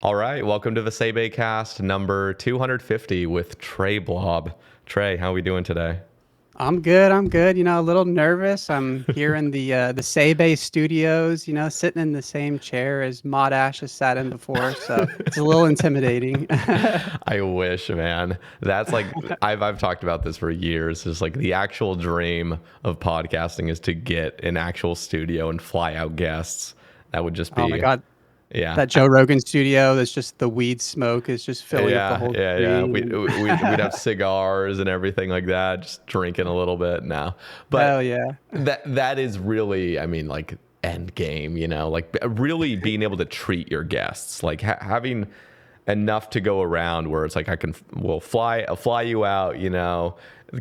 All right, welcome to the Sae Bae cast number 250 with Treyblob. Trey, how are we doing today? I'm good. I'm good. A little nervous. I'm here in the Sae Bae studios. Sitting in the same chair as Mod Ash has sat in before, so it's a little intimidating. I wish, man. That's like I've talked about this for years. It's like the actual dream of podcasting is to get an actual studio and fly out guests. That would just Oh my be, God, yeah. that Joe Rogan studio. That's just the weed smoke is just filling up the Yeah, whole yeah, yeah. screen. We'd have cigars and everything like that, just drinking a little bit now. Hell But yeah. that is really, I mean, like end game, like really being able to treat your guests, like having enough to go around where it's like I'll fly you out,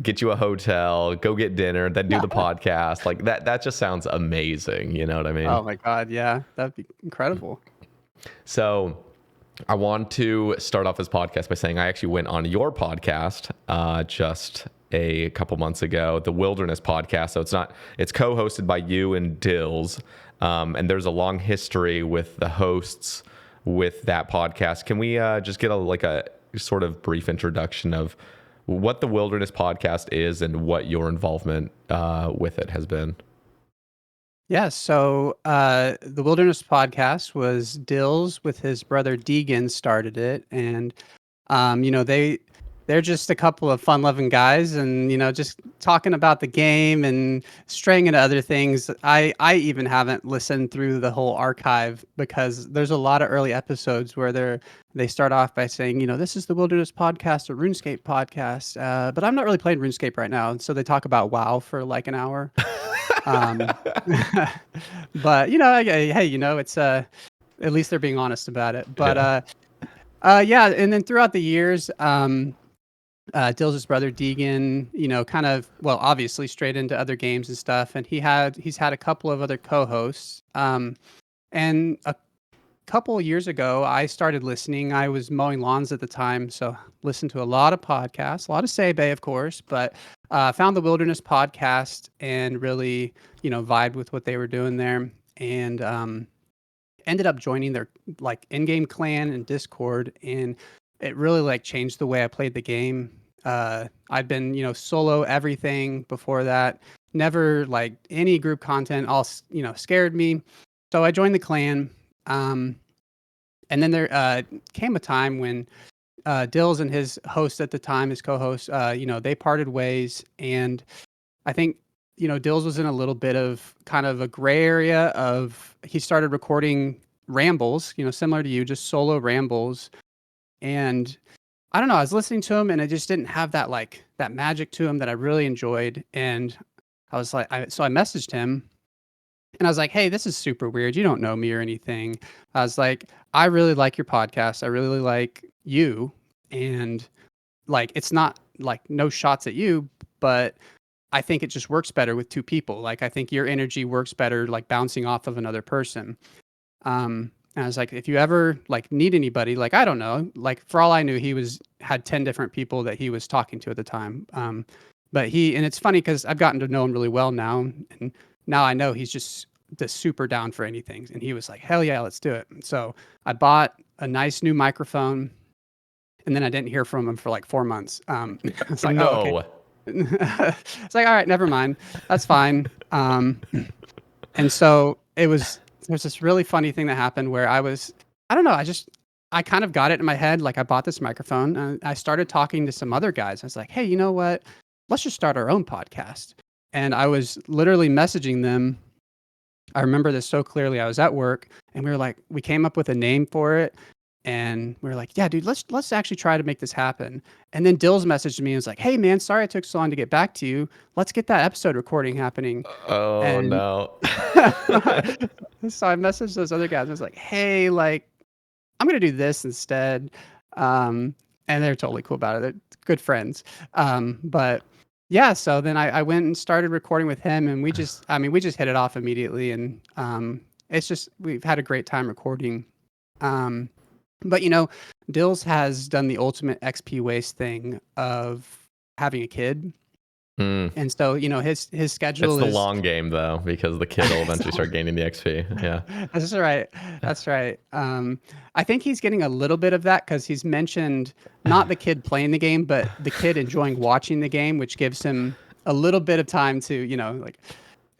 get you a hotel, go get dinner, then do the podcast. Like that just sounds amazing. You know what I mean? Oh my God, yeah, that'd be incredible. So I want to start off this podcast by saying I actually went on your podcast just a couple months ago, the Wilderness podcast. So it's co-hosted by you and Dills, and there's a long history with the hosts with that podcast. Can we just get a sort of brief introduction of what the Wilderness podcast is and what your involvement with it has been? Yeah, so the Wilderness podcast was Dills with his brother Deegan started it, and they're just a couple of fun-loving guys, and just talking about the game and straying into other things. I even haven't listened through the whole archive because there's a lot of early episodes where they start off by saying, this is the Wilderness podcast, a RuneScape podcast, but I'm not really playing RuneScape right now, and so they talk about WoW for like an hour. Um, but hey, it's at least they're being honest about it. But Yeah. yeah, and then throughout the years, Dill's brother Deegan, kind of obviously straight into other games and stuff, and he's had a couple of other co-hosts. And a couple of years ago, I started listening. I was mowing lawns at the time, so listened to a lot of podcasts, a lot of Sae Bae, of course, but found the Wilderness podcast and really, vibed with what they were doing there, and ended up joining their like in-game clan and Discord, and it really like changed the way I played the game. I'd been, solo everything before that, never like any group content, all scared me. So I joined the clan. And then there came a time when Dills and his host at the time, his co-host, they parted ways, and I think Dills was in a little bit of kind of a gray area of he started recording rambles, similar to you, just solo rambles, and I don't know, I was listening to him and it just didn't have that magic to him that I really enjoyed, and I was like, so I messaged him and I was like, "Hey, this is super weird. You don't know me or anything." I was like, "I really like your podcast. I really like you." And like, it's not like no shots at you, but I think it just works better with two people. Like, I think your energy works better, like bouncing off of another person. And I was like, if you ever like need anybody, like, I don't know, like for all I knew, had 10 different people that he was talking to at the time. But and it's funny because I've gotten to know him really well now. And now I know he's just the super down for anything. And he was like, hell yeah, let's do it. And so I bought a nice new microphone, and then I didn't hear from him for like 4 months. It's like, oh, okay. No. It's like, all right, never mind. That's fine. And so there's this really funny thing that happened where I don't know, I kind of got it in my head. Like, I bought this microphone and I started talking to some other guys. I was like, hey, you know what? Let's just start our own podcast. And I was literally messaging them. I remember this so clearly. I was at work and we came up with a name for it. And we were like, yeah, dude, let's actually try to make this happen. And then Dills messaged me and was like, hey man, sorry it took so long to get back to you. Let's get that episode recording happening. Oh And no. so I messaged those other guys. I was like, hey, like, I'm gonna do this instead. And they're totally cool about it. They're good friends. But yeah, so then I went and started recording with him, and we just hit it off immediately. And it's just, we've had a great time recording. But Dills has done the ultimate XP waste thing of having a kid. And so, his schedule It's the is long game though, because the kid will eventually start gaining the XP. Yeah. That's right. That's right. I think he's getting a little bit of that because he's mentioned not the kid playing the game, but the kid enjoying watching the game, which gives him a little bit of time to, like,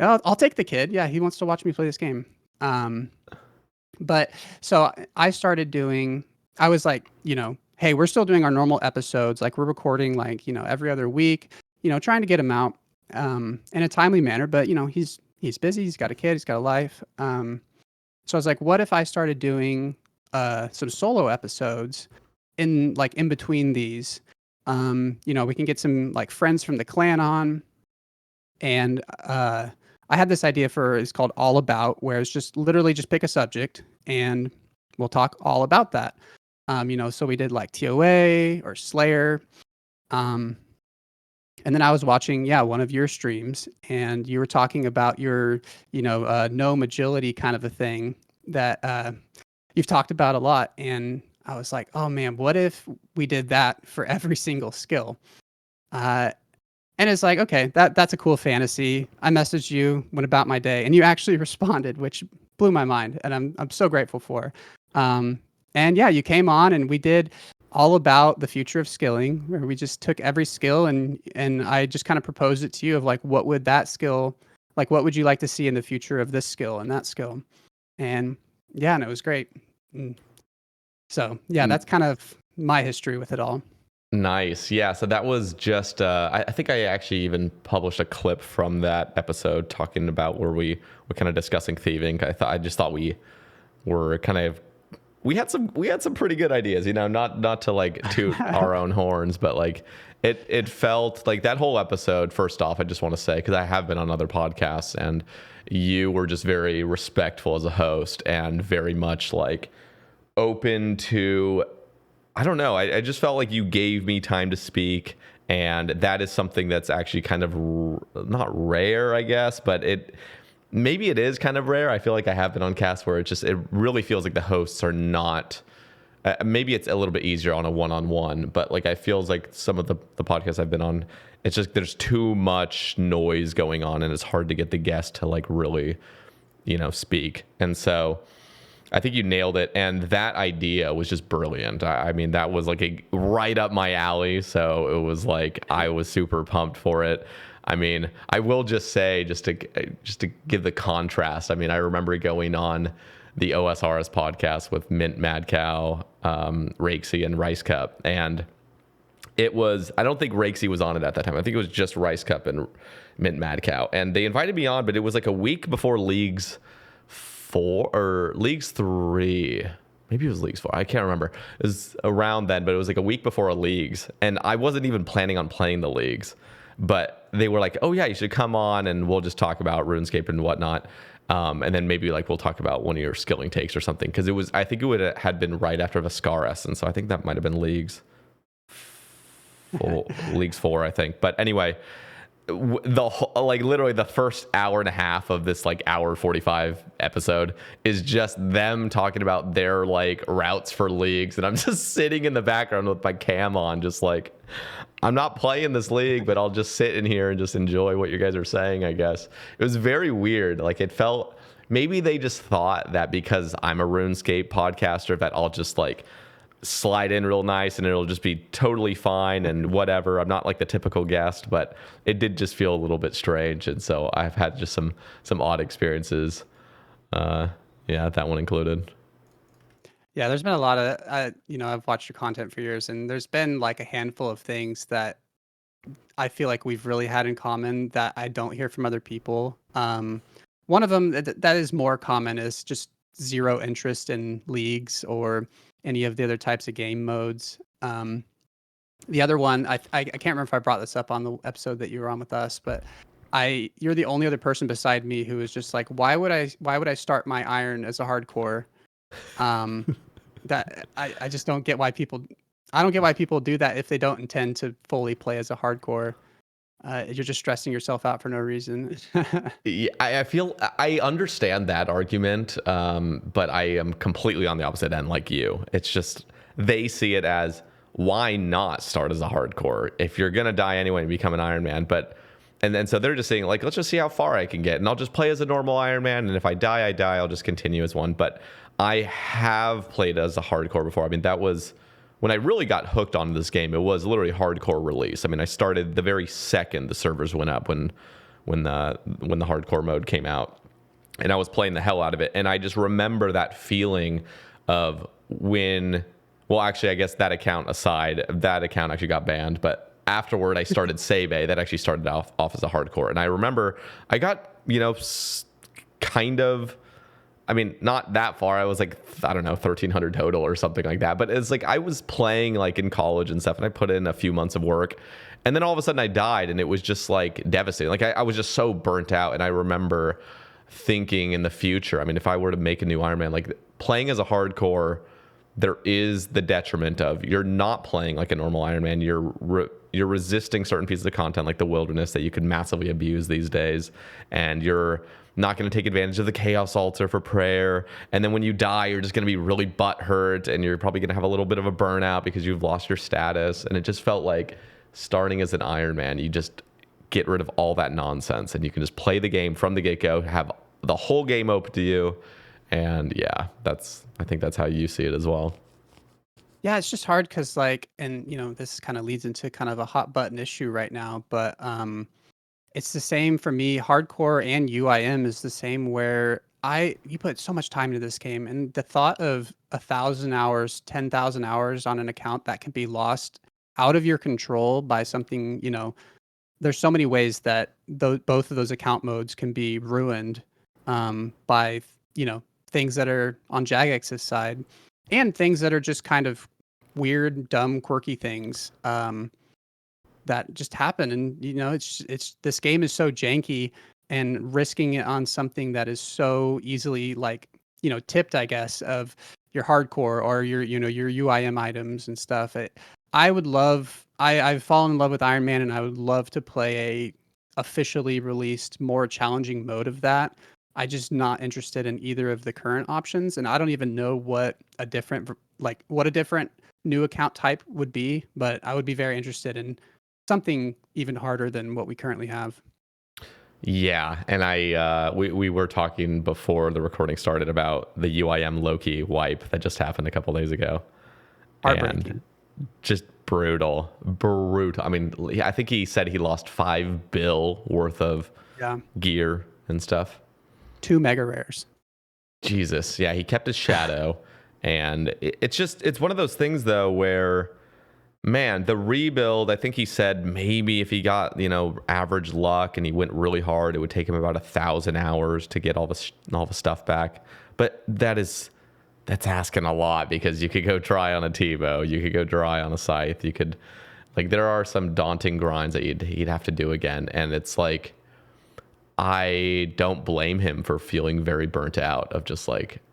I'll take the kid. Yeah, he wants to watch me play this game. But so I started doing, I was like, hey, we're still doing our normal episodes. Like we're recording like, every other week, trying to get him out in a timely manner. But, he's busy. He's got a kid. He's got a life. So I was like, what if I started doing some solo episodes in between these? We can get some like friends from the clan on. And I had this idea it's called All About, where it's just literally just pick a subject and we'll talk all about that. So we did like TOA or Slayer. And then I was watching, one of your streams, and you were talking about your, gnome agility kind of a thing that you've talked about a lot. And I was like, oh man, what if we did that for every single skill? And it's like, okay, that's a cool fantasy. I messaged you, went about my day, and you actually responded, which blew my mind, and I'm so grateful for. And yeah, you came on, and we did all about the future of skilling, where we just took every skill and I just kind of proposed it to you of like, what would that skill, like, what would you like to see in the future of this skill and that skill? And yeah, and it was great. So yeah, that's kind of my history with it all. Nice. Yeah. So that was just, I think I actually even published a clip from that episode talking about where we were kind of discussing thieving. I just thought we were we had some pretty good ideas, not to like toot our own horns, but like it felt like that whole episode. First off, I just want to say, cause I have been on other podcasts and you were just very respectful as a host and very much like open to, I don't know. I just felt like you gave me time to speak, and that is something that's actually kind of not rare, I guess, but maybe it is kind of rare. I feel like I have been on casts where it really feels like the hosts are not. Maybe it's a little bit easier on a one-on-one, but like I feels like some of the podcasts I've been on, it's just there's too much noise going on, and it's hard to get the guest to like really, speak, and so. I think you nailed it, and that idea was just brilliant. I mean, that was like right up my alley, so it was like I was super pumped for it. I mean, I will just say, just to give the contrast. I mean, I remember going on the OSRS podcast with Mint Mad Cow, Rakesy, and Rice Cup, and it was. I don't think Rakesy was on it at that time. I think it was just Rice Cup and Mint Mad Cow, and they invited me on, but it was like a week before Leagues 4 or Leagues 3, maybe it was Leagues 4, I can't remember. It was around then, but it was like a week before a Leagues, and I wasn't even planning on playing the Leagues, but they were like, oh yeah, you should come on and we'll just talk about RuneScape and whatnot, and then maybe like we'll talk about one of your skilling takes or something, because I think it had been right after Viscar Essence, so I think that might have been Leagues 4, I think. But anyway, literally the first hour and a half of this like hour 45 episode is just them talking about their like routes for leagues, and I'm just sitting in the background with my cam on, just like, I'm not playing this league, but I'll just sit in here and just enjoy what you guys are saying. I guess it was very weird. Like it felt, maybe they just thought that because I'm a RuneScape podcaster that I'll just like slide in real nice and it'll just be totally fine and whatever. I'm not like the typical guest, but it did just feel a little bit strange, and so I've had just some odd experiences. That one included. Yeah, there's been a lot of I've watched your content for years, and there's been like a handful of things that I feel like we've really had in common that I don't hear from other people. One of them that is more common is just zero interest in leagues or any of the other types of game modes. The other one, I can't remember if I brought this up on the episode that you were on with us, but you're the only other person beside me who is just like, why would I start my iron as a hardcore? That I just don't get why people. I don't get why people do that if they don't intend to fully play as a hardcore. You're just stressing yourself out for no reason. Yeah, I feel I understand that argument, but I am completely on the opposite end like you. It's just they see it as, why not start as a hardcore if you're gonna die anyway and become an Iron Man? But and then so they're just saying like, let's just see how far I can get, and I'll just play as a normal Iron Man, and if I die, I die. I'll just continue as one. But I have played as a hardcore before. I mean, that was when I really got hooked on this game. It was literally hardcore release. I mean, I started the very second the servers went up when the hardcore mode came out, and I was playing the hell out of it. And I just remember that feeling of when, well, actually, I guess that account aside, that account actually got banned, but afterward, I started Sae Bae. That actually started off as a hardcore. And I remember I got, kind of, I mean, not that far. I was like, I don't know, 1,300 total or something like that. But it's like I was playing like in college and stuff, and I put in a few months of work. And then all of a sudden I died, and it was just like devastating. Like I was just so burnt out. And I remember thinking in the future, I mean, if I were to make a new Iron Man, like playing as a hardcore, there is the detriment of you're not playing like a normal Iron Man. You're resisting certain pieces of content like the wilderness that you could massively abuse these days, and you're not going to take advantage of the chaos altar for prayer. And then when you die, you're just going to be really butthurt, and you're probably going to have a little bit of a burnout because you've lost your status. And it just felt like starting as an Iron Man, you just get rid of all that nonsense, and you can just play the game from the get-go, have the whole game open to you. And yeah, I think that's how you see it as well. Yeah, it's just hard because and this kind of leads into kind of a hot button issue right now, but it's the same for me. Hardcore and UIM is the same, where you put so much time into this game, and the thought of 1,000 hours, 10,000 hours on an account that can be lost out of your control by something, there's so many ways that both of those account modes can be ruined by things that are on Jagex's side, and things that are just kind of weird, dumb, quirky things that just happen. And it's this game is so janky, and risking it on something that is so easily tipped, I guess, of your hardcore or your UIM items and stuff. I've fallen in love with Iron Man, and I would love to play a officially released, more challenging mode of that. I just not interested in either of the current options, and I don't even know what a different new account type would be, but I would be very interested in something even harder than what we currently have. Yeah, and we were talking before the recording started about the UIM Loki wipe that just happened a couple days ago. Heartbreaking. And just brutal. I mean, I think he said he lost $5 billion worth of gear and stuff. 2 mega rares. Jesus. Yeah, he kept his shadow. And it's one of those things, though, where, man, the rebuild, I think he said maybe if he got, average luck and he went really hard, it would take him about 1,000 hours to get all the stuff back. But that's asking a lot, because you could go try on a Tebow, you could go try on a Scythe, you could, there are some daunting grinds that he'd have to do again. And it's like, I don't blame him for feeling very burnt out of just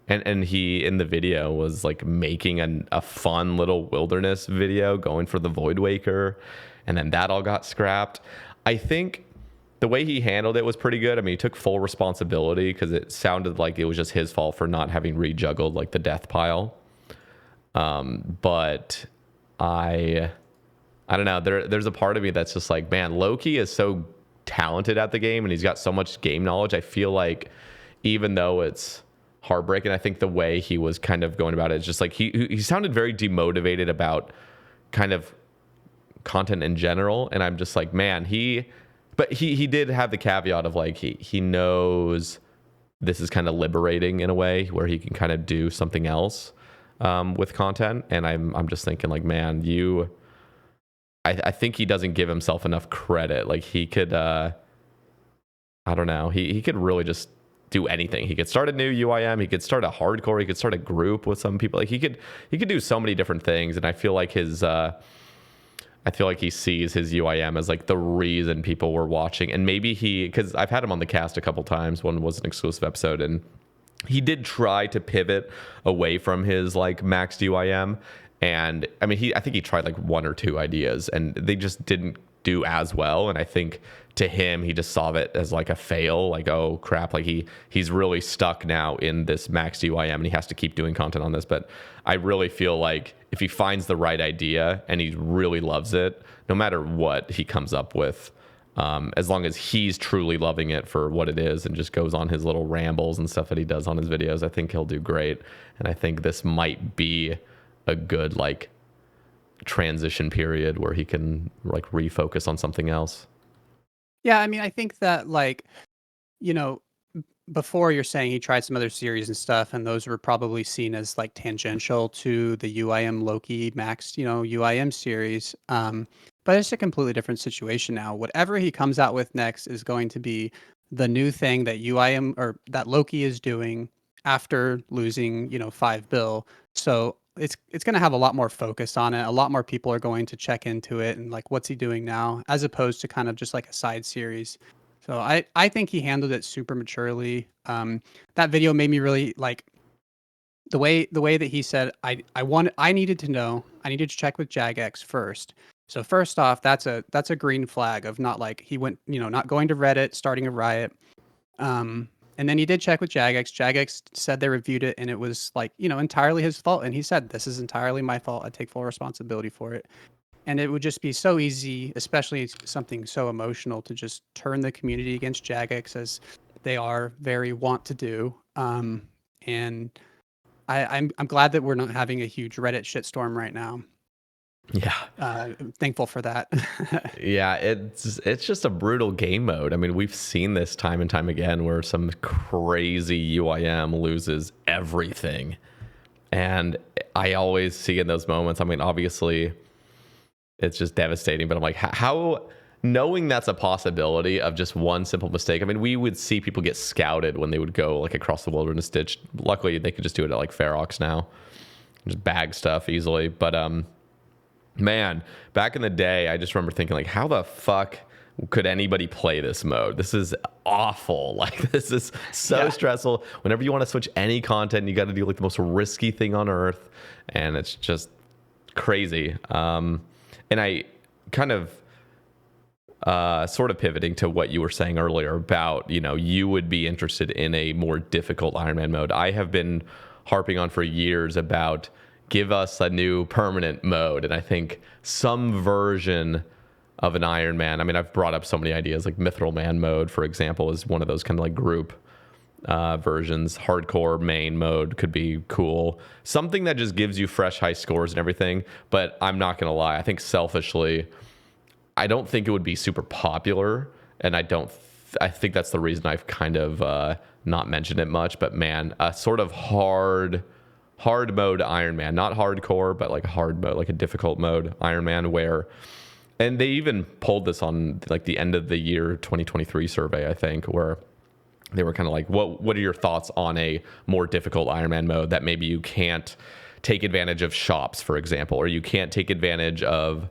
and he in the video was making a fun little wilderness video going for the Void Waker, and then that all got scrapped. I think the way he handled it was pretty good. I mean, he took full responsibility, because it sounded like it was just his fault for not having rejuggled the death pile. But I don't know. There's a part of me that's just man, Loki is so talented at the game, and he's got so much game knowledge. I feel like even though it's heartbreaking, I think the way he was kind of going about it is just he sounded very demotivated about kind of content in general. And I'm just man, he did have the caveat of he knows this is kind of liberating in a way where he can kind of do something else with content. And I'm just thinking man, I think he doesn't give himself enough credit. He could, I don't know. He could really just do anything. He could start a new UIM. He could start a hardcore. He could start a group with some people. He could do so many different things. And I feel like he sees his UIM as the reason people were watching. And maybe because I've had him on the cast a couple times. One was an exclusive episode, and he did try to pivot away from his maxed UIM. And I mean, I think he tried 1 or 2 ideas, and they just didn't do as well. And I think to him, he just saw it as a fail, oh crap, he's really stuck now in this maxed UIM, and he has to keep doing content on this. But I really feel if he finds the right idea and he really loves it, no matter what he comes up with, As long as he's truly loving it for what it is and just goes on his little rambles and stuff that he does on his videos, I think he'll do great. And I think this might be a good like transition period where he can like refocus on something else. Yeah, I mean, I think that like, you know, before you're saying he tried some other series and stuff, and those were probably seen as like tangential to the UIM Loki maxed, UIM series. But it's a completely different situation now. Whatever he comes out with next is going to be the new thing that UIM or that Loki is doing after losing, 5 bill. So it's going to have a lot more focus on it. A lot more people are going to check into it and like, what's he doing now, as opposed to kind of just like a side series. So I think he handled it super maturely. That video made me really like the way that he said I needed to check with Jagex first. So first off, that's a green flag of not like he went, not going to Reddit, starting a riot. And then he did check with Jagex. Jagex said they reviewed it and it was like, entirely his fault. And he said, this is entirely my fault. I take full responsibility for it. And it would just be so easy, especially something so emotional, to just turn the community against Jagex, as they are very want to do. And I'm glad that we're not having a huge Reddit shitstorm right now. Yeah. I'm thankful for that. Yeah, it's just a brutal game mode. I mean, we've seen this time and time again where some crazy UIM loses everything. And I always see in those moments, I mean, obviously it's just devastating, but I'm like, how knowing that's a possibility of just one simple mistake. I mean, we would see people get scouted when they would go like across the wilderness ditch. Luckily they could just do it at like Ferox now, just bag stuff easily. But man, back in the day, I just remember thinking like, how the fuck could anybody play this mode? This is awful. Like, this is so stressful. Whenever you want to switch any content, you got to do like the most risky thing on earth, and it's just crazy. And I kind of sort of pivoting to what you were saying earlier about, you would be interested in a more difficult Ironman mode. I have been harping on for years about give us a new permanent mode. And I think some version of an Ironman, I mean, I've brought up so many ideas, like Mithril Man mode, for example, is one of those kind of like group versions. Hardcore main mode could be cool. Something that just gives you fresh high scores and everything. But I'm not going to lie. I think selfishly, I don't think it would be super popular. And I think that's the reason I've kind of not mentioned it much. But man, a sort of hard mode Ironman, not hardcore, but like a hard mode, like a difficult mode Ironman where, and they even pulled this on like the end of the year 2023 survey, I think, where they were kind of like, what are your thoughts on a more difficult Ironman mode that maybe you can't take advantage of shops, for example, or you can't take advantage of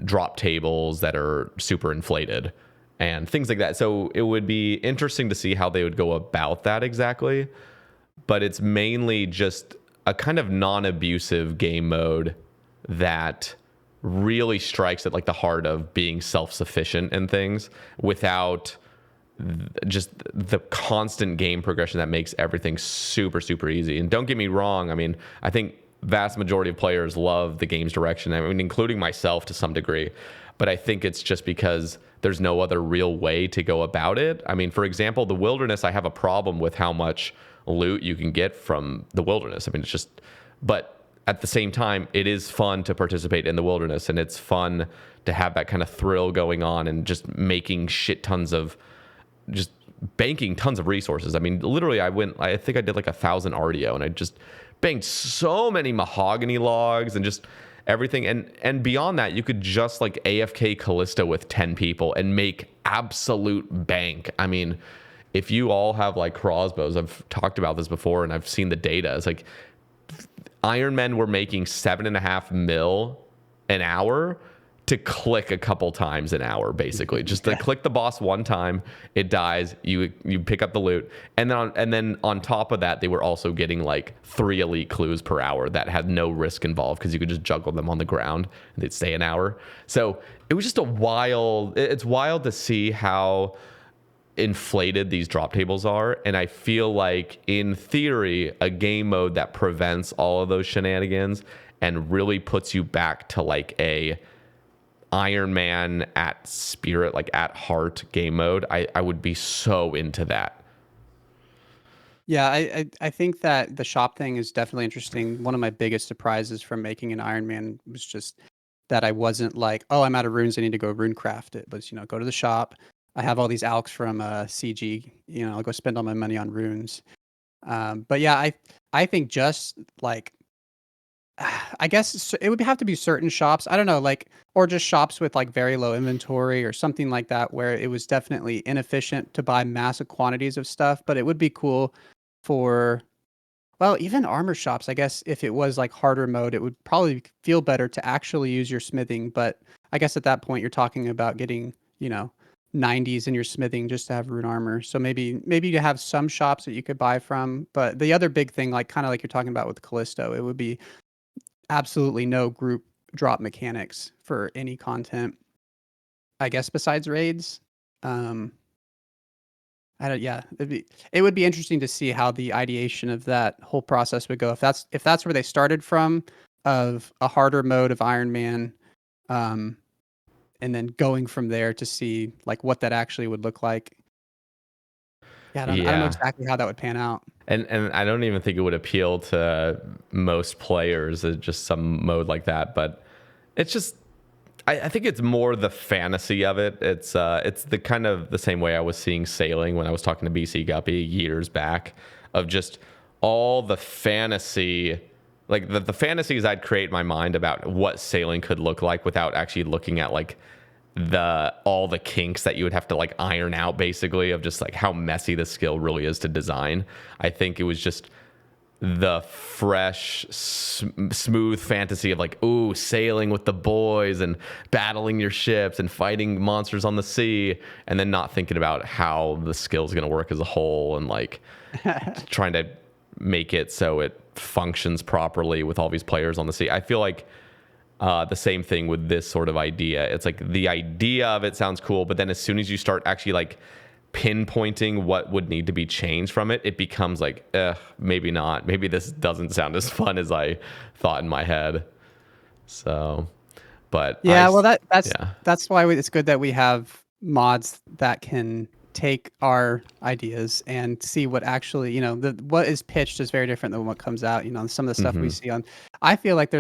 drop tables that are super inflated and things like that. So it would be interesting to see how they would go about that exactly. But it's mainly just a kind of non-abusive game mode that really strikes at like the heart of being self-sufficient and things without just the constant game progression that makes everything super, super easy. And don't get me wrong. I mean, I think vast majority of players love the game's direction. I mean, including myself to some degree. But I think it's just because there's no other real way to go about it. I mean, for example, the wilderness, I have a problem with how much loot you can get from the wilderness. I mean, it's just, but at the same time, it is fun to participate in the wilderness, and it's fun to have that kind of thrill going on and just making just banking tons of resources. I mean, literally, I think I did like 1,000 RDO, and I just banked so many mahogany logs and just everything. And beyond that, you could just like AFK Callista with 10 people and make absolute bank. I mean, if you all have like crossbows, I've talked about this before and I've seen the data. It's like Ironmen were making 7.5 mil an hour to click a couple times an hour, basically. Just to click the boss one time, it dies, you pick up the loot. And then on top of that, they were also getting like 3 elite clues per hour that had no risk involved because you could just juggle them on the ground and they'd stay an hour. So it was just it's wild to see how inflated these drop tables are. And I feel like in theory, a game mode that prevents all of those shenanigans and really puts you back to like a Iron Man at spirit, like at heart game mode, I would be so into that. Yeah, I think that the shop thing is definitely interesting. One of my biggest surprises from making an Iron Man was just that I wasn't like, oh, I'm out of runes, I need to go rune craft it. But go to the shop. I have all these alks from CG. I'll go spend all my money on runes. But yeah, I think just like I guess it would have to be certain shops. I don't know, like, or just shops with like very low inventory or something like that, where it was definitely inefficient to buy massive quantities of stuff. But it would be cool for, well, even armor shops. I guess if it was like harder mode, it would probably feel better to actually use your smithing. But I guess at that point, you're talking about getting 90s in your smithing just to have rune armor. So maybe you have some shops that you could buy from. But the other big thing, like kind of like you're talking about with Callisto, it would be absolutely no group drop mechanics for any content, I guess, besides raids. I don't, yeah, it would be interesting to see how the ideation of that whole process would go. If that's where they started from, of a harder mode of Iron Man, um, and then going from there to see like what that actually would look like. Yeah, I don't know Yeah. exactly how that would pan out. And I don't even think it would appeal to most players, just some mode like that. But it's just, I think it's more the fantasy of it. It's the kind of the same way I was seeing sailing when I was talking to BC Guppy years back, of just all the fantasy, like the fantasies I'd create in my mind about what sailing could look like without actually looking at like all the kinks that you would have to like iron out, basically, of just like how messy the skill really is to design. I think it was just the fresh, smooth fantasy of like, ooh, sailing with the boys and battling your ships and fighting monsters on the sea, and then not thinking about how the skill is going to work as a whole, and like trying to make it so it functions properly with all these players on the sea. I feel like the same thing with this sort of idea. It's like the idea of it sounds cool, but then as soon as you start actually like pinpointing what would need to be changed from it, it becomes like, maybe not. Maybe this doesn't sound as fun as I thought in my head. So, but yeah, well, that's why it's good that we have mods that can take our ideas and see what actually, what is pitched is very different than what comes out. Some of the stuff we see on, I feel like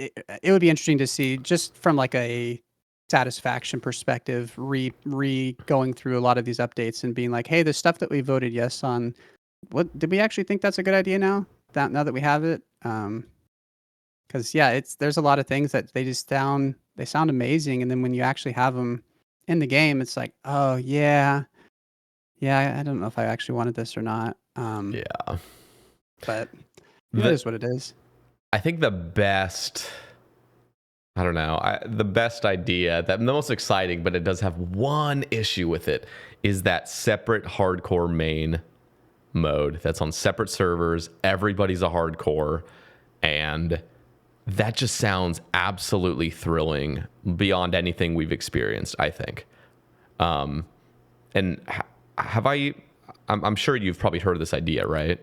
it would be interesting to see just from like a satisfaction perspective, going through a lot of these updates and being like, hey, the stuff that we voted yes on, what did we actually think that's a good idea now that we have it? Because there's a lot of things that they sound amazing, and then when you actually have them in the game, it's like, oh yeah, I don't know if I actually wanted this or not. Yeah, but it is what it is. I think the best, I don't know, the best idea, the most exciting, but it does have one issue with it, is that separate hardcore main mode that's on separate servers. Everybody's a hardcore, and that just sounds absolutely thrilling beyond anything we've experienced, I think. And I'm sure you've probably heard of this idea, right?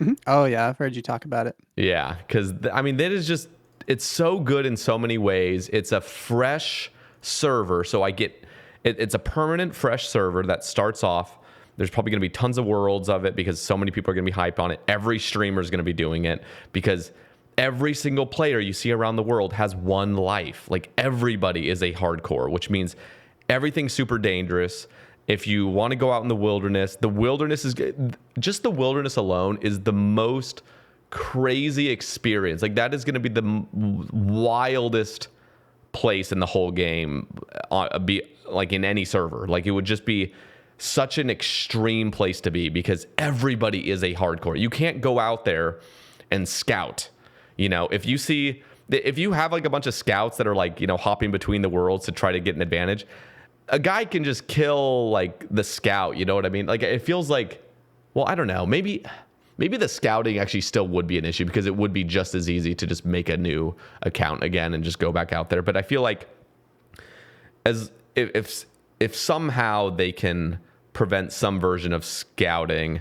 Mm-hmm. Oh yeah, I've heard you talk about it. Yeah, because that is just, it's so good in so many ways. It's a fresh server, so it's a permanent fresh server that starts off. There's probably going to be tons of worlds of it because so many people are going to be hyped on it. Every streamer is going to be doing it because every single player you see around the world has one life. Like, everybody is a hardcore, which means everything's super dangerous. If you want to go out in the wilderness is just, the wilderness alone is the most crazy experience. Like, that is going to be the wildest place in the whole game, be like in any server. Like, it would just be such an extreme place to be because everybody is a hardcore. You can't go out there and scout. If you have like a bunch of scouts that are like, hopping between the worlds to try to get an advantage, a guy can just kill like the scout. You know what I mean? Like, it feels like, well, I don't know, maybe the scouting actually still would be an issue because it would be just as easy to just make a new account again and just go back out there. But I feel like if somehow they can prevent some version of scouting,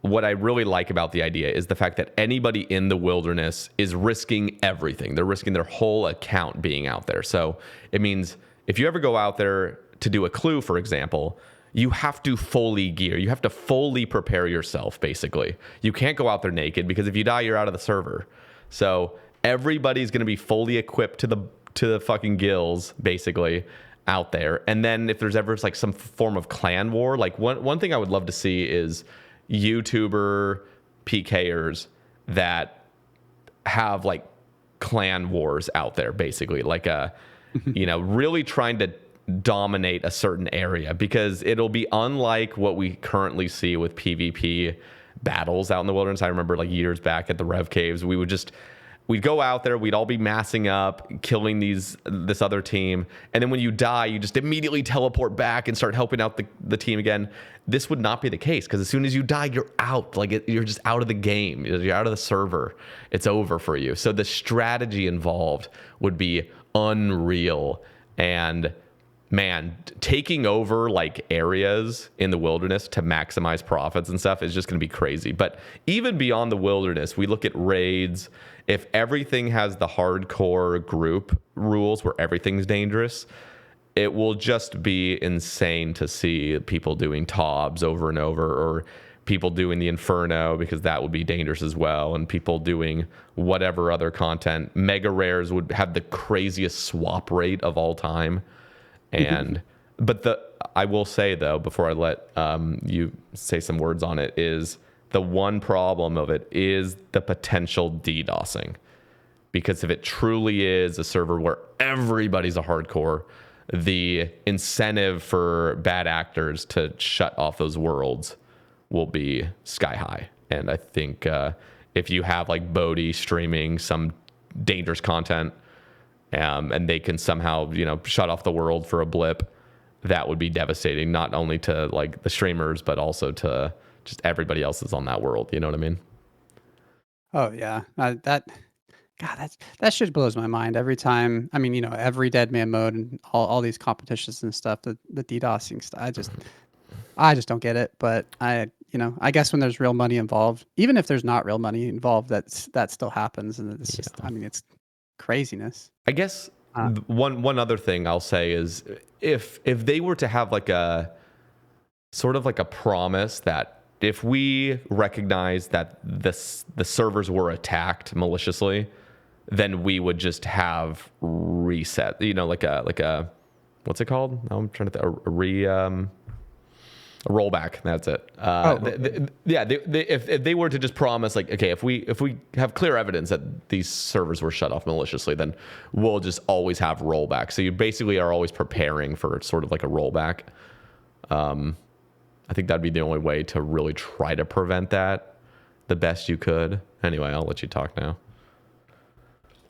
what I really like about the idea is the fact that anybody in the wilderness is risking everything. They're risking their whole account being out there. So it means if you ever go out there to do a clue, for example, you have to fully gear. You have to fully prepare yourself, basically. You can't go out there naked because if you die, you're out of the server. So everybody's going to be fully equipped to the fucking gills, basically, out there. And then if there's ever like some form of clan war, like one thing I would love to see is YouTuber PKers that have like clan wars out there, basically, like really trying to dominate a certain area, because it'll be unlike what we currently see with PvP battles out in the wilderness. I remember like years back at the Rev Caves, we'd go out there, we'd all be massing up, killing this other team, and then when you die, you just immediately teleport back and start helping out the team again. This would not be the case, because as soon as you die, you're out. You're just out of the game. You're out of the server. It's over for you. So the strategy involved would be unreal. And man, taking over like areas in the wilderness to maximize profits and stuff is just going to be crazy. But even beyond the wilderness, we look at raids. If everything has the hardcore group rules where everything's dangerous, it will just be insane to see people doing TOBs over and over, or people doing the Inferno, because that would be dangerous as well, and people doing whatever other content. Mega rares would have the craziest swap rate of all time. And I will say though, before I let you say some words on it, is the one problem of it is the potential DDoSing. Because if it truly is a server where everybody's a hardcore, the incentive for bad actors to shut off those worlds will be sky high. And I think if you have like Bodhi streaming some dangerous content, and they can somehow, shut off the world for a blip, that would be devastating, not only to like the streamers, but also to just everybody else that's on that world. You know what I mean? Oh yeah, that shit blows my mind every time. I mean, every dead man mode and all these competitions and stuff, the DDoSing stuff. I just don't get it. But I guess when there's real money involved, even if there's not real money involved, that still happens, and it's just, it's craziness. I guess one other thing I'll say is if they were to have like a sort of like a promise that if we recognize that the servers were attacked maliciously, then we would just have reset. Like a what's it called? Now I'm trying to think. A rollback. That's it. If they were to just promise, like, okay, if we have clear evidence that these servers were shut off maliciously, then we'll just always have rollback. So you basically are always preparing for sort of like a rollback. I think that'd be the only way to really try to prevent that the best you could. Anyway, I'll let you talk now.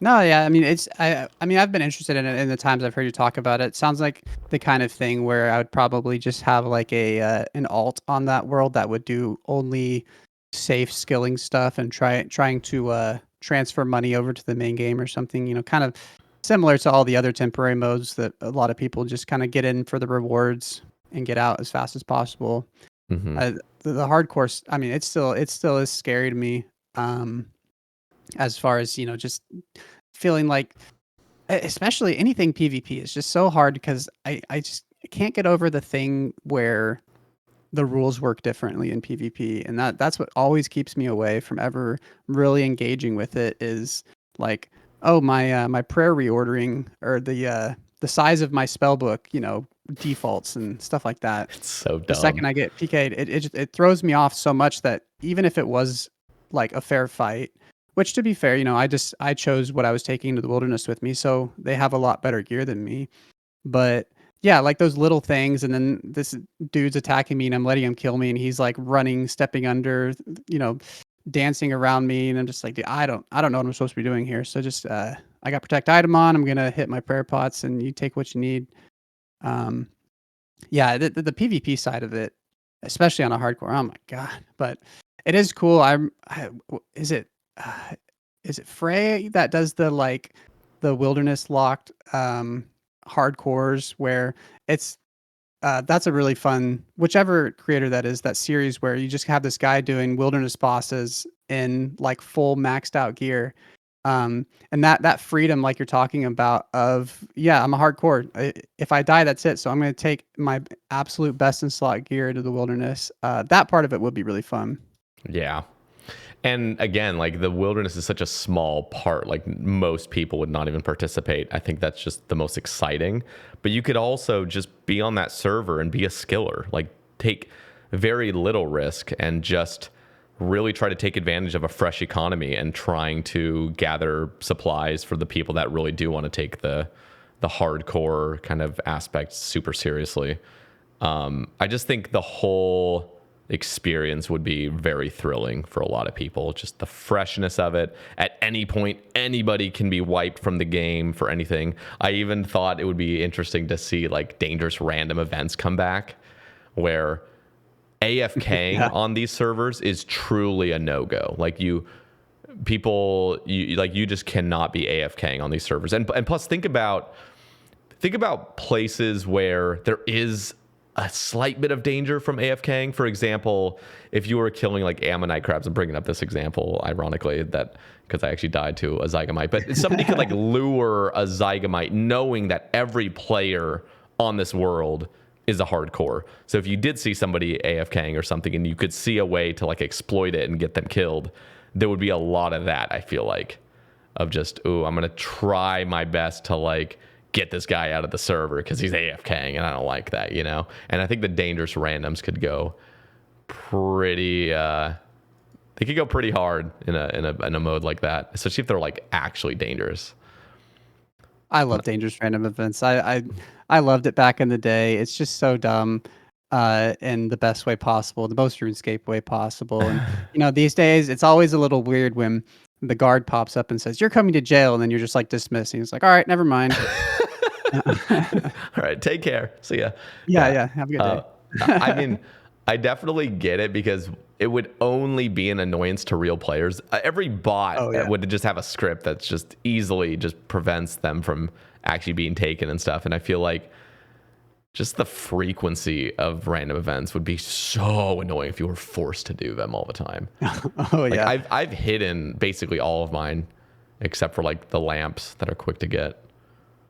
No, yeah, I mean I've been interested in it in the times I've heard you talk about it. Sounds like the kind of thing where I would probably just have like an alt on that world that would do only safe skilling stuff and trying to transfer money over to the main game or something, kind of similar to all the other temporary modes that a lot of people just kind of get in for the rewards and get out as fast as possible. Mm-hmm. The hardcore, I mean, it still is scary to me. As far as, just feeling like, especially anything PvP is just so hard, because I just can't get over the thing where the rules work differently in PvP. And that's what always keeps me away from ever really engaging with it, is like, oh, my prayer reordering, or the size of my spell book, defaults and stuff like that. It's so dumb. The second I get PK'd, it throws me off so much that even if it was like a fair fight, which to be fair, I chose what I was taking into the wilderness with me, so they have a lot better gear than me. But yeah, like those little things, and then this dude's attacking me and I'm letting him kill me, and he's like running, stepping under, dancing around me, and I'm just like, dude, I don't know what I'm supposed to be doing here. So just I got protect item on, I'm gonna hit my prayer pots and you take what you need. Yeah, the PvP side of it, especially on a hardcore, oh my god. But it is cool. Is it Frey that does the wilderness locked hardcores, where it's that's a really fun, whichever creator that is, that series where you just have this guy doing wilderness bosses in like full maxed out gear. And that freedom, like you're talking about, of yeah, I'm a hardcore. If I die, that's it. So I'm going to take my absolute best in slot gear into the wilderness. That part of it would be really fun. Yeah. And again, like the wilderness is such a small part, like most people would not even participate. I think that's just the most exciting. But you could also just be on that server and be a skiller, like take very little risk and just really try to take advantage of a fresh economy and trying to gather supplies for the people that really do want to take the hardcore kind of aspect super seriously. I just think the whole experience would be very thrilling for a lot of people. Just the freshness of it. At any point, anybody can be wiped from the game for anything. I even thought it would be interesting to see like dangerous random events come back where AFKing on these servers is truly a no-go. Like you just cannot be AFKing on these servers. And plus think about places where there is a slight bit of danger from AFKing. For example, if you were killing like ammonite crabs, I'm bringing up this example, ironically, that because I actually died to a zygamite, but somebody could like lure a zygamite knowing that every player on this world is a hardcore. So if you did see somebody AFKing or something and you could see a way to like exploit it and get them killed, there would be a lot of that, I feel like, of just, ooh, I'm going to try my best to like get this guy out of the server because he's AFKing and I don't like that, you know? And I think the dangerous randoms could go pretty, they could go pretty hard in a mode like that, especially if they're like actually dangerous. I love dangerous random events. I loved it back in the day. It's just so dumb, in the best way possible, the most RuneScape way possible. And you know, these days it's always a little weird when the guard pops up and says, "You're coming to jail," and then you're just like dismissing. It's like, all right, never mind. All right, take care. See ya. Yeah. Have a good day. I mean, I definitely get it because it would only be an annoyance to real players. Every bot would just have a script that's just easily just prevents them from actually being taken and stuff. And I feel like just the frequency of random events would be so annoying if you were forced to do them all the time. I've hidden basically all of mine except for like the lamps that are quick to get.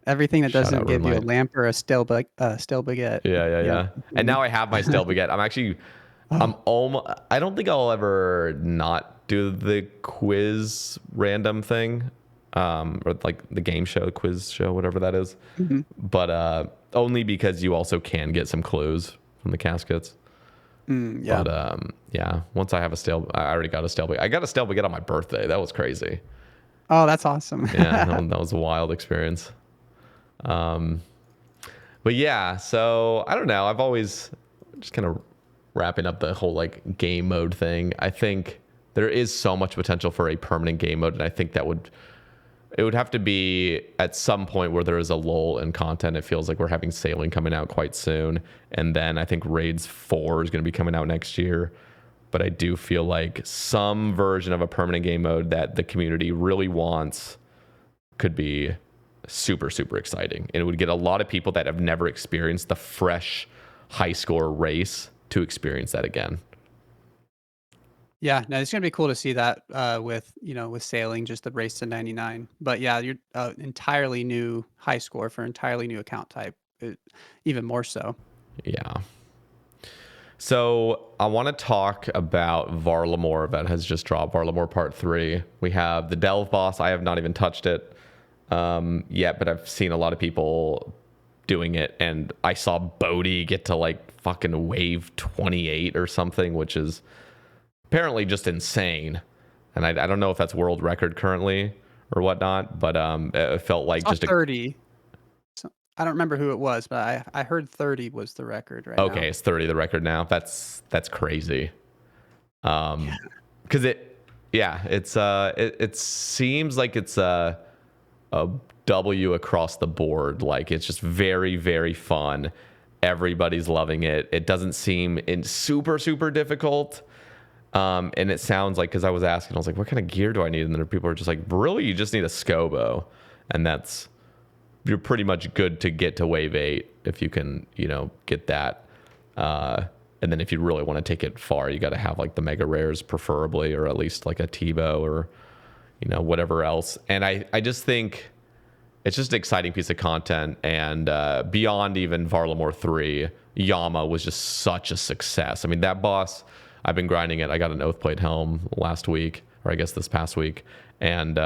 Everything that doesn't give you a lamp or a stale baguette. Yeah. And now I have my stale baguette. I'm almost. I don't think I'll ever not do the quiz random thing, or like the game show, the quiz show, whatever that is. Mm-hmm. But only because you also can get some clues from the caskets. But once I have I already got a stale baguette. I got a stale baguette on my birthday. That was crazy. Oh, that's awesome. Yeah, that was a wild experience. But yeah, so I don't know. I've always just kind of wrapping up the whole like game mode thing. I think there is so much potential for a permanent game mode, and I think it would have to be at some point where there is a lull in content. It feels like we're having sailing coming out quite soon, and then I think Raids 4 is going to be coming out next year. But I do feel like some version of a permanent game mode that the community really wants could be super, super exciting. And it would get a lot of people that have never experienced the fresh high score race to experience that again. Yeah, no, it's gonna be cool to see that with sailing, just the race to 99. But yeah, you're entirely new high score for entirely new account type, even more so. Yeah. So I want to talk about Varlamore that has just dropped, Varlamore Part 3. We have the Delve boss. I have not even touched it yet, but I've seen a lot of people doing it, and I saw Bodhi get to like fucking wave 28 or something, which is apparently just insane. And I don't know if that's world record currently or whatnot, but it felt like just 30. So, I don't remember who it was, but I heard 30 was the record right now. Okay, it's 30 the record now. That's crazy. Because it seems like it's a W across the board. Like it's just very, very fun. Everybody's loving it. It doesn't seem super, super difficult. And it sounds like, because I was asking, I was like, what kind of gear do I need? And then people are just like, really, you just need a Scobo. And you're pretty much good to get to wave 8. if you can, get that. And then if you really want to take it far, you got to have like the mega rares preferably, or at least like a Tebow or, whatever else. And I just think it's just an exciting piece of content. And beyond even Varlamore 3, Yama was just such a success. I mean, that boss, I've been grinding it. I got an Oathplate helm last week, or I guess this past week. And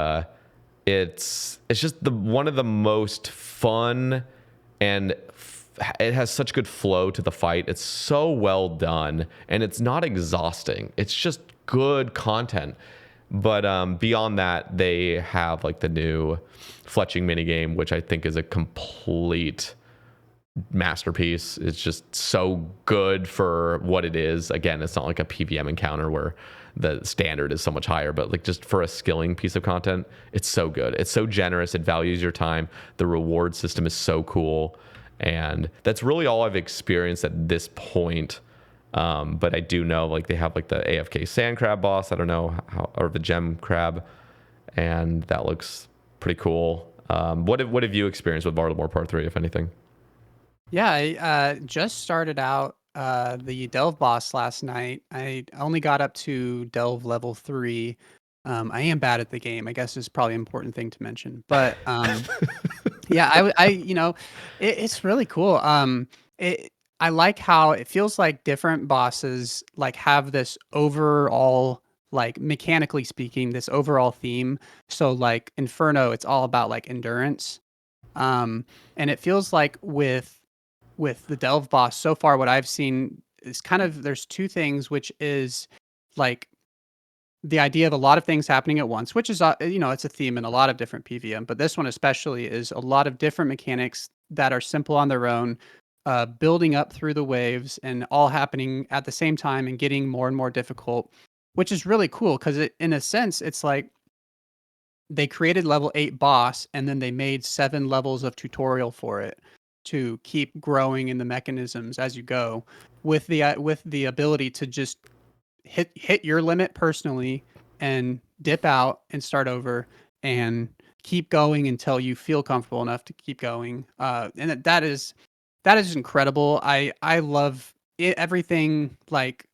it's just one of the most fun, and it has such good flow to the fight. It's so well done, and it's not exhausting. It's just good content. But beyond that, they have like the new Fletching minigame, which I think is a complete masterpiece. It's just so good for what it is. Again, it's not like a PVM encounter where the standard is so much higher, but like just for a skilling piece of content, it's so good. It's so generous. It values your time. The reward system is so cool. And that's really all I've experienced at this point. But I do know like they have like the AFK sand crab boss. I don't know how, or the gem crab, and that looks pretty cool. What have you experienced with Varlamore Part 3, if anything? Yeah, I just started out the delve boss last night. I only got up to delve level 3. I am bad at the game, I guess, is probably an important thing to mention. But yeah, it's really cool. I like how it feels like different bosses like have this overall, like mechanically speaking, this overall theme. So like Inferno, it's all about like endurance. And it feels like with the delve boss so far, what I've seen is kind of there's two things, which is like the idea of a lot of things happening at once, which is it's a theme in a lot of different PVM, but this one especially is a lot of different mechanics that are simple on their own, building up through the waves and all happening at the same time and getting more and more difficult, which is really cool because in a sense it's like they created level 8 boss and then they made 7 levels of tutorial for it to keep growing in the mechanisms as you go, with the ability to just hit your limit personally and dip out and start over and keep going until you feel comfortable enough to keep going. And that is incredible. I love it, everything like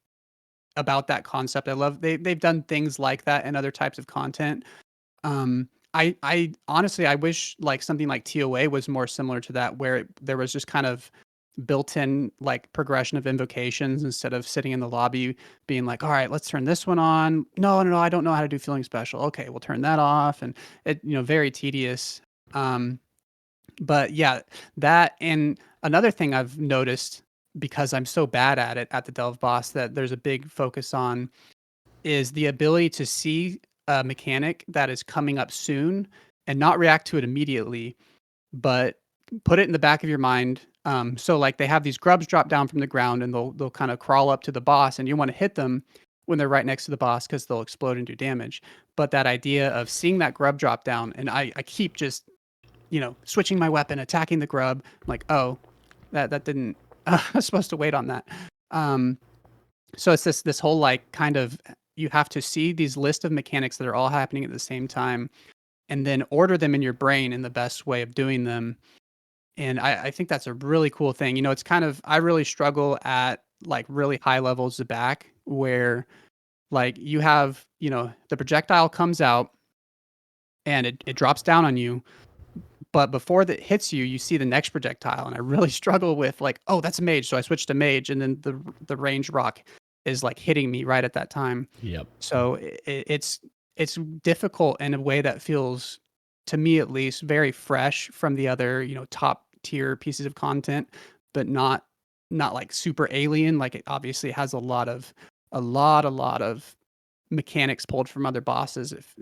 about that concept. I love they've done things like that in other types of content. I honestly I wish like something like TOA was more similar to that, where there was just kind of built-in like progression of invocations instead of sitting in the lobby being like, all right, let's turn this one on. No, I don't know how to do feeling special. Okay, we'll turn that off, and it very tedious. But yeah, that, and another thing I've noticed because I'm so bad at it at the delve boss that there's a big focus on is the ability to see a mechanic that is coming up soon and not react to it immediately, but put it in the back of your mind. So like they have these grubs drop down from the ground and they'll kind of crawl up to the boss, and you want to hit them when they're right next to the boss because they'll explode and do damage. But that idea of seeing that grub drop down, and I keep just switching my weapon, attacking the grub. I'm like, oh, that didn't. I was supposed to wait on that. So it's this whole like kind of, you have to see these list of mechanics that are all happening at the same time, and then order them in your brain in the best way of doing them. And I think that's a really cool thing. It's kind of, I really struggle at like really high levels of back where like you have, the projectile comes out and it drops down on you. But before that hits you, you see the next projectile. And I really struggle with like, oh, that's a mage. So I switched to mage, and then the range rock is like hitting me right at that time. Yep. So it's difficult in a way that feels, to me at least, very fresh from the other, top tier pieces of content, but not like super alien. Like it obviously has a lot of mechanics pulled from other bosses. If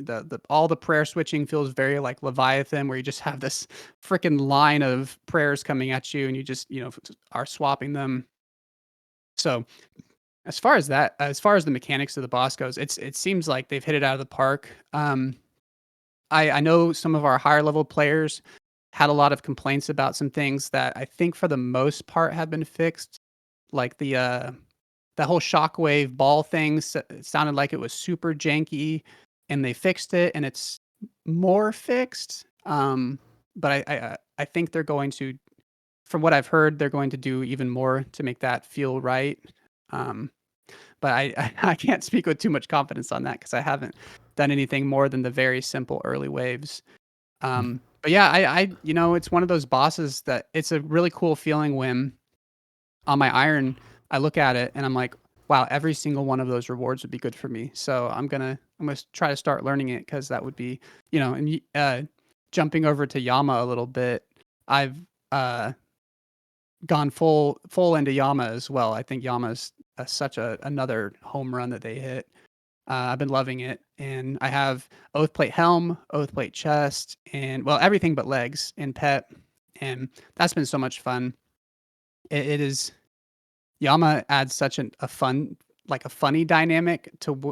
all the prayer switching feels very like Leviathan, where you just have this freaking line of prayers coming at you and you just, are swapping them. So as far as the mechanics of the boss goes, it seems like they've hit it out of the park. I know some of our higher level players had a lot of complaints about some things that I think for the most part have been fixed, like the whole shockwave ball thing. It sounded like it was super janky, and they fixed it, and it's more fixed. But I think they're going to from what I've heard, they're going to do even more to make that feel right. But I can't speak with too much confidence on that because I haven't done anything more than the very simple early waves. But yeah, it's one of those bosses that it's a really cool feeling when on my iron, I look at it and I'm like, wow, every single one of those rewards would be good for me. So I'm gonna try to start learning it because that would be, and jumping over to Yama a little bit, I've gone full into Yama as well. I think Yama's such another home run that they hit. I've been loving it, and I have Oathplate helm, Oathplate chest, and well, everything but legs and pet, and that's been so much fun. It is Yama adds such a fun, like a funny dynamic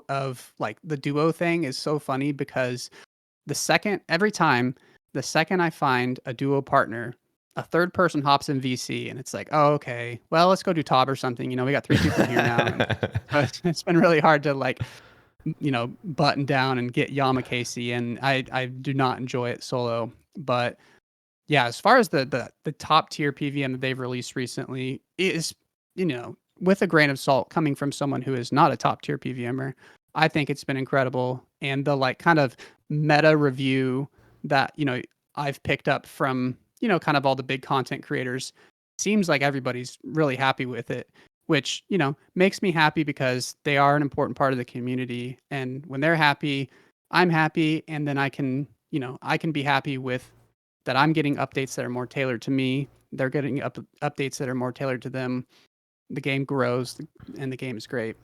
of like the duo thing is so funny because every time the second I find a duo partner, a third person hops in VC and it's like, oh, okay, well, let's go do Tob or something. We got 3 people here now. And it's been really hard to like, button down and get Yama Casey. And I do not enjoy it solo. But yeah, as far as the top tier PVM that they've released recently is, with a grain of salt coming from someone who is not a top tier PVMer, I think it's been incredible. And the like kind of meta review that, I've picked up from, kind of all the big content creators, seems like everybody's really happy with it, which, makes me happy because they are an important part of the community. And when they're happy, I'm happy. And then I can be happy with that I'm getting updates that are more tailored to me. They're getting updates that are more tailored to them. The game grows and the game is great.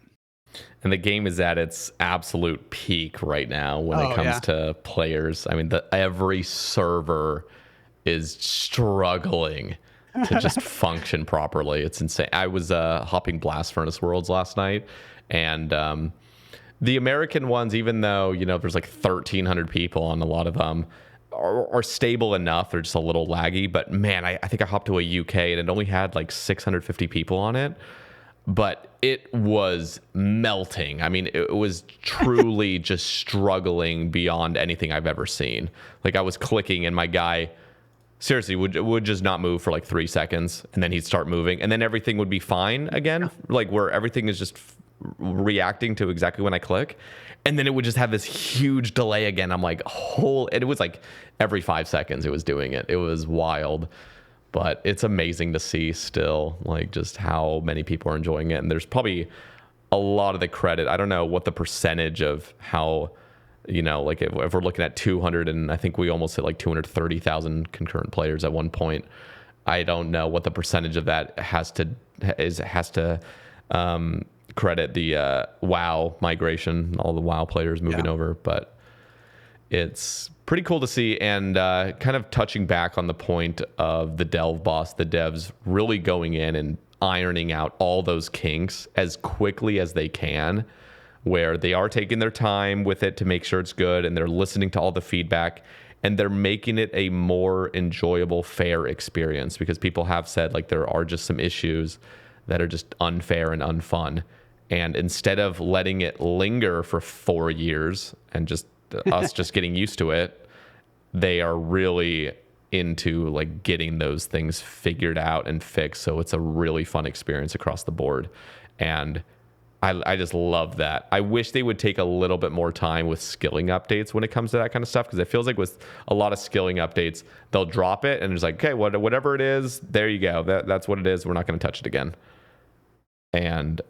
And the game is at its absolute peak right now when it comes to players. I mean, every server is struggling to just function properly. It's insane. I was hopping Blast Furnace Worlds last night, and the American ones, even though, there's like 1,300 people on a lot of them, are stable enough. They're just a little laggy. But man, I think I hopped to a UK and it only had like 650 people on it. But it was melting. I mean, it was truly just struggling beyond anything I've ever seen. Like I was clicking and my guy seriously would just not move for like 3 seconds, and then he'd start moving, and then everything would be fine again, like where everything is just reacting to exactly when I click, and then it would just have this huge delay again. I'm like, and it was like every 5 seconds it was doing it. It was wild. But it's amazing to see still, like, just how many people are enjoying it. And there's probably a lot of the credit. I don't know what the percentage of how, like if we're looking at 200, and I think we almost hit like 230,000 concurrent players at one point. I don't know what the percentage of that has to credit the WoW migration, all the WoW players moving over. But it's pretty cool to see. And kind of touching back on the point of the Delve boss, the devs really going in and ironing out all those kinks as quickly as they can, where they are taking their time with it to make sure it's good, and they're listening to all the feedback, and they're making it a more enjoyable, fair experience, because people have said like there are just some issues that are just unfair and unfun. And instead of letting it linger for 4 years and just us just getting used to it, they are really into like getting those things figured out and fixed. So it's a really fun experience across the board. And I just love that. I wish they would take a little bit more time with skilling updates when it comes to that kind of stuff, because it feels like with a lot of skilling updates, they'll drop it and it's like, okay, whatever it is, there you go. That's what it is. We're not going to touch it again. And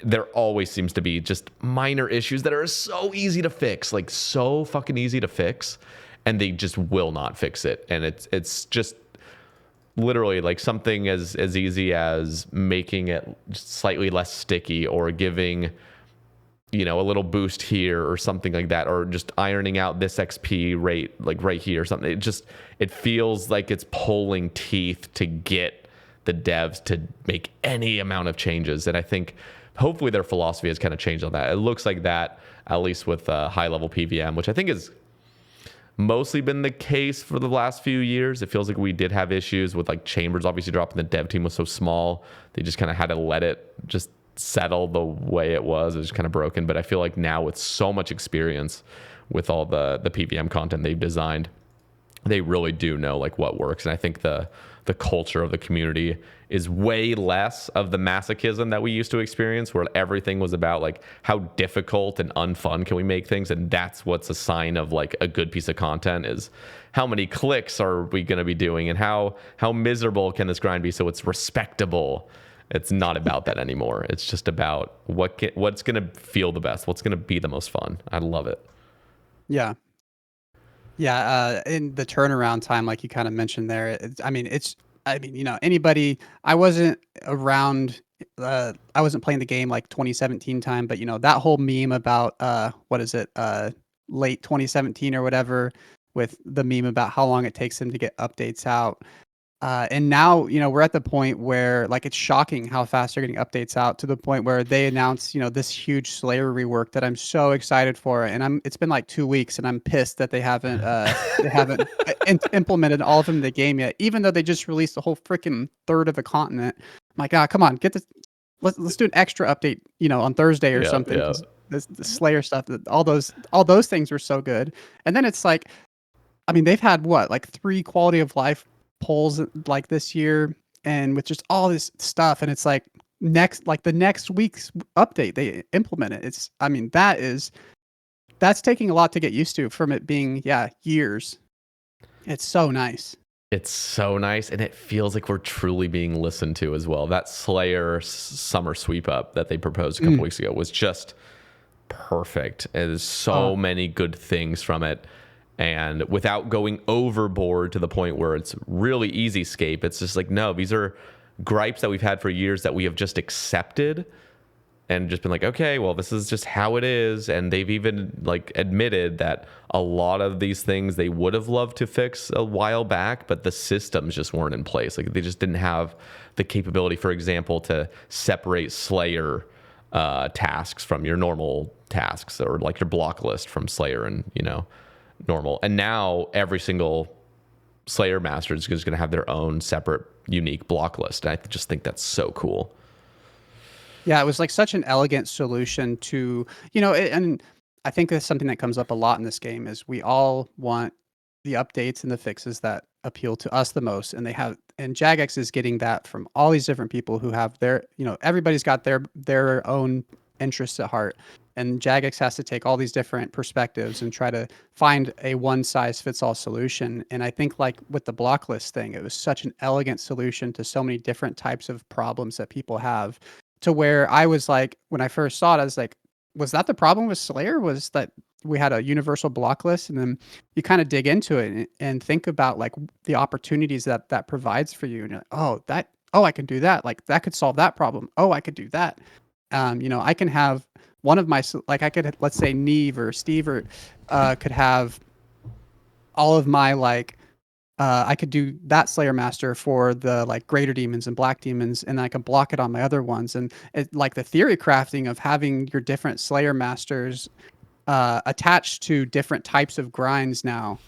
there always seems to be just minor issues that are so easy to fix, like so fucking easy to fix, and they just will not fix it. And it's just literally like something as easy as making it slightly less sticky, or giving, a little boost here or something like that, or just ironing out this XP rate like right here or something. It feels like it's pulling teeth to get the devs to make any amount of changes. And I think hopefully their philosophy has kind of changed on that. It looks like that, at least with high level PVM, which I think is mostly been the case for the last few years. It feels like we did have issues with like Chambers obviously dropping. The dev team was so small, they just kind of had to let it just settle the way it was. It was kind of broken. But I feel like now with so much experience with all the PVM content they've designed, they really do know like what works. And I think the culture of the community is way less of the masochism that we used to experience, where everything was about like how difficult and unfun can we make things. And that's what's a sign of like a good piece of content, is how many clicks are we going to be doing, and how miserable can this grind be so it's respectable. It's not about that anymore. It's just about what's going to feel the best, what's going to be the most fun. I love it. Yeah. Yeah, in the turnaround time, like you kind of mentioned there, anybody, I wasn't around, I wasn't playing the game like 2017 time, but that whole meme about, what is it, late 2017 or whatever, with the meme about how long it takes them to get updates out. And now, we're at the point where like it's shocking how fast they're getting updates out, to the point where they announce, this huge Slayer rework that I'm so excited for. And it's been like 2 weeks and I'm pissed that they haven't implemented all of them in the game yet, even though they just released a whole freaking third of the continent. I'm like, come on, get this. Let's do an extra update, on Thursday or something. Yeah. The Slayer stuff, all those things were so good. And then it's like, they've had what, like 3 quality of life polls like this year, and with just all this stuff, and it's like the next week's update they implement it. That's taking a lot to get used to, from it being years. It's so nice. It's so nice, and it feels like we're truly being listened to as well. That Slayer summer sweep up that they proposed a couple weeks ago was just perfect. There's so many good things from it. And without going overboard to the point where it's really easy scape, it's just like, no, these are gripes that we've had for years that we have just accepted and just been like, okay, well, this is just how it is. And they've even like admitted that a lot of these things they would have loved to fix a while back, but the systems just weren't in place. Like they just didn't have the capability, for example, to separate Slayer tasks from your normal tasks, or like your block list from Slayer and, normal. And now every single Slayer master is going to have their own separate, unique block list. And I just think that's so cool. Yeah, it was like such an elegant solution to, and I think that's something that comes up a lot in this game, is we all want the updates and the fixes that appeal to us the most. And Jagex is getting that from all these different people who have their, everybody's got their own interests at heart. And Jagex has to take all these different perspectives and try to find a one-size-fits-all solution. And I think like with the block list thing, it was such an elegant solution to so many different types of problems that people have, to where I was like, when I first saw it, I was like, was that the problem with Slayer? Was that we had a universal block list? And then you kind of dig into it and think about like the opportunities that provides for you. And you're like, I can do that. Like that could solve that problem. Oh, I could do that. I can have one of my, like I could, let's say Neve or Steve could have all of my like, I could do that Slayer Master for the like greater demons and black demons, and I can block it on my other ones. And like the theory crafting of having your different Slayer Masters attached to different types of grinds now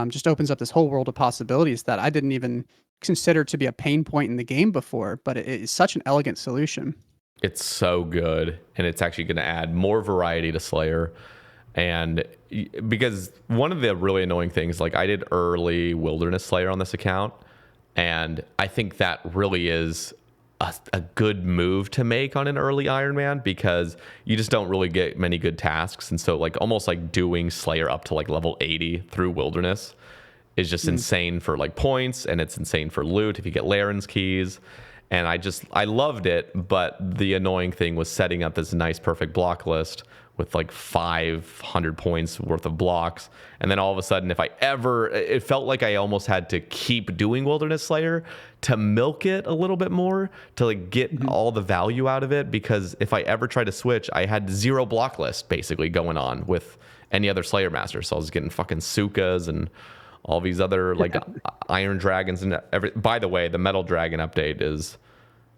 just opens up this whole world of possibilities that I didn't even consider to be a pain point in the game before, but it is such an elegant solution. It's so good, and it's actually going to add more variety to Slayer. And because one of the really annoying things, like I did early Wilderness Slayer on this account, and I think that really is a good move to make on an early Ironman, because you just don't really get many good tasks. And so like almost like doing Slayer up to like level 80 through Wilderness is just insane for like points, and it's insane for loot if you get Laren's keys. And I loved it, but the annoying thing was setting up this nice perfect block list with like 500 points worth of blocks. And then all of a sudden, it felt like I almost had to keep doing Wilderness Slayer to milk it a little bit more, to like get all the value out of it. Because if I ever tried to switch, I had 0 block list basically going on with any other Slayer Master. So I was getting fucking Sukas and all these other like Iron Dragons and by the way, the Metal Dragon update is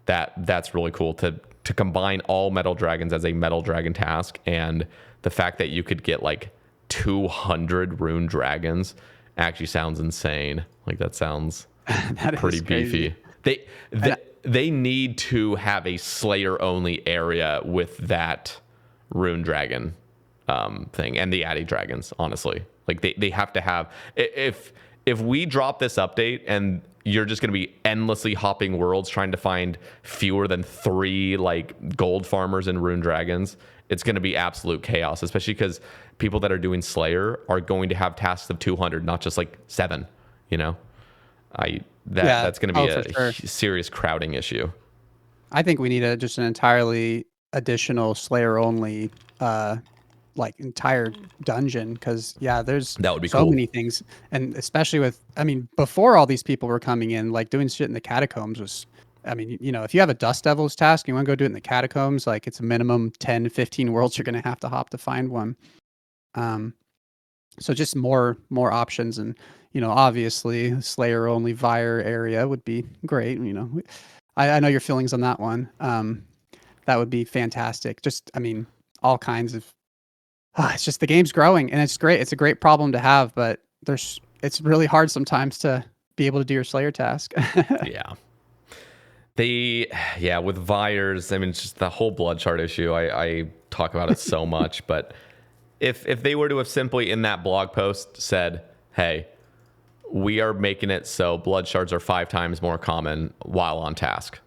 that's really cool to combine all Metal Dragons as a Metal Dragon task. And the fact that you could get like 200 Rune Dragons actually sounds insane. Like that sounds pretty beefy. They need to have a Slayer only area with that Rune Dragon thing and the Addy Dragons, honestly. Like they have to have, if if we drop this update and you're just going to be endlessly hopping worlds trying to find fewer than 3 like gold farmers and rune dragons, it's going to be absolute chaos, especially because people that are doing Slayer are going to have tasks of 200, not just like 7, you know? That's going to be a serious crowding issue. I think we need just an entirely additional Slayer only like entire dungeon, because there's that would be so many things, and especially with, I mean, before all these people were coming in, like doing shit in the catacombs was, I mean, you know, if you have a Dust Devils task, you want to go do it in the catacombs, like it's a minimum 10 15 worlds you're going to have to hop to find one. So just more options, and you know, obviously Slayer only Vire area would be great. You know, I know your feelings on that one. That would be fantastic. Just, I mean, all kinds of. It's just the game's growing, and it's great. It's a great problem to have, but it's really hard sometimes to be able to do your Slayer task. Yeah. With Vires, I mean, it's just the whole blood shard issue. I talk about it so much, but if they were to have simply in that blog post said, hey, we are making it so blood shards are 5 times more common while on task,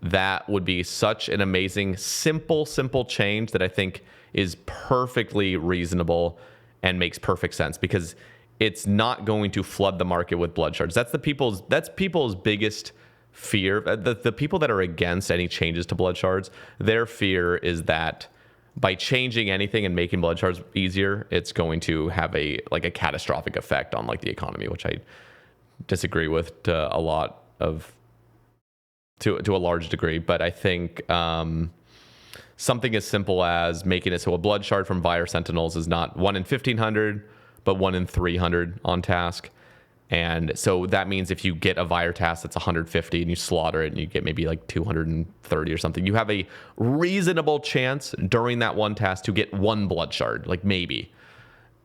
that would be such an amazing, simple change that I think is perfectly reasonable and makes perfect sense, because it's not going to flood the market with blood shards. That's people's biggest fear. The people that are against any changes to blood shards, their fear is that by changing anything and making blood shards easier, it's going to have a catastrophic effect on like the economy, which I disagree with to a large degree. But I think something as simple as making it so a blood shard from Vire Sentinels is not 1 in 1,500, but 1 in 300 on task. And so that means if you get a Vire task that's 150 and you slaughter it and you get maybe like 230 or something, you have a reasonable chance during that one task to get 1 blood shard, like maybe.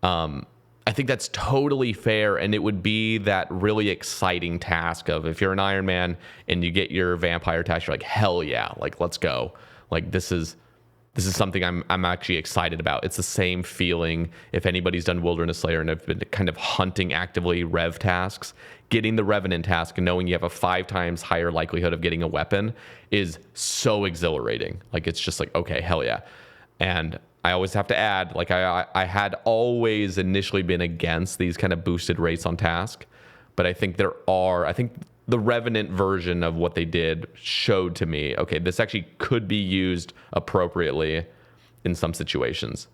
I think that's totally fair, and it would be that really exciting task of, if you're an Ironman and you get your vampire task, you're like, hell yeah, like let's go. Like this is something I'm actually excited about. It's the same feeling if anybody's done Wilderness Slayer and have been kind of hunting actively Rev tasks. Getting the Revenant task and knowing you have a 5 times higher likelihood of getting a weapon is so exhilarating. Like it's just like, okay, hell yeah. And I always have to add, like I had always initially been against these kind of boosted rates on task, but I think the Revenant version of what they did showed to me, okay, this actually could be used appropriately in some situations.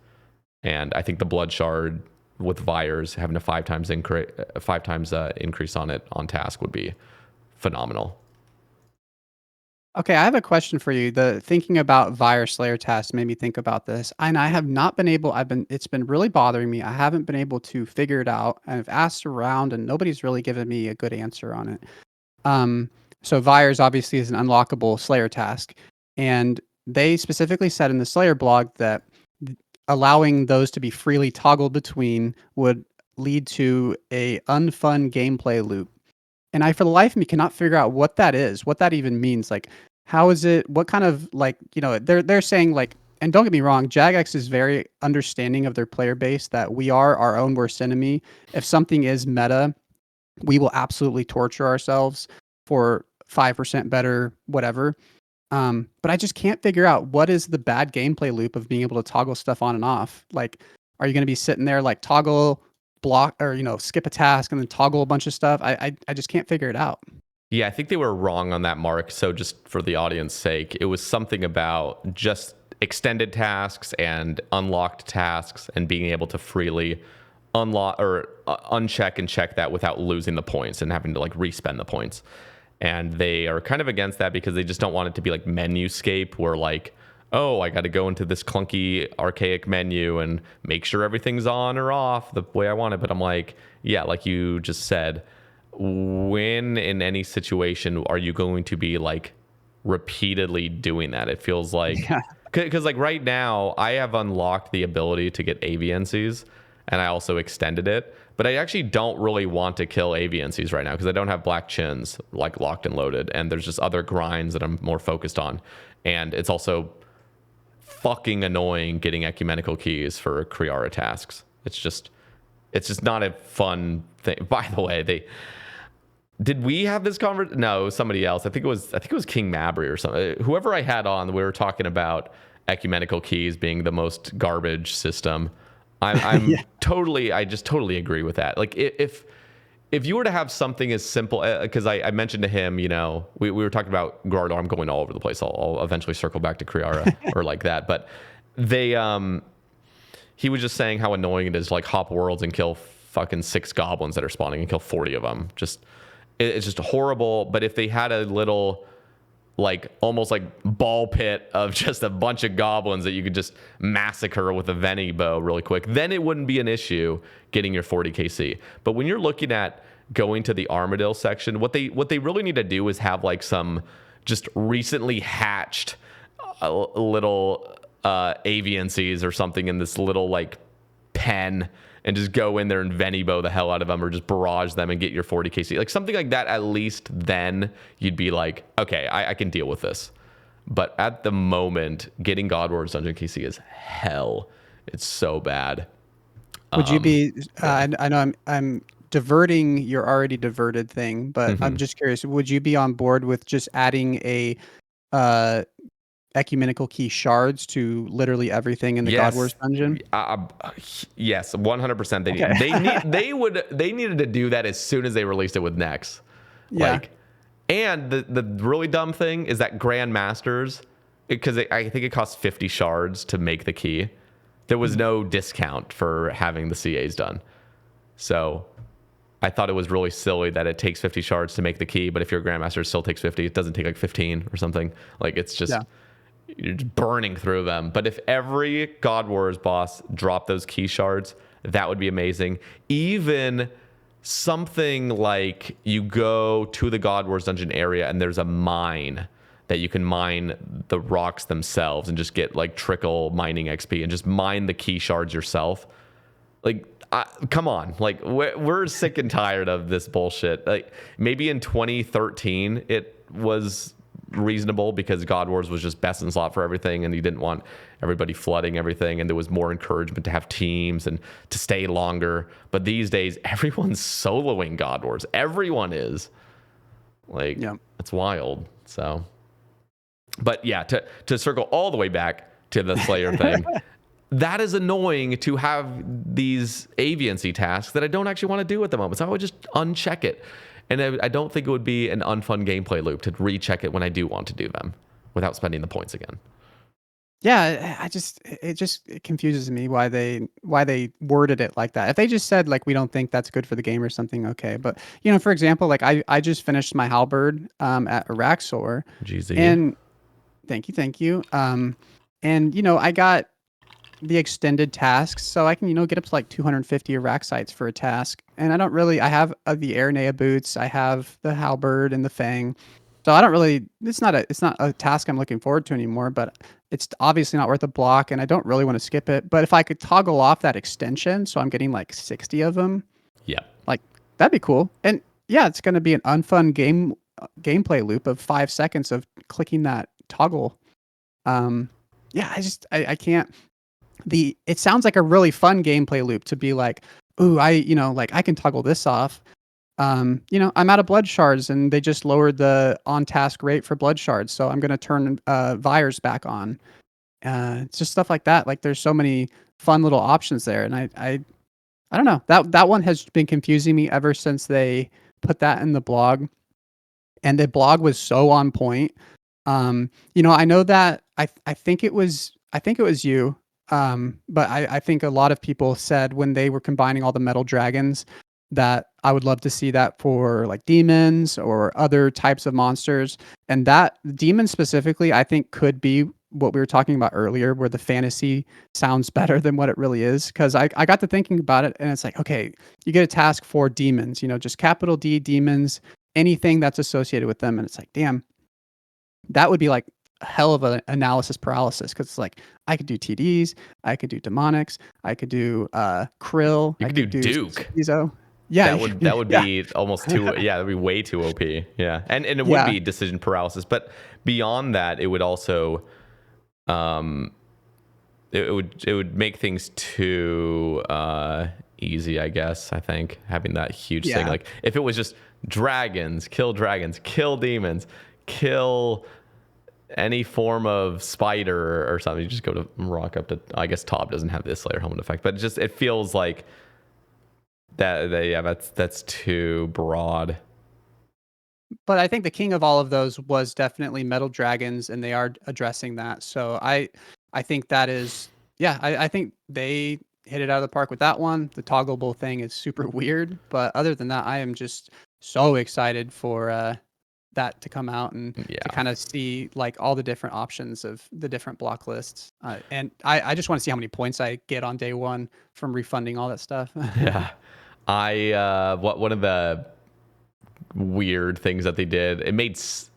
And I think the blood shard with Vires having a 5 times increase on it on task would be phenomenal. Okay, I have a question for you. The thinking about Vire Slayer tasks made me think about this, and I have not been able. It's been really bothering me. I haven't been able to figure it out. I've asked around, and nobody's really given me a good answer on it. So Vires obviously is an unlockable Slayer task, and they specifically said in the Slayer blog that allowing those to be freely toggled between would lead to a unfun gameplay loop. And I, for the life of me, cannot figure out what that is, what that even means. Like, how is it? What kind of, like, you know, they're saying, like, and don't get me wrong, Jagex is very understanding of their player base, that we are our own worst enemy. If something is meta, we will absolutely torture ourselves for 5% better, whatever. But I just can't figure out what is the bad gameplay loop of being able to toggle stuff on and off. Like, are you going to be sitting there like toggle block, or, you know, skip a task and then toggle a bunch of stuff? I just can't figure it out. Yeah, I think they were wrong on that, Mark. So just for the audience sake, it was something about just extended tasks and unlocked tasks and being able to freely unlock or uncheck and check that without losing the points and having to like respend the points. And they are kind of against that because they just don't want it to be like menuscape, where like, oh, I got to go into this clunky archaic menu and make sure everything's on or off the way I want it. But I'm like, yeah, like you just said, when in any situation are you going to be like repeatedly doing that? It feels like, because like right now I have unlocked the ability to get AVNCs, and I also extended it, but I actually don't really want to kill AVNCs right now because I don't have black chins like locked and loaded, and there's just other grinds that I'm more focused on. And it's also fucking annoying getting ecumenical keys for Kriara tasks. It's just It's just not a fun thing. By the way, did we have this conversation? No, it was somebody else. I think it was King Mabry or something. Whoever I had on, we were talking about ecumenical keys being the most garbage system. I'm Yeah. I just totally agree with that. Like if you were to have something as simple, because I mentioned to him, you know, we were talking about Guardor. I'm going all over the place. I'll eventually circle back to Kriara or like that. But he was just saying how annoying it is to like hop worlds and kill fucking 6 goblins that are spawning and kill 40 of them. It's just horrible. But if they had a little, like almost like ball pit of just a bunch of goblins that you could just massacre with a Veni bow really quick, then it wouldn't be an issue getting your 40 KC. But when you're looking at going to the Armadillo section, what they really need to do is have like some just recently hatched little aviancies or something in this little like pen, and just go in there and Venibo the hell out of them, or just barrage them and get your 40 KC. Like something like that, at least then you'd be like, okay, I can deal with this. But at the moment, getting God Wars Dungeon KC is hell. It's so bad. Would you be? I know I'm diverting your already diverted thing, but I'm just curious. Would you be on board with just adding a ecumenical key shards to literally everything in the God Wars dungeon? Yes, 100%. They needed to do that as soon as they released it with Nex. Yeah. Like, and the really dumb thing is that Grandmasters, because I think it costs 50 shards to make the key. There was no discount for having the CAs done. So I thought it was really silly that it takes 50 shards to make the key, but if you're a Grandmaster, it still takes 50. It doesn't take like 15 or something. Like it's just... Yeah. You're just burning through them. But if every God Wars boss dropped those key shards, that would be amazing. Even something like you go to the God Wars dungeon area and there's a mine that you can mine the rocks themselves and just get like trickle mining XP and just mine the key shards yourself. Like, come on. Like, we're sick and tired of this bullshit. Like, maybe in 2013 it was reasonable because God Wars was just best in slot for everything, and you didn't want everybody flooding everything, and there was more encouragement to have teams and to stay longer. But these days, everyone's soloing God Wars. Everyone is. Like, it's wild. So, but yeah, to circle all the way back to the Slayer thing, that is annoying to have these aviancy tasks that I don't actually want to do at the moment. So I would just uncheck it. And I don't think it would be an unfun gameplay loop to recheck it when I do want to do them without spending the points again. Yeah, it confuses me why they worded it like that. If they just said like we don't think that's good for the game or something, okay. But you know, for example, like I just finished my halberd at Araxor. GZ. And thank you. And you know, I got the extended tasks, so I can, you know, get up to like 250 Araxites for a task. And I have the Airnea boots, I have the halberd and the fang. So I don't really, it's not a task I'm looking forward to anymore, but it's obviously not worth a block and I don't really want to skip it. But if I could toggle off that extension, so I'm getting like 60 of them. Yeah. Like that'd be cool. And yeah, it's going to be an unfun gameplay loop of 5 seconds of clicking that toggle. Yeah, I can't. It sounds like a really fun gameplay loop to be like, ooh, I can toggle this off. You know, I'm out of blood shards and they just lowered the on task rate for blood shards, so I'm gonna turn Vires back on. It's just stuff like that. Like there's so many fun little options there, and I don't know. That one has been confusing me ever since they put that in the blog, and the blog was so on point. You know, I know that I think it was you. But I think a lot of people said when they were combining all the metal dragons that I would love to see that for like demons or other types of monsters. And that demon specifically, I think could be what we were talking about earlier, where the fantasy sounds better than what it really is. Cause I got to thinking about it and it's like, okay, you get a task for demons, you know, just capital D demons, anything that's associated with them. And it's like, damn, that would be like a hell of an analysis paralysis, because it's like I could do TDs, I could do demonics, I could do Krill, you I could do Duke. Schizo. Yeah, that would be almost too. Yeah, that'd be way too OP. Yeah, and it would be decision paralysis. But beyond that, it would also, it would make things too easy, I guess. I think having that huge thing, Yeah. like if it was just dragons, kill demons, kill any form of spider or something, you just go to rock up to, I guess Top doesn't have this Slayer helmet effect, but it feels like that's too broad. But I think the king of all of those was definitely metal dragons, and they are addressing that. So I think that is, yeah, I think they hit it out of the park with that one. The toggleable thing is super weird, but other than that, I am just so excited for that to come out and to kind of see like all the different options of the different block lists. And I just want to see how many points I get on day one from refunding all that stuff. Yeah. One of the weird things that they did, it's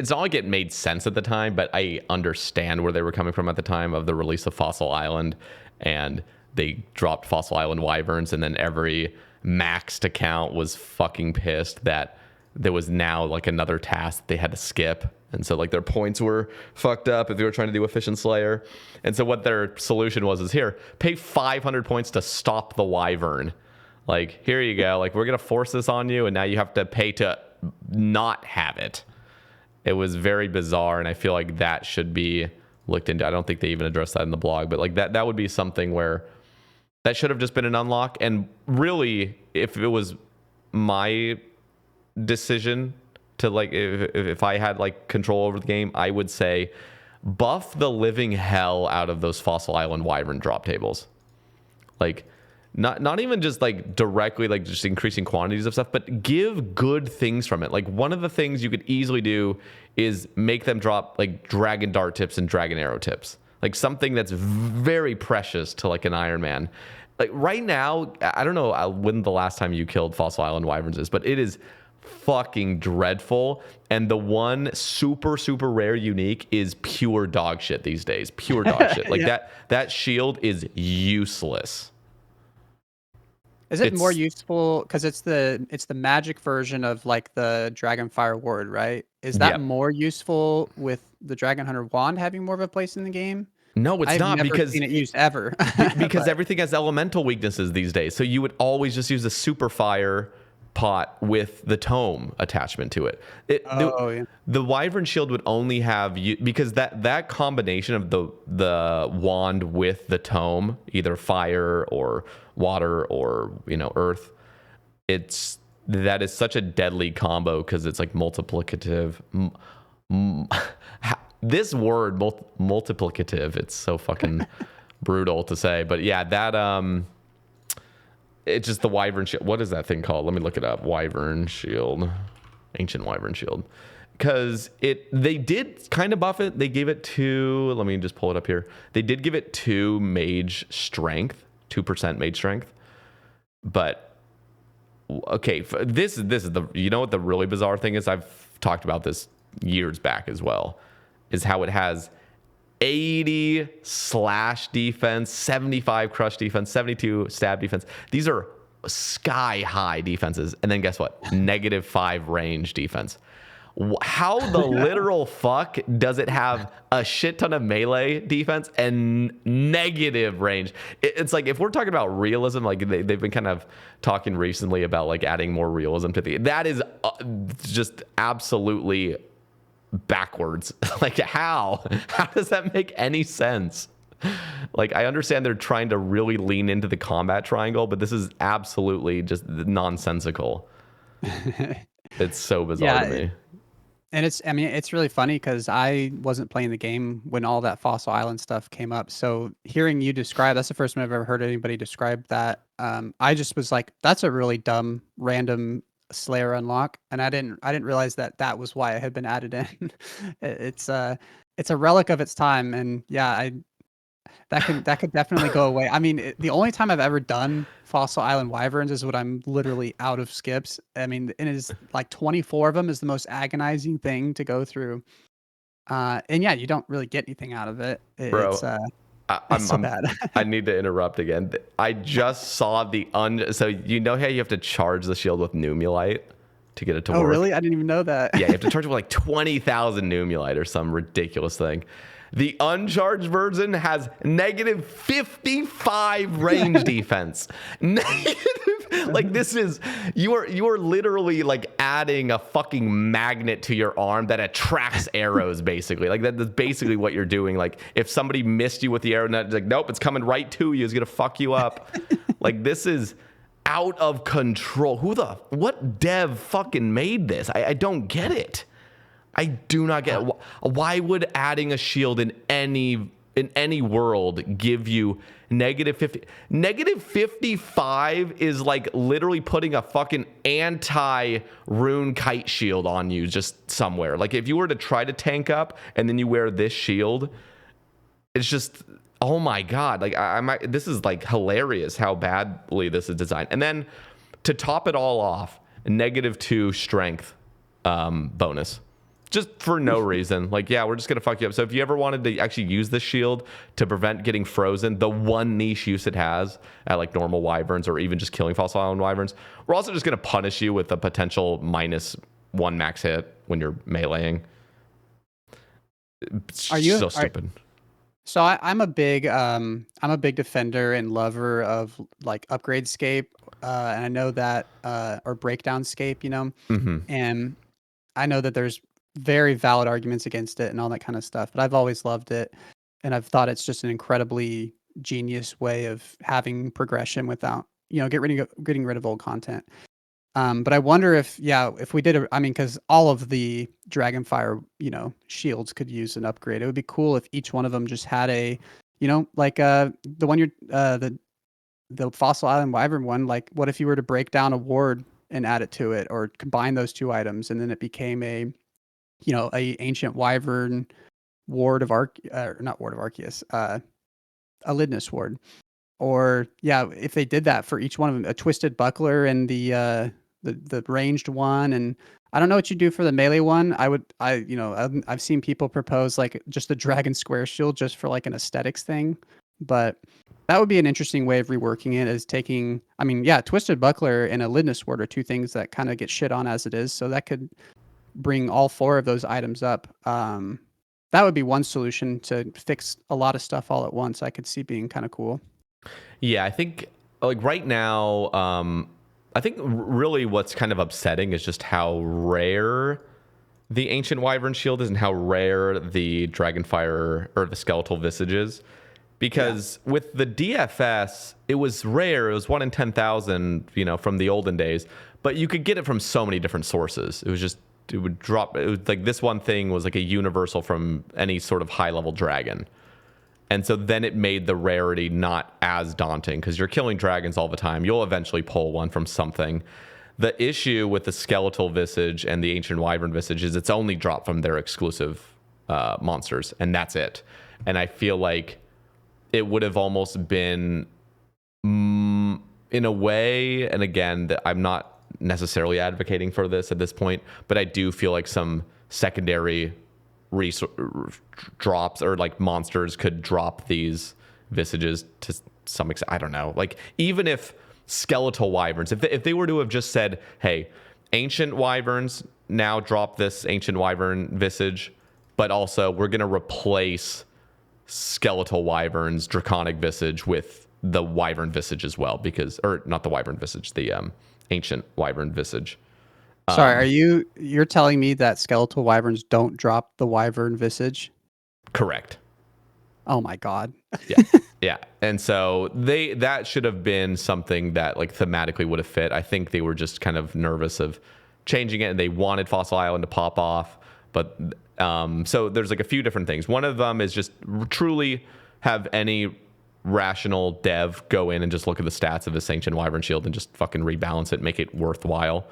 not like it made sense at the time, but I understand where they were coming from at the time of the release of Fossil Island, and they dropped Fossil Island Wyverns, and then every maxed account was fucking pissed that there was now like another task they had to skip, and so like their points were fucked up if they were trying to do efficient Slayer. And so what their solution was here, pay 500 points to stop the Wyvern. Like, here you go. Like, we're going to force this on you, and now you have to pay to not have it. It was very bizarre, and I feel like that should be looked into. I don't think they even addressed that in the blog, but like that would be something where that should have just been an unlock. And really, if it was my decision to like, if I had like control over the game, I would say buff the living hell out of those Fossil Island Wyvern drop tables. Like, not even just like directly like just increasing quantities of stuff, but give good things from it. Like, one of the things you could easily do is make them drop like dragon dart tips and dragon arrow tips, like something that's very precious to like an Ironman. Like right now, I don't know when the last time you killed Fossil Island Wyverns is, but it is fucking dreadful. And the one super rare unique is pure dog shit these days. Pure dog shit. Like that shield is useless. Is it more useful because it's the magic version of like the Dragonfire Ward, right? Is that more useful with the Dragon Hunter wand having more of a place in the game? No, it's not, never because seen it used ever. because everything has elemental weaknesses these days. So you would always just use a super fire pot with the tome attachment to it. The Wyvern shield would only have you, because that combination of the wand with the tome, either fire or water or earth, that is such a deadly combo because it's like multiplicative. This word multiplicative, it's so fucking brutal to say, but yeah, that it's just the Wyvern shield. What is that thing called? Let me look it up. Wyvern shield, ancient Wyvern shield, because they did kind of buff it. They gave it to, let me just pull it up here. They did give it 2 mage strength, 2% mage strength, but okay, this is the, what the really bizarre thing is? I've talked about this years back as well, is how it has 80 slash defense, 75 crush defense, 72 stab defense. These are sky high defenses. And then guess what? -5 range defense. How the literal fuck does it have a shit ton of melee defense and negative range? It's like, if we're talking about realism, like they've been kind of talking recently about like adding more realism to that is just absolutely backwards. Like, how does that make any sense? Like, I understand they're trying to really lean into the combat triangle, but this is absolutely just nonsensical. It's so bizarre to me. And it's really funny because I wasn't playing the game when all that Fossil Island stuff came up. So hearing you describe, that's the first time I've ever heard anybody describe that. I just was like, that's a really dumb, random Slayer unlock, and I didn't realize that was why it had been added in. It's a relic of its time, and yeah, that could definitely go away. I mean, the only time I've ever done Fossil Island Wyverns is when I'm literally out of skips. I mean, it is like 24 of them is the most agonizing thing to go through. And yeah, you don't really get anything out of it. Bro, it's so bad. I need to interrupt again. I just saw so how you have to charge the shield with Numulite to get it to work? Oh, really? I didn't even know that. Yeah, you have to charge it with like 20,000 Numulite or some ridiculous thing. The uncharged version has negative 55 range defense. Like, this is, you are literally like adding a fucking magnet to your arm that attracts arrows, basically. Like, that's basically what you're doing. Like, if somebody missed you with the arrow, it's like, nope, it's coming right to you. It's gonna fuck you up. Like, this is out of control. What dev fucking made this? I don't get it. I do not get it. Why would adding a shield in any world give you negative 50? Negative 55 is like literally putting a fucking anti-rune kite shield on you just somewhere. Like, if you were to try to tank up and then you wear this shield, it's just, oh my God. Like, this is like hilarious how badly this is designed. And then to top it all off, -2 strength bonus. Just for no reason. Like, yeah, we're just going to fuck you up. So if you ever wanted to actually use this shield to prevent getting frozen, the one niche use it has at like normal wyverns or even just killing fossil island wyverns, we're also just going to punish you with a potential -1 max hit when you're meleeing. It's so stupid. So I'm a big defender and lover of like Upgradescape, and I know that or Breakdownscape, you know, and I know that there's very valid arguments against it and all that kind of stuff, but I've always loved it, and I've thought it's just an incredibly genius way of having progression without, you know, getting rid of old content. But I wonder if we did because all of the Dragonfire, you know, shields could use an upgrade. It would be cool if each one of them just had a, you know, like the one the Fossil Island Wyvern one. Like, what if you were to break down a ward and add it to it, or combine those two items, and then it became a, you know, a ancient wyvern ward of not ward of Arceus, a Lidness ward. Or if they did that for each one of them, a twisted buckler and the ranged one, and I don't know what you do for the melee one. I've seen people propose like just the dragon square shield just for like an aesthetics thing, but that would be an interesting way of reworking it, is taking, twisted buckler and a Lidness ward are two things that kind of get shit on as it is, so that could bring all four of those items up. That would be one solution to fix a lot of stuff all at once. I could see being kind of cool. Yeah, I think like right now, I think really what's kind of upsetting is just how rare the Ancient Wyvern Shield is and how rare the Dragonfire or the Skeletal Visage is. Because with the DFS, it was rare. It was 1 in 10,000, you know, from the olden days. But you could get it from so many different sources. It would drop. It was like this one thing was like a universal from any sort of high-level dragon. And so then it made the rarity not as daunting, because you're killing dragons all the time. You'll eventually pull one from something. The issue with the Skeletal Visage and the Ancient Wyvern Visage is it's only dropped from their exclusive monsters, and that's it. And I feel like it would have almost been, in a way, and again, I'm not necessarily advocating for this at this point, but I do feel like some secondary drops or like monsters could drop these visages to some extent. I don't know. Like, even if skeletal wyverns, if they were to have just said, hey, ancient wyverns now drop this ancient wyvern visage, but also we're going to replace skeletal wyverns draconic visage with the wyvern visage as well, because, or not the wyvern visage, the ancient wyvern visage. Sorry, you're telling me that skeletal wyverns don't drop the wyvern visage? Correct. Oh my God. Yeah. And so that should have been something that like thematically would have fit. I think they were just kind of nervous of changing it, and they wanted Fossil Island to pop off. But so there's like a few different things. One of them is just truly have any rational dev go in and just look at the stats of this ancient wyvern shield and just fucking rebalance it, make it worthwhile.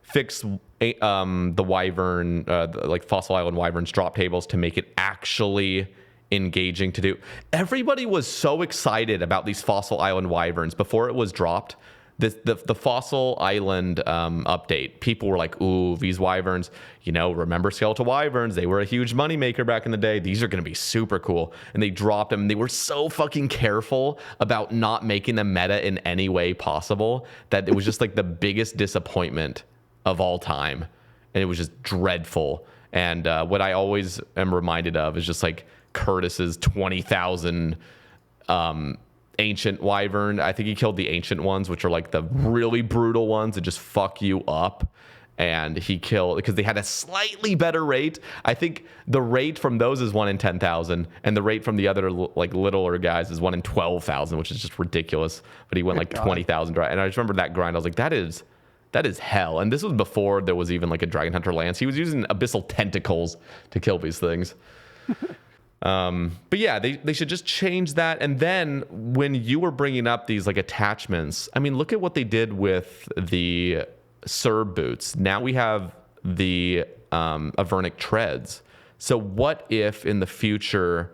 Fix the wyvern, like Fossil Island wyverns drop tables to make it actually engaging to do. Everybody was so excited about these Fossil Island wyverns before it was dropped. The Fossil Island update, people were like, ooh, these wyverns, you know, remember skeletal wyverns? They were a huge moneymaker back in the day. These are going to be super cool. And they dropped them. They were so fucking careful about not making them meta in any way possible that it was just like the biggest disappointment of all time. And it was just dreadful. And what I always am reminded of is just like, Curtis's 20,000 ancient wyvern. I think he killed the ancient ones, which are like the really brutal ones that just fuck you up. And he killed because they had a slightly better rate. I think the rate from those is 1 in 10,000, and the rate from the other like littler guys is 1 in 12,000, which is just ridiculous. But he went like 20,000, and I just remember that grind. I was like, that is hell. And this was before there was even like a Dragon Hunter lance. He was using abyssal tentacles to kill these things. But yeah, they should just change that. And then when you were bringing up these like attachments, I mean, look at what they did with the Serb boots. Now we have the Avernic treads. So what if in the future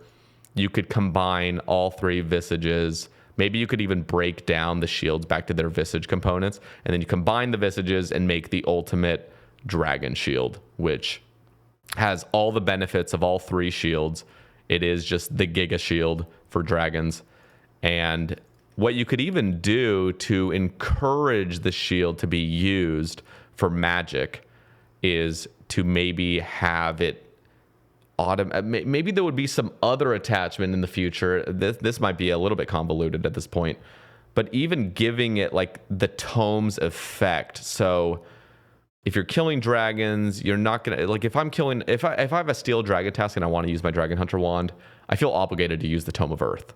you could combine all 3 visages? Maybe you could even break down the shields back to their visage components, and then you combine the visages and make the ultimate dragon shield, which has all the benefits of all 3 shields. It is just the Giga Shield for dragons. And what you could even do to encourage the shield to be used for magic is to maybe have it maybe there would be some other attachment in the future. This might be a little bit convoluted at this point, but even giving it like the tomes effect. So if you're killing dragons, you're not gonna like if I have a steel dragon task and I want to use my Dragon Hunter wand, I feel obligated to use the Tome of Earth.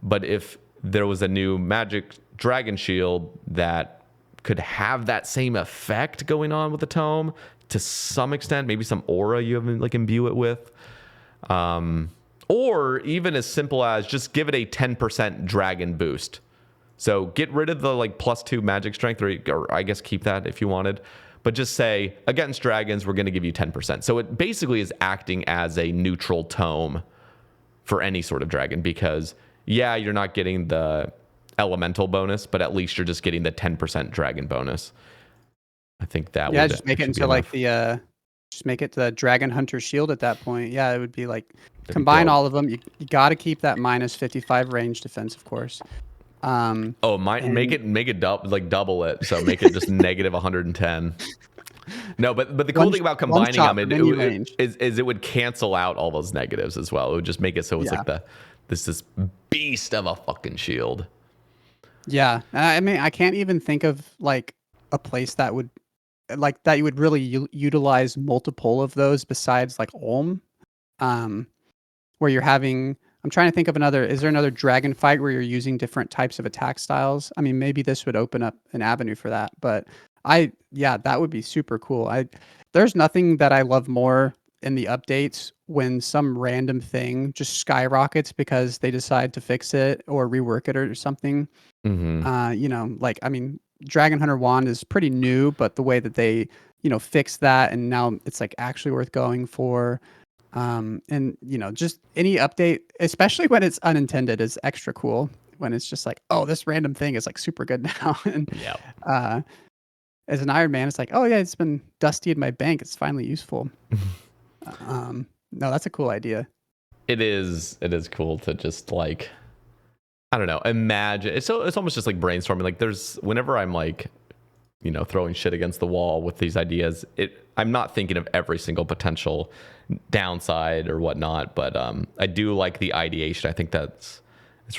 But if there was a new magic dragon shield that could have that same effect going on with the tome to some extent, maybe some aura you have like imbue it with, or even as simple as just give it a 10% dragon boost. So get rid of the like +2 magic strength, or I guess keep that if you wanted. But just say, against dragons, we're going to give you 10%. So it basically is acting as a neutral tome for any sort of dragon because, yeah, you're not getting the elemental bonus, but at least you're just getting the 10% dragon bonus. I think that would just make it into like the just make it the Dragon Hunter shield at that point. Yeah, it would be like combine all of them. You got to keep that -55 range defense, of course. Make it double it. So make it just -110. No, but the cool thing about combining them is it would cancel out all those negatives as well. It would just make it so it's like this beast of a fucking shield. Yeah, I mean, I can't even think of like a place that would like that you would really utilize multiple of those besides like Ulm, where you're having. I'm trying to think of another. Is there another dragon fight where you're using different types of attack styles? I mean, maybe this would open up an avenue for that. But that would be super cool. There's nothing that I love more in the updates when some random thing just skyrockets because they decide to fix it or rework it or something. Mm-hmm. Like I mean, Dragon Hunter Wand is pretty new, but the way that they fix that and now it's like actually worth going for. And just any update, especially when it's unintended, is extra cool. When it's just like, oh, this random thing is like super good now. And as an Iron Man, it's like, oh yeah, it's been dusty in my bank. It's finally useful. No, that's a cool idea. It is cool to just like, I don't know, imagine. It's almost just like brainstorming. Like whenever I'm like, throwing shit against the wall with these ideas, I'm not thinking of every single potential downside or whatnot, but I do like the ideation. I think it's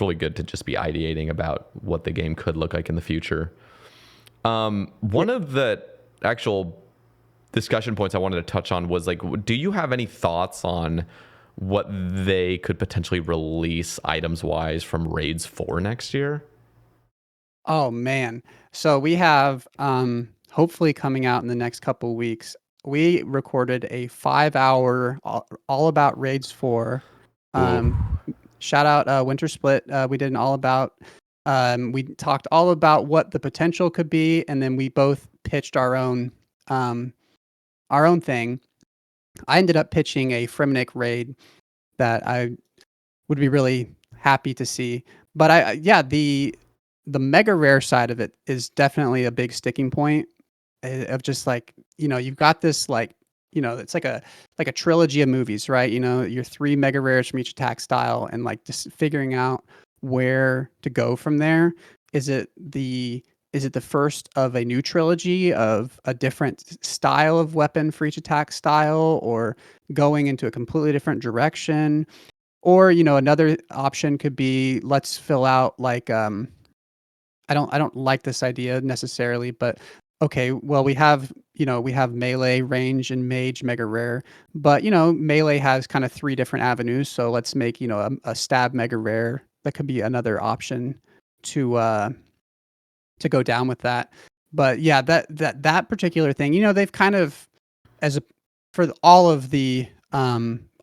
really good to just be ideating about what the game could look like in the future. One of the actual discussion points I wanted to touch on was like, do you have any thoughts on what they could potentially release items wise from Raids 4 next year? Oh man. So we have hopefully coming out in the next couple of weeks. We recorded a 5-hour all about Raids 4. Shout out Winter Split. We did an all about. We talked all about what the potential could be, and then we both pitched our own thing. I ended up pitching a Fremenic raid that I would be really happy to see. But the mega rare side of it is definitely a big sticking point of just like, you've got this like, it's like a trilogy of movies, right? Your 3 mega rares from each attack style and like just figuring out where to go from there. Is it the first of a new trilogy of a different style of weapon for each attack style, or going into a completely different direction? Or, another option could be, let's fill out like, I don't like this idea necessarily, but okay, well, we have melee, range, and mage mega rare, but melee has kind of three different avenues. So let's make a stab mega rare. That could be another option to uh to go down with that. But yeah, that particular thing, they've kind of, as a for all of the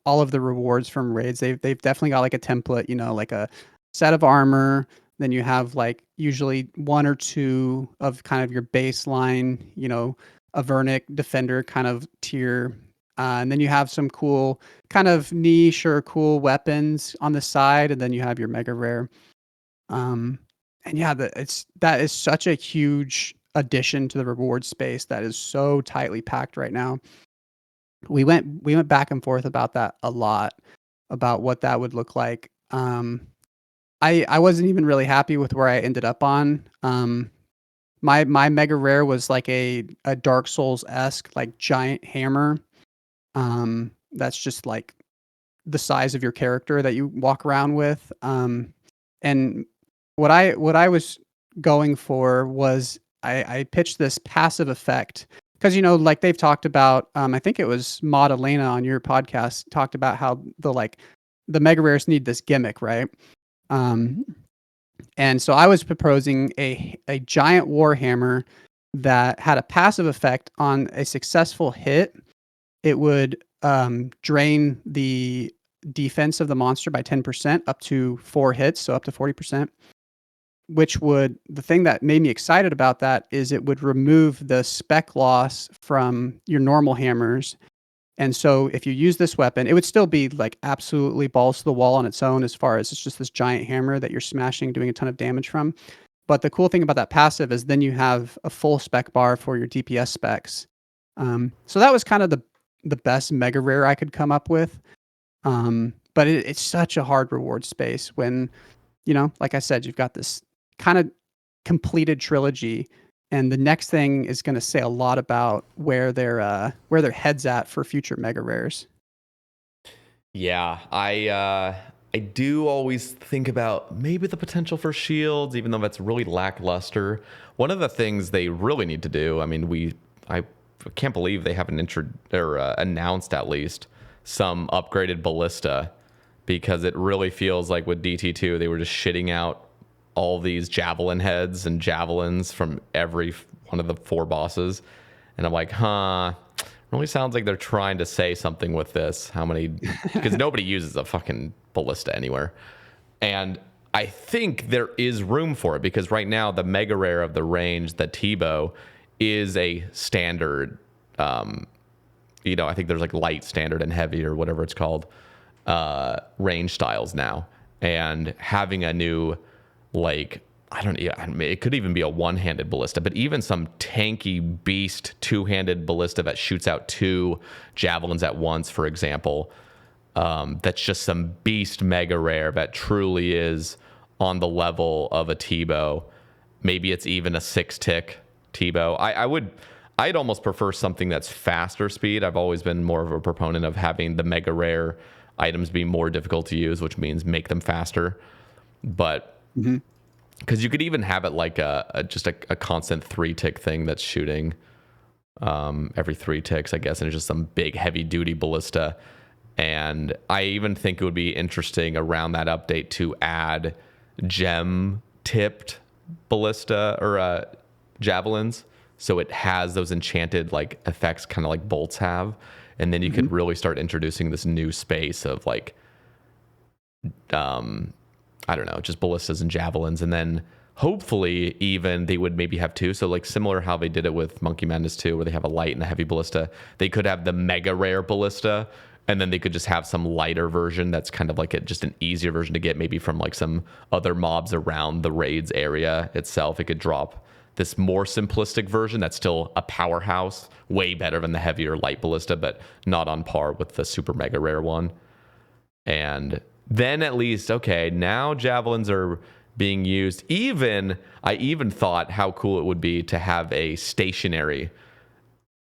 rewards from raids, they've definitely got like a template, like a set of armor. Then you have like usually one or two of kind of your baseline, a Vernic defender kind of tier. And then you have some cool kind of niche or cool weapons on the side, and then you have your mega rare. Um, and yeah, that is such a huge addition to the reward space that is so tightly packed right now. We went back and forth about that a lot, about what that would look like. I wasn't even really happy with where I ended up on. My mega rare was like a Dark Souls esque like giant hammer. That's just like the size of your character that you walk around with. And what I was going for was I pitched this passive effect because like they've talked about. I think it was Maud Elena on your podcast talked about how the mega rares need this gimmick, right? Um, and so I was proposing a giant warhammer that had a passive effect on a successful hit. It would drain the defense of the monster by 10% up to 4 hits, so up to 40%. The thing that made me excited about that is it would remove the spec loss from your normal hammers. And so if you use this weapon, it would still be like absolutely balls to the wall on its own, as far as it's just this giant hammer that you're smashing, doing a ton of damage from. But the cool thing about that passive is then you have a full spec bar for your DPS specs. So that was kind of the best mega rare I could come up with. But it's such a hard reward space when, like I said, you've got this kind of completed trilogy, and the next thing is going to say a lot about where their heads at for future mega rares. Yeah, I do always think about maybe the potential for shields, even though that's really lackluster. One of the things they really need to do, I mean, I can't believe they haven't announced at least some upgraded Ballista, because it really feels like with DT2 they were just shitting out all these javelin heads and javelins from every one of the 4 bosses, and I'm like, really sounds like they're trying to say something with this. How many? Because nobody uses a fucking Ballista anywhere, and I think there is room for it, because right now the mega rare of the range, the T-bow, is a standard. I think there's like light, standard, and heavy, or whatever it's called, range styles now, and having a new, like, it could even be a one-handed ballista, but even some tanky beast two-handed ballista that shoots out 2 javelins at once, for example. That's just some beast mega rare that truly is on the level of a T-bow. Maybe it's even a 6-tick T-bow. I'd almost prefer something that's faster speed. I've always been more of a proponent of having the mega rare items be more difficult to use, which means make them faster. But because you could even have it like just a constant 3-tick thing that's shooting every 3 ticks, I guess, and it's just some big heavy duty ballista. And I even think it would be interesting around that update to add gem tipped ballista or javelins, so it has those enchanted like effects, kind of like bolts have, and then you could really start introducing this new space of like I don't know, just ballistas and javelins. And then hopefully even they would maybe have 2. So like similar how they did it with Monkey Madness 2, where they have a light and a heavy ballista. They could have the mega rare ballista, and then they could just have some lighter version that's kind of like just an easier version to get, maybe from like some other mobs around the raids area itself. It could drop this more simplistic version that's still a powerhouse, way better than the heavier light ballista, but not on par with the super mega rare one. And then at least, okay, now javelins are being used. I even thought how cool it would be to have a stationary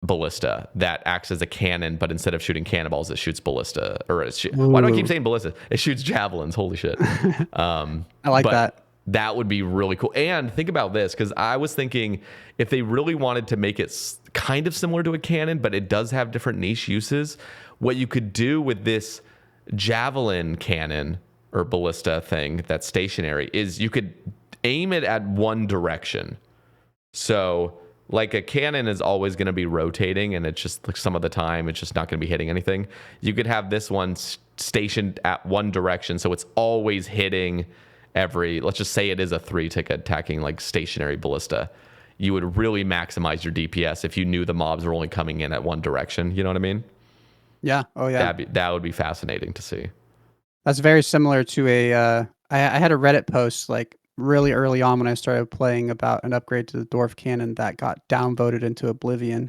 ballista that acts as a cannon, but instead of shooting cannonballs, it shoots ballista. Why do I keep saying ballista? It shoots javelins. Holy shit. I like but that. That would be really cool. And think about this, because I was thinking if they really wanted to make it kind of similar to a cannon, but it does have different niche uses, what you could do with this javelin cannon or ballista thing that's stationary is you could aim it at one direction. So like a cannon is always going to be rotating, and it's just like some of the time it's just not going to be hitting anything. You could have this one stationed at one direction, so it's always hitting let's just say it is a 3-tick attacking like stationary ballista. You would really maximize your DPS if you knew the mobs were only coming in at one direction. You know what I mean? Yeah. Oh yeah. That would be fascinating to see. That's very similar to I had a Reddit post like really early on when I started playing about an upgrade to the dwarf cannon that got downvoted into oblivion.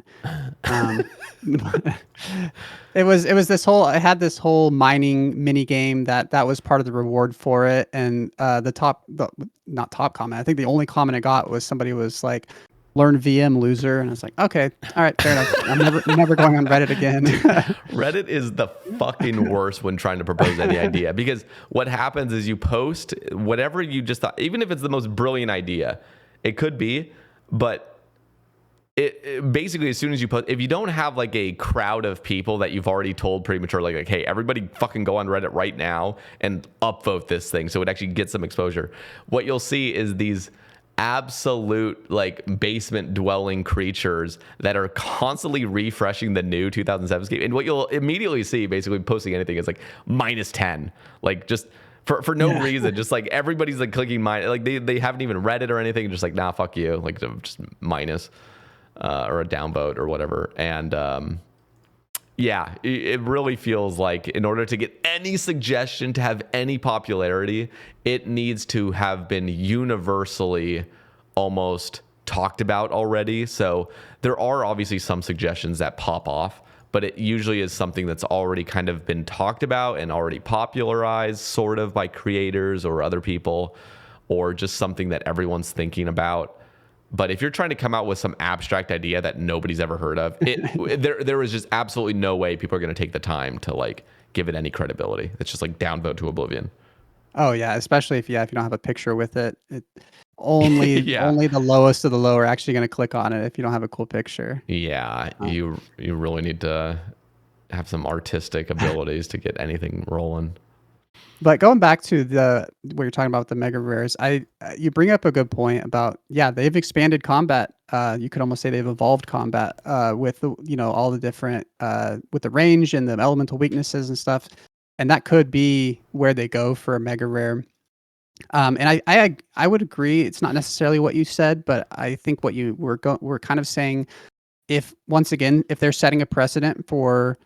It was this whole, I had this whole mining mini game that was part of the reward for it. And not top comment, I think the only comment I got was somebody was like, learn VM loser. And I was like, okay, all right, fair enough. I'm never going on Reddit again. Reddit is the fucking worst when trying to propose any idea, because what happens is you post whatever you just thought, even if it's the most brilliant idea, it could be, but it basically, as soon as you post, if you don't have like a crowd of people that you've already told prematurely, like, hey, everybody fucking go on Reddit right now and upvote this thing so it actually gets some exposure, what you'll see is these absolute like basement dwelling creatures that are constantly refreshing the new 2007 scape. And what you'll immediately see basically posting anything is like -10, like just for no reason, just like everybody's like clicking like they haven't even read it or anything, just like, nah, fuck you, like just minus or a downvote or whatever. And yeah, it really feels like in order to get any suggestion to have any popularity, it needs to have been universally almost talked about already. So there are obviously some suggestions that pop off, but it usually is something that's already kind of been talked about and already popularized sort of by creators or other people, or just something that everyone's thinking about. But if you're trying to come out with some abstract idea that nobody's ever heard of, there is just absolutely no way people are going to take the time to like give it any credibility. It's just like downvote to oblivion. Oh yeah, especially if you don't have a picture with it. Only the lowest of the low are actually going to click on it if you don't have a cool picture. Yeah, you really need to have some artistic abilities to get anything rolling. But going back to what you're talking about with the mega rares, you bring up a good point about, yeah, they've expanded combat. You could almost say they've evolved combat with all the different with the range and the elemental weaknesses and stuff, and that could be where they go for a mega rare. And I would agree. It's not necessarily what you said, but I think what you were kind of saying, if they're setting a precedent for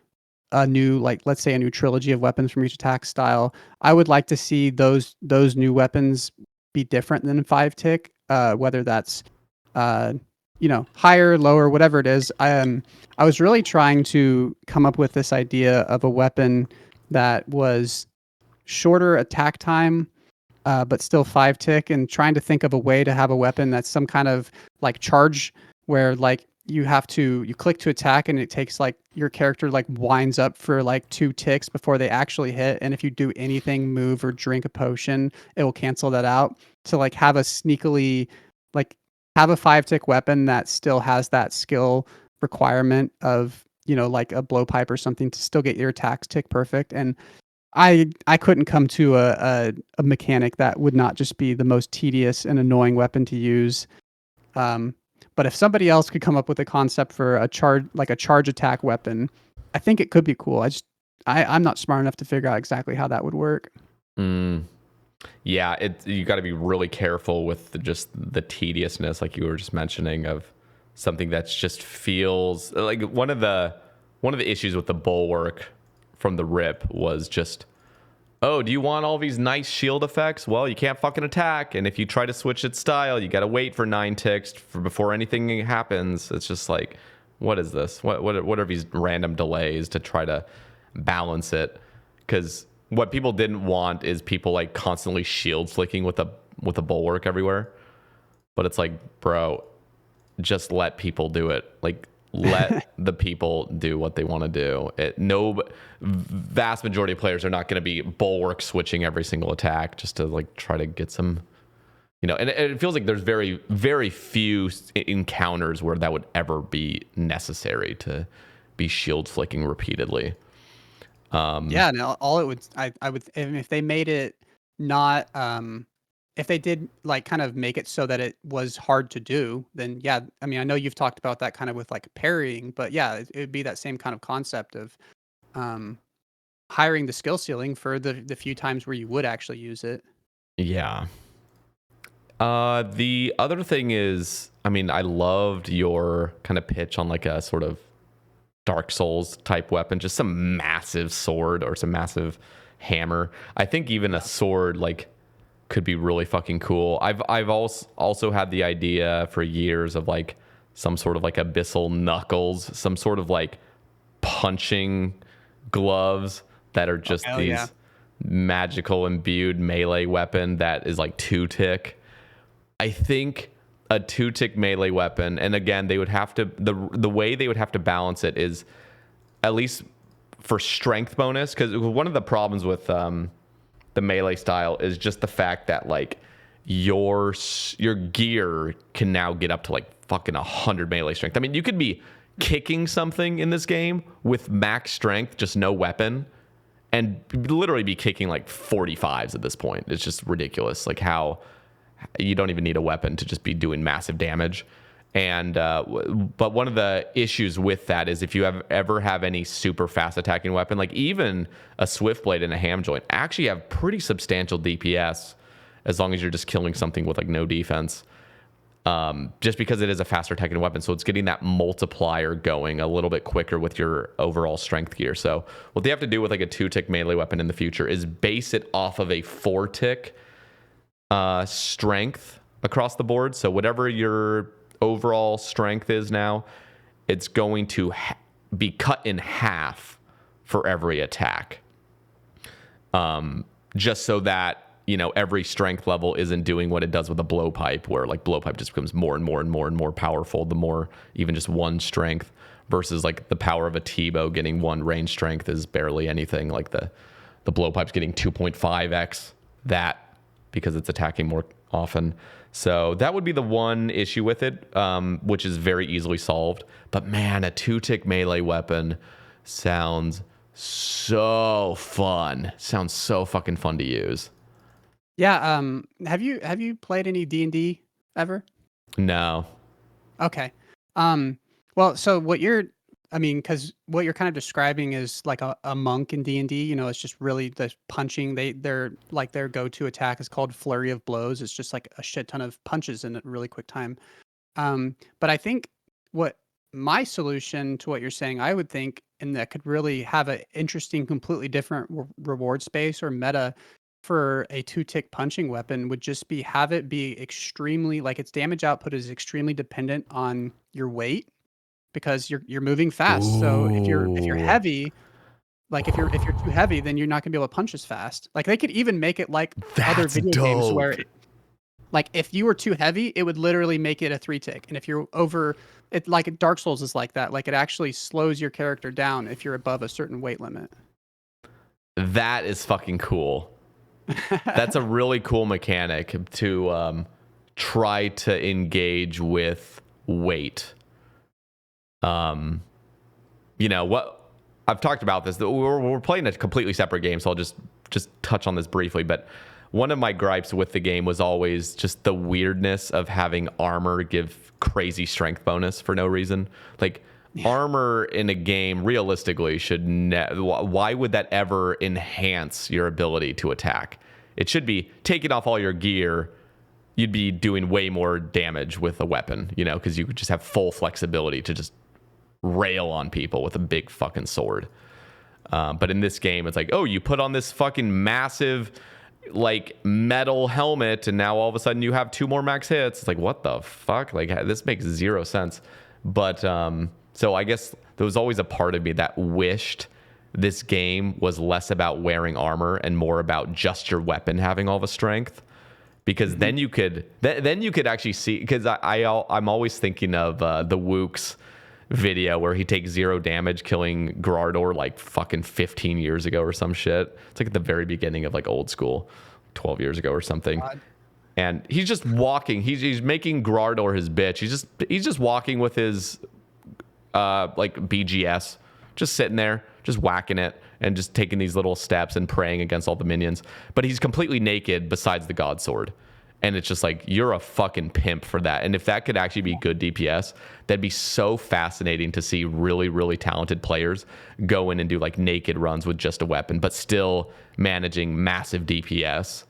a new, like, let's say a new trilogy of weapons from each attack style, I would like to see those new weapons be different than 5-tick, whether that's higher, lower, whatever it is. I was really trying to come up with this idea of a weapon that was shorter attack time, but still 5-tick, and trying to think of a way to have a weapon that's some kind of like charge, where like you click to attack and it takes like your character like winds up for like 2 ticks before they actually hit, and if you do anything, move or drink a potion, it will cancel that out. To like have a sneakily, like have a 5-tick weapon that still has that skill requirement of like a blowpipe or something to still get your attacks tick perfect. And I couldn't come to a mechanic that would not just be the most tedious and annoying weapon to use. But if somebody else could come up with a concept for a charge attack weapon, I think it could be cool. I'm not smart enough to figure out exactly how that would work. Yeah, you got to be really careful with just the tediousness, like you were just mentioning, of something that just feels like one of the issues with the bulwark from the rip was just, oh, do you want all these nice shield effects? Well, you can't fucking attack, and if you try to switch its style, you got to wait for 9 ticks before anything happens. It's just like, what is this? What are these random delays to try to balance it? Because what people didn't want is people like constantly shield flicking with a bulwark everywhere. But it's like, bro, just let people do it. Like, let the people do what they want to do. Vast majority of players are not going to be bulwark switching every single attack just to like try to get some, and it feels like there's very, very few encounters where that would ever be necessary to be shield flicking repeatedly. No, all it would, I would, if they made it not, if they did like kind of make it so that it was hard to do, then yeah, I mean, I know you've talked about that kind of with like parrying, but yeah, it would be that same kind of concept of hiring the skill ceiling for the few times where you would actually use it. Yeah. The other thing is, I mean, I loved your kind of pitch on like a sort of Dark Souls type weapon, just some massive sword or some massive hammer. I think even a sword like could be really fucking cool. I've also had the idea for years of like some sort of like abyssal knuckles, some sort of like punching gloves that are just these magical imbued melee weapon that is like 2-tick. I think a 2-tick melee weapon, and again, they would have to the way they would have to balance it is at least for strength bonus, because one of the problems with the melee style is just the fact that like your gear can now get up to like fucking 100 melee strength. I mean, you could be kicking something in this game with max strength, just no weapon, and literally be kicking like 45s at this point. It's just ridiculous, like how you don't even need a weapon to just be doing massive damage. And but one of the issues with that is if you ever have any super fast attacking weapon, like even a swift blade and a ham joint actually have pretty substantial DPS as long as you're just killing something with like no defense, just because it is a faster attacking weapon. So it's getting that multiplier going a little bit quicker with your overall strength gear. So what they have to do with like a 2-tick melee weapon in the future is base it off of a 4-tick strength across the board. So whatever your overall strength is now, it's going to be cut in half for every attack, just so that every strength level isn't doing what it does with a blowpipe, where like blowpipe just becomes more and more and more and more powerful the more even just one strength, versus like the power of a T-bow getting one range strength is barely anything. Like the blowpipe's getting 2.5x that because it's attacking more often. So that would be the one issue with it, which is very easily solved. But man, a 2-tick melee weapon sounds so fun. Sounds so fucking fun to use. Yeah. Have you played any D&D ever? No. Okay. Well, so because what you're kind of describing is like a monk in D&D. It's just really the punching. Their go-to attack is called Flurry of Blows. It's just like a shit ton of punches in a really quick time. But I think what my solution to what you're saying, I would think, and that could really have an interesting, completely different reward space or meta for a 2-tick punching weapon would just be have it be extremely, like its damage output is extremely dependent on your weight, because you're moving fast. Ooh. So if you're heavy, like if you're too heavy, then you're not gonna be able to punch as fast. Like they could even make it like other video games where like if you were too heavy, it would literally make it a 3-tick. And if you're over it, like Dark Souls is like that. Like it actually slows your character down if you're above a certain weight limit. That is fucking cool. That's a really cool mechanic to try to engage with weight. What I've talked about this. We're playing a completely separate game, so I'll just touch on this briefly. But one of my gripes with the game was always just the weirdness of having armor give crazy strength bonus for no reason. Like armor in a game realistically should why would that ever enhance your ability to attack? It should be taking off all your gear. You'd be doing way more damage with a weapon, because you could just have full flexibility to just rail on people with a big fucking sword. But in this game, it's like, oh, you put on this fucking massive like metal helmet and now all of a sudden you have 2 more max hits. It's like, what the fuck? Like this makes zero sense. But so I guess there was always a part of me that wished this game was less about wearing armor and more about just your weapon having all the strength. Because then you could actually see, because I'm always thinking of the Wooks video where he takes 0 damage killing Grardor like fucking 15 years ago or some shit. It's like at the very beginning of like Old School, 12 years ago or something. God. And he's just walking. He's making Grardor his bitch. He's just walking with his like BGS, just sitting there, just whacking it and just taking these little steps and praying against all the minions. But he's completely naked besides the God Sword. And it's just like, you're a fucking pimp for that. And if that could actually be good DPS, that'd be so fascinating to see really, really talented players go in and do like naked runs with just a weapon, but still managing massive DPS.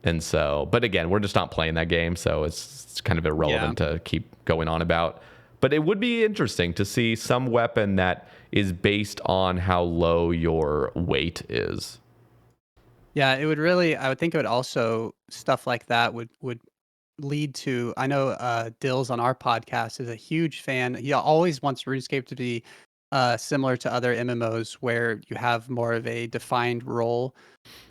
And so, but again, we're just not playing that game, so it's kind of irrelevant to keep going on about. But it would be interesting to see some weapon that is based on how low your weight is. Yeah, it would really, I would think it would also, stuff like that would lead to, I know Dills on our podcast is a huge fan. He always wants RuneScape to be similar to other MMOs where you have more of a defined role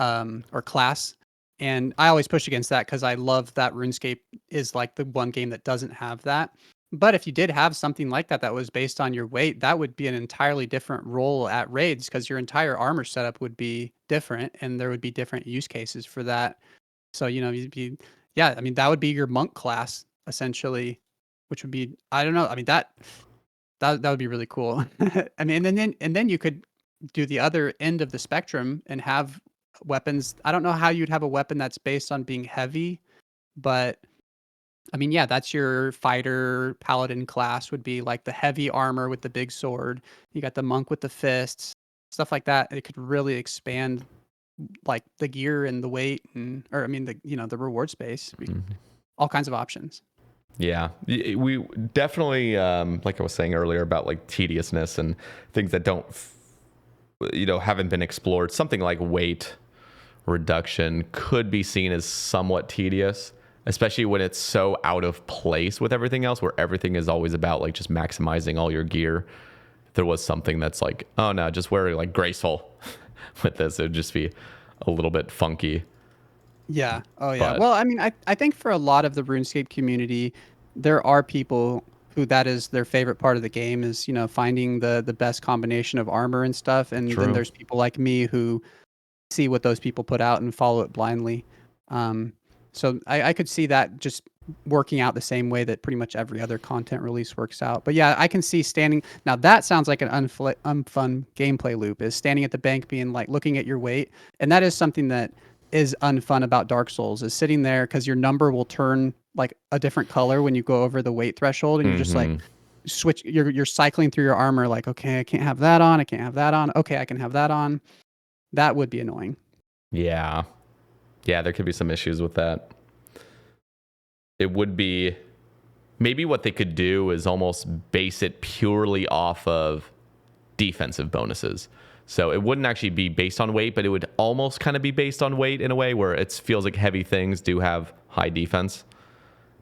or class. And I always push against that because I love that RuneScape is like the one game that doesn't have that. But if you did have something like that was based on your weight, that would be an entirely different role at raids because your entire armor setup would be different and there would be different use cases for that. So, you'd be, I mean, that would be your monk class essentially, which would be, I don't know. I mean, that would be really cool. I mean, and then you could do the other end of the spectrum and have weapons. I don't know how you'd have a weapon that's based on being heavy, but I mean, that's your fighter paladin class would be like the heavy armor with the big sword. You got the monk with the fists, stuff like that. It could really expand like the gear and the weight or I mean the reward space. All kinds of options. Yeah, we definitely like I was saying earlier about like tediousness and things that don't haven't been explored. Something like weight reduction could be seen as somewhat tedious, especially when it's so out of place with everything else, where everything is always about like just maximizing all your gear. If there was something that's like, oh no, just wear like graceful with this, it would just be a little bit funky. Yeah. Oh yeah. Well, I mean, I think for a lot of the RuneScape community, there are people who that is their favorite part of the game is, finding the best combination of armor and stuff. And then there's people like me who see what those people put out and follow it blindly. So I could see that just working out the same way that pretty much every other content release works out. But yeah, I can see standing. Now that sounds like an unfun gameplay loop, is standing at the bank being like looking at your weight. And that is something that is unfun about Dark Souls, is sitting there because your number will turn like a different color when you go over the weight threshold. And you're just like switch. You're cycling through your armor like, okay, I can't have that on. I can't have that on. Okay, I can have that on. That would be annoying. Yeah. Yeah, there could be some issues with that. It would be, maybe what they could do is almost base it purely off of defensive bonuses. So it wouldn't actually be based on weight, but it would almost kind of be based on weight in a way where it feels like heavy things do have high defense.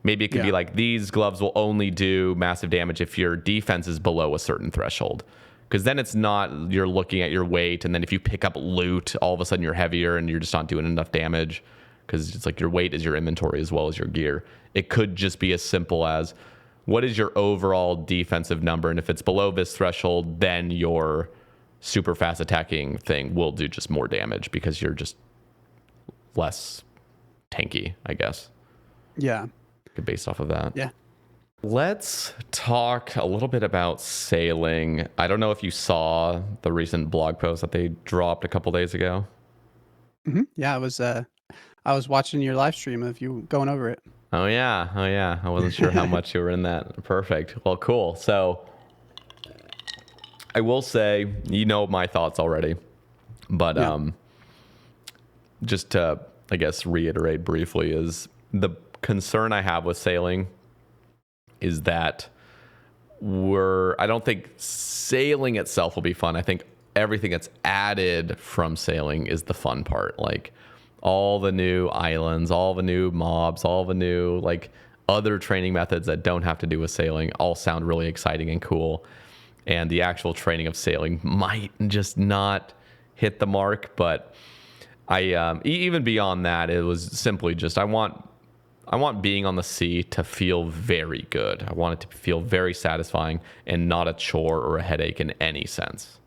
Maybe it could be like, these gloves will only do massive damage if your defense is below a certain threshold. Because then it's not, you're looking at your weight, and then if you pick up loot, all of a sudden you're heavier and you're just not doing enough damage. Because it's like your weight is your inventory as well as your gear. It could just be as simple as, what is your overall defensive number? And if it's below this threshold, then your super fast attacking thing will do just more damage because you're just less tanky, I guess. Yeah. Based off of that. Yeah. Let's talk a little bit about sailing. I don't know if you saw the recent blog post that they dropped a couple days ago. Yeah, I was watching your live stream of you going over it. Oh yeah. I wasn't sure how much you were in that. Perfect. Well, cool. So I will say, my thoughts already, but just to, I guess, reiterate briefly, is the concern I have with sailing is that I don't think sailing itself will be fun. I think everything that's added from sailing is the fun part. Like all the new islands, all the new mobs, all the new like other training methods that don't have to do with sailing all sound really exciting and cool. And the actual training of sailing might just not hit the mark. But I even beyond that, it was simply just I want I want being on the sea to feel very good. I want it to feel very satisfying and not a chore or a headache in any sense.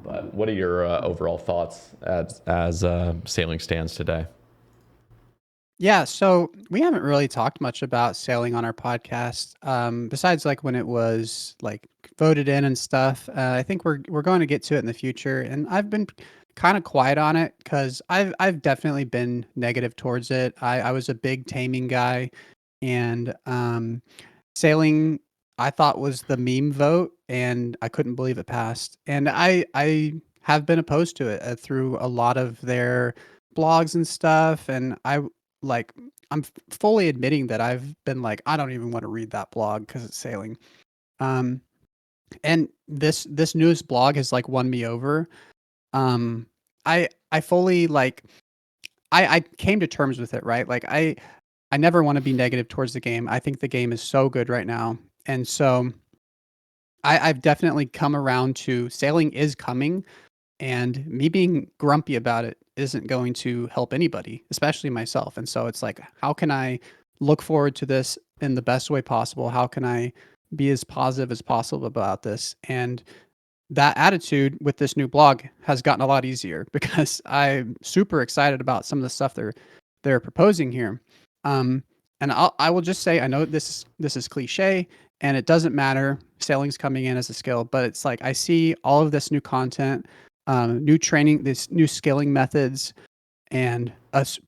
But what are your overall thoughts as sailing stands today? Yeah, so we haven't really talked much about sailing on our podcast, besides like when it was like voted in and stuff. I think we're going to get to it in the future, and I've been kind of quiet on it because I've definitely been negative towards it. I was a big taming guy, and sailing I thought was the meme vote, and I couldn't believe it passed. And I have been opposed to it through a lot of their blogs and stuff, and like I'm fully admitting that I've been like, I don't even want to read that blog because it's sailing. Um, and this newest blog has like won me over. I fully like I came to terms with it, right? Like I never want to be negative towards the game. I think the game is so good right now, and so I've definitely come around to sailing is coming, and me being grumpy about it isn't going to help anybody, especially myself. And so it's like, how can I look forward to this in the best way possible? How can I be as positive as possible about this? And that attitude with this new blog has gotten a lot easier because I'm super excited about some of the stuff they're proposing here. Um, and I will just say, I know this is cliche and it doesn't matter. Sailing's coming in as a skill, but it's like I see all of this new content, new training, this new skilling methods, and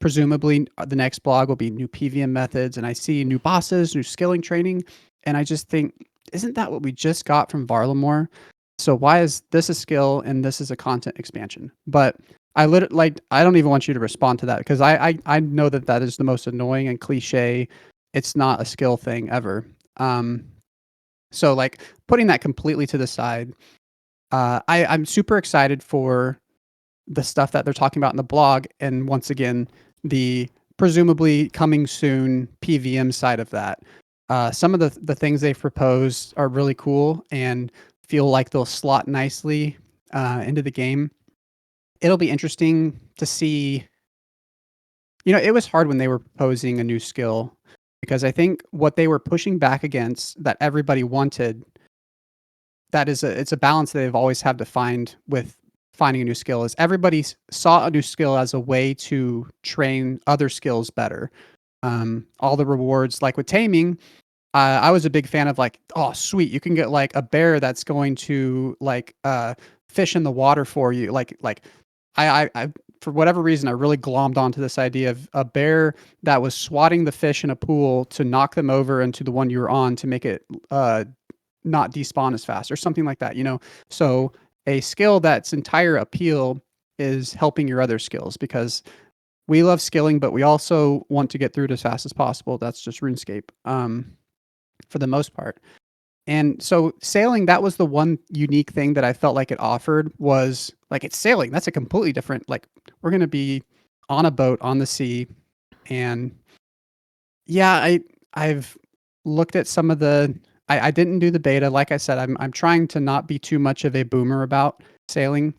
presumably the next blog will be new PVM methods. And I see new bosses, new skilling training, and I just think, isn't that what we just got from Varlamore? So why is this a skill and this is a content expansion? But I I don't even want you to respond to that because I know that is the most annoying and cliche. It's not a skill thing ever. So like putting that completely to the side, I'm super excited for the stuff that they're talking about in the blog, and once again, the presumably coming soon PVM side of that. Some of the things they've proposed are really cool and feel like they'll slot nicely into the game. It'll be interesting to see. You know, it was hard when they were proposing a new skill because I think what they were pushing back against that everybody wanted, it's a balance that they've always had to find with finding a new skill, is everybody saw a new skill as a way to train other skills better. All the rewards, like with taming, I was a big fan of like, oh sweet, you can get like a bear that's going to like fish in the water for you. Like I for whatever reason I really glommed onto this idea of a bear that was swatting the fish in a pool to knock them over into the one you were on to make it not despawn as fast or something like that, you know? So a skill that's entire appeal is helping your other skills, because we love skilling, but we also want to get through it as fast as possible. That's just RuneScape, for the most part. And so sailing, that was the one unique thing that I felt like it offered, was like, it's sailing. That's a completely different, like, we're going to be on a boat on the sea. And yeah, I've looked at some of I didn't do the beta. Like I said, I'm trying to not be too much of a boomer about sailing.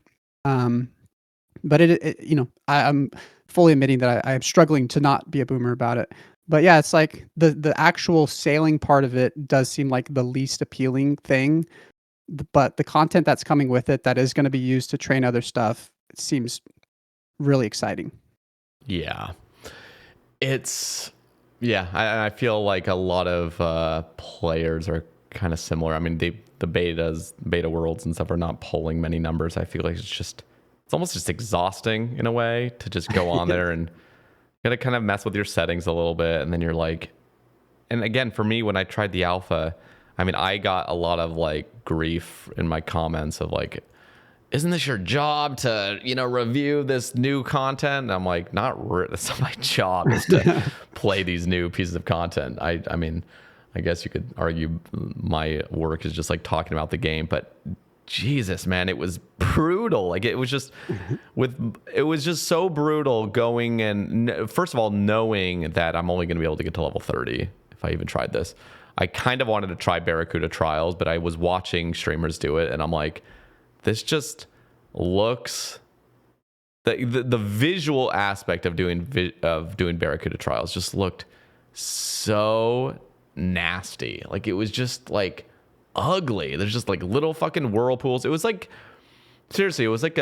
But you know, I'm fully admitting that I'm struggling to not be a boomer about it. But yeah, it's like the actual sailing part of it does seem like the least appealing thing. But the content that's coming with it that is going to be used to train other stuff, it seems really exciting. Yeah. I feel like a lot of players are kind of similar. I mean, the beta worlds and stuff are not pulling many numbers. I feel like it's almost just exhausting in a way to just go on there and gotta kind of mess with your settings a little bit. And then you're like, and again, for me, when I tried the alpha, I mean, I got a lot of like grief in my comments of like, isn't this your job to, you know, review this new content? And I'm like, that's not my job, is to play these new pieces of content. I mean, I guess you could argue my work is just like talking about the game, but Jesus, man, it was brutal. Like it was just so brutal going, and first of all, knowing that I'm only going to be able to get to level 30 if I even tried this. I kind of wanted to try Barracuda Trials, but I was watching streamers do it, and I'm like, this just looks the visual aspect of doing Barracuda trials just looked so nasty. Like it was just like ugly. There's just like little fucking whirlpools. It was like, seriously, it was like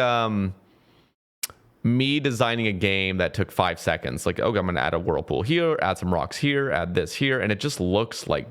me designing a game that took 5 seconds. Like, okay, I'm gonna add a whirlpool here, add some rocks here, add this here, and it just looks like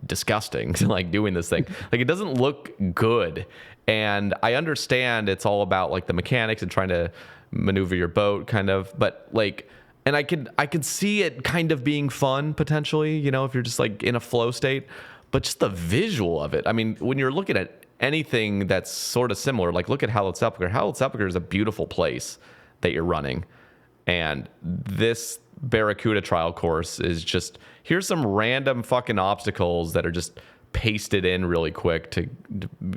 disgusting to like doing this thing. Like it doesn't look good. And I understand it's all about like the mechanics and trying to maneuver your boat kind of, but like, and I could see it kind of being fun potentially, you know, if you're just like in a flow state, but just the visual of it. I mean, when you're looking at anything that's sort of similar, like look at Hallowed Sepulchre. Hallowed Sepulchre is a beautiful place that you're running. And this Barracuda trial course is just, here's some random fucking obstacles that are just pasted in really quick to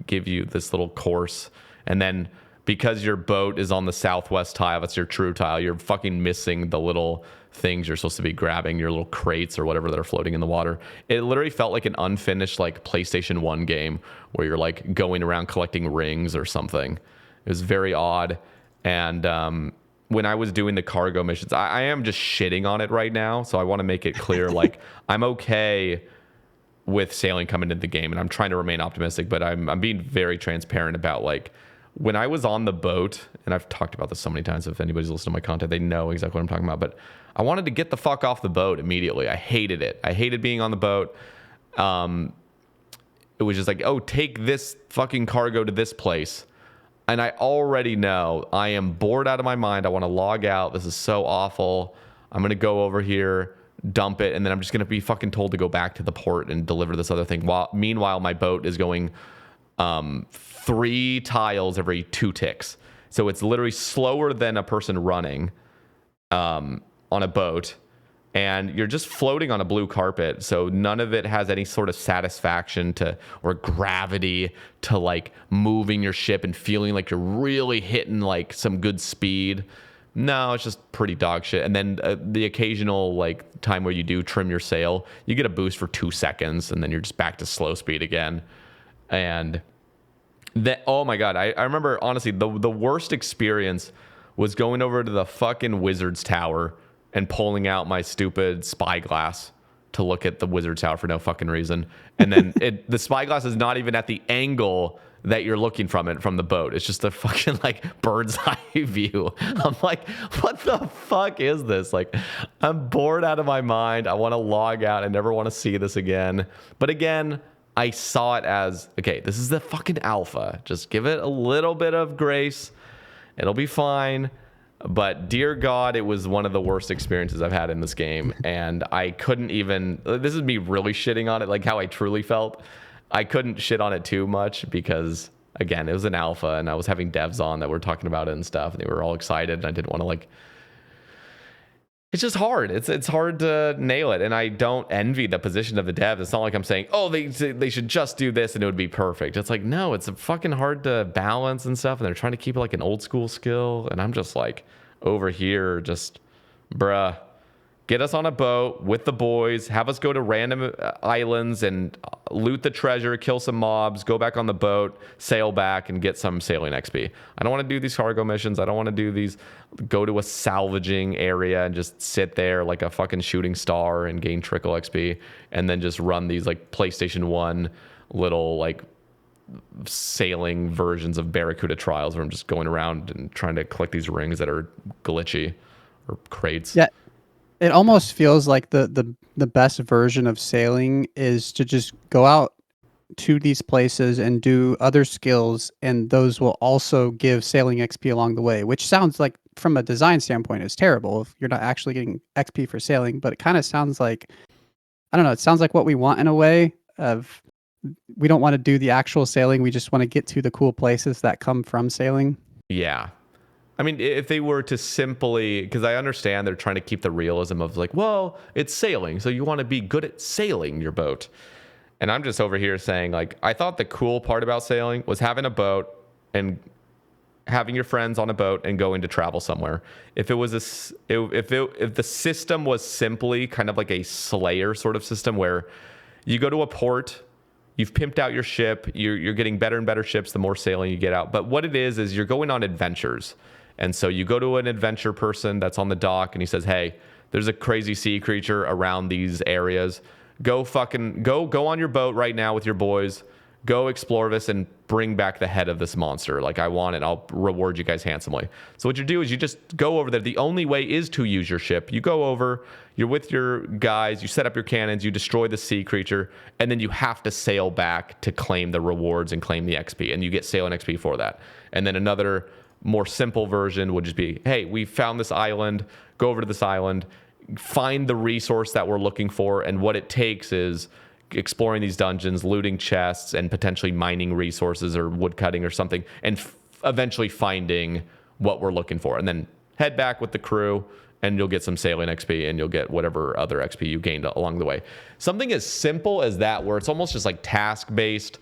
give you this little course. And then because your boat is on the southwest tile, that's your true tile, you're fucking missing the little things you're supposed to be grabbing, your little crates or whatever that are floating in the water. It literally felt like an unfinished like PlayStation 1 game where you're like going around collecting rings or something. It was very odd. And when I was doing the cargo missions, I am just shitting on it right now. So I want to make it clear, like I'm okay with sailing coming into the game and I'm trying to remain optimistic, but I'm being very transparent about like when I was on the boat, and I've talked about this so many times, if anybody's listened to my content, they know exactly what I'm talking about, but I wanted to get the fuck off the boat immediately. I hated it. I hated being on the boat. It was just like, oh, take this fucking cargo to this place. And I already know I am bored out of my mind. I want to log out. This is so awful. I'm going to go over here, dump it, and then I'm just going to be fucking told to go back to the port and deliver this other thing. Meanwhile, my boat is going 3 tiles every 2 ticks. So it's literally slower than a person running on a boat. And you're just floating on a blue carpet. So none of it has any sort of satisfaction to, or gravity to like moving your ship and feeling like you're really hitting like some good speed. No, it's just pretty dog shit. And then the occasional like time where you do trim your sail, you get a boost for 2 seconds and then you're just back to slow speed again. And that, oh my God, I remember honestly, the worst experience was going over to the fucking Wizard's Tower and pulling out my stupid spyglass to look at the Wizard's Tower for no fucking reason. And then the spyglass is not even at the angle that you're looking from it from the boat. It's just a fucking like bird's eye view. I'm like, what the fuck is this? Like, I'm bored out of my mind. I want to log out. I never want to see this again. But again, I saw it as, okay, this is the fucking alpha. Just give it a little bit of grace. It'll be fine. But dear God, it was one of the worst experiences I've had in this game. And I couldn't even, this is me really shitting on it, like how I truly felt. I couldn't shit on it too much because, again, it was an alpha and I was having devs on that were talking about it and stuff. And they were all excited and I didn't want to like, it's just hard. It's hard to nail it. And I don't envy the position of the devs. It's not like I'm saying, oh, they should just do this and it would be perfect. It's like, no, it's fucking hard to balance and stuff. And they're trying to keep it like an old school skill. And I'm just like over here, just bruh, get us on a boat with the boys, have us go to random islands and loot the treasure, kill some mobs, go back on the boat, sail back and get some sailing XP. I don't want to do these cargo missions. I don't want to do these, go to a salvaging area and just sit there like a fucking shooting star and gain trickle XP and then just run these like PlayStation 1 little like sailing versions of Barracuda trials where I'm just going around and trying to collect these rings that are glitchy or crates. Yeah. It almost feels like the best version of sailing is to just go out to these places and do other skills, and those will also give sailing XP along the way, which sounds like from a design standpoint is terrible if you're not actually getting XP for sailing, but it kind of sounds like, I don't know, it sounds like what we want in a way of we don't want to do the actual sailing, we just want to get to the cool places that come from sailing. Yeah. I mean, if they were to simply, because I understand they're trying to keep the realism of like, well, it's sailing, so you want to be good at sailing your boat. And I'm just over here saying, like, I thought the cool part about sailing was having a boat and having your friends on a boat and going to travel somewhere. If it was if the system was simply kind of like a Slayer sort of system where you go to a port, you've pimped out your ship, you're getting better and better ships the more sailing you get out. But what it is you're going on adventures. And so you go to an adventure person that's on the dock and he says, hey, there's a crazy sea creature around these areas. Go on your boat right now with your boys. Go explore this and bring back the head of this monster. Like, I want it. I'll reward you guys handsomely. So what you do is you just go over there. The only way is to use your ship. You go over, you're with your guys, you set up your cannons, you destroy the sea creature, and then you have to sail back to claim the rewards and claim the XP. And you get sailing XP for that. And then another more simple version would just be, hey, we found this island. Go over to this island, find the resource that we're looking for. And what it takes is exploring these dungeons, looting chests, and potentially mining resources or woodcutting or something, and eventually finding what we're looking for. And then head back with the crew, and you'll get some sailing XP, and you'll get whatever other XP you gained along the way. Something as simple as that, where it's almost just like task-based,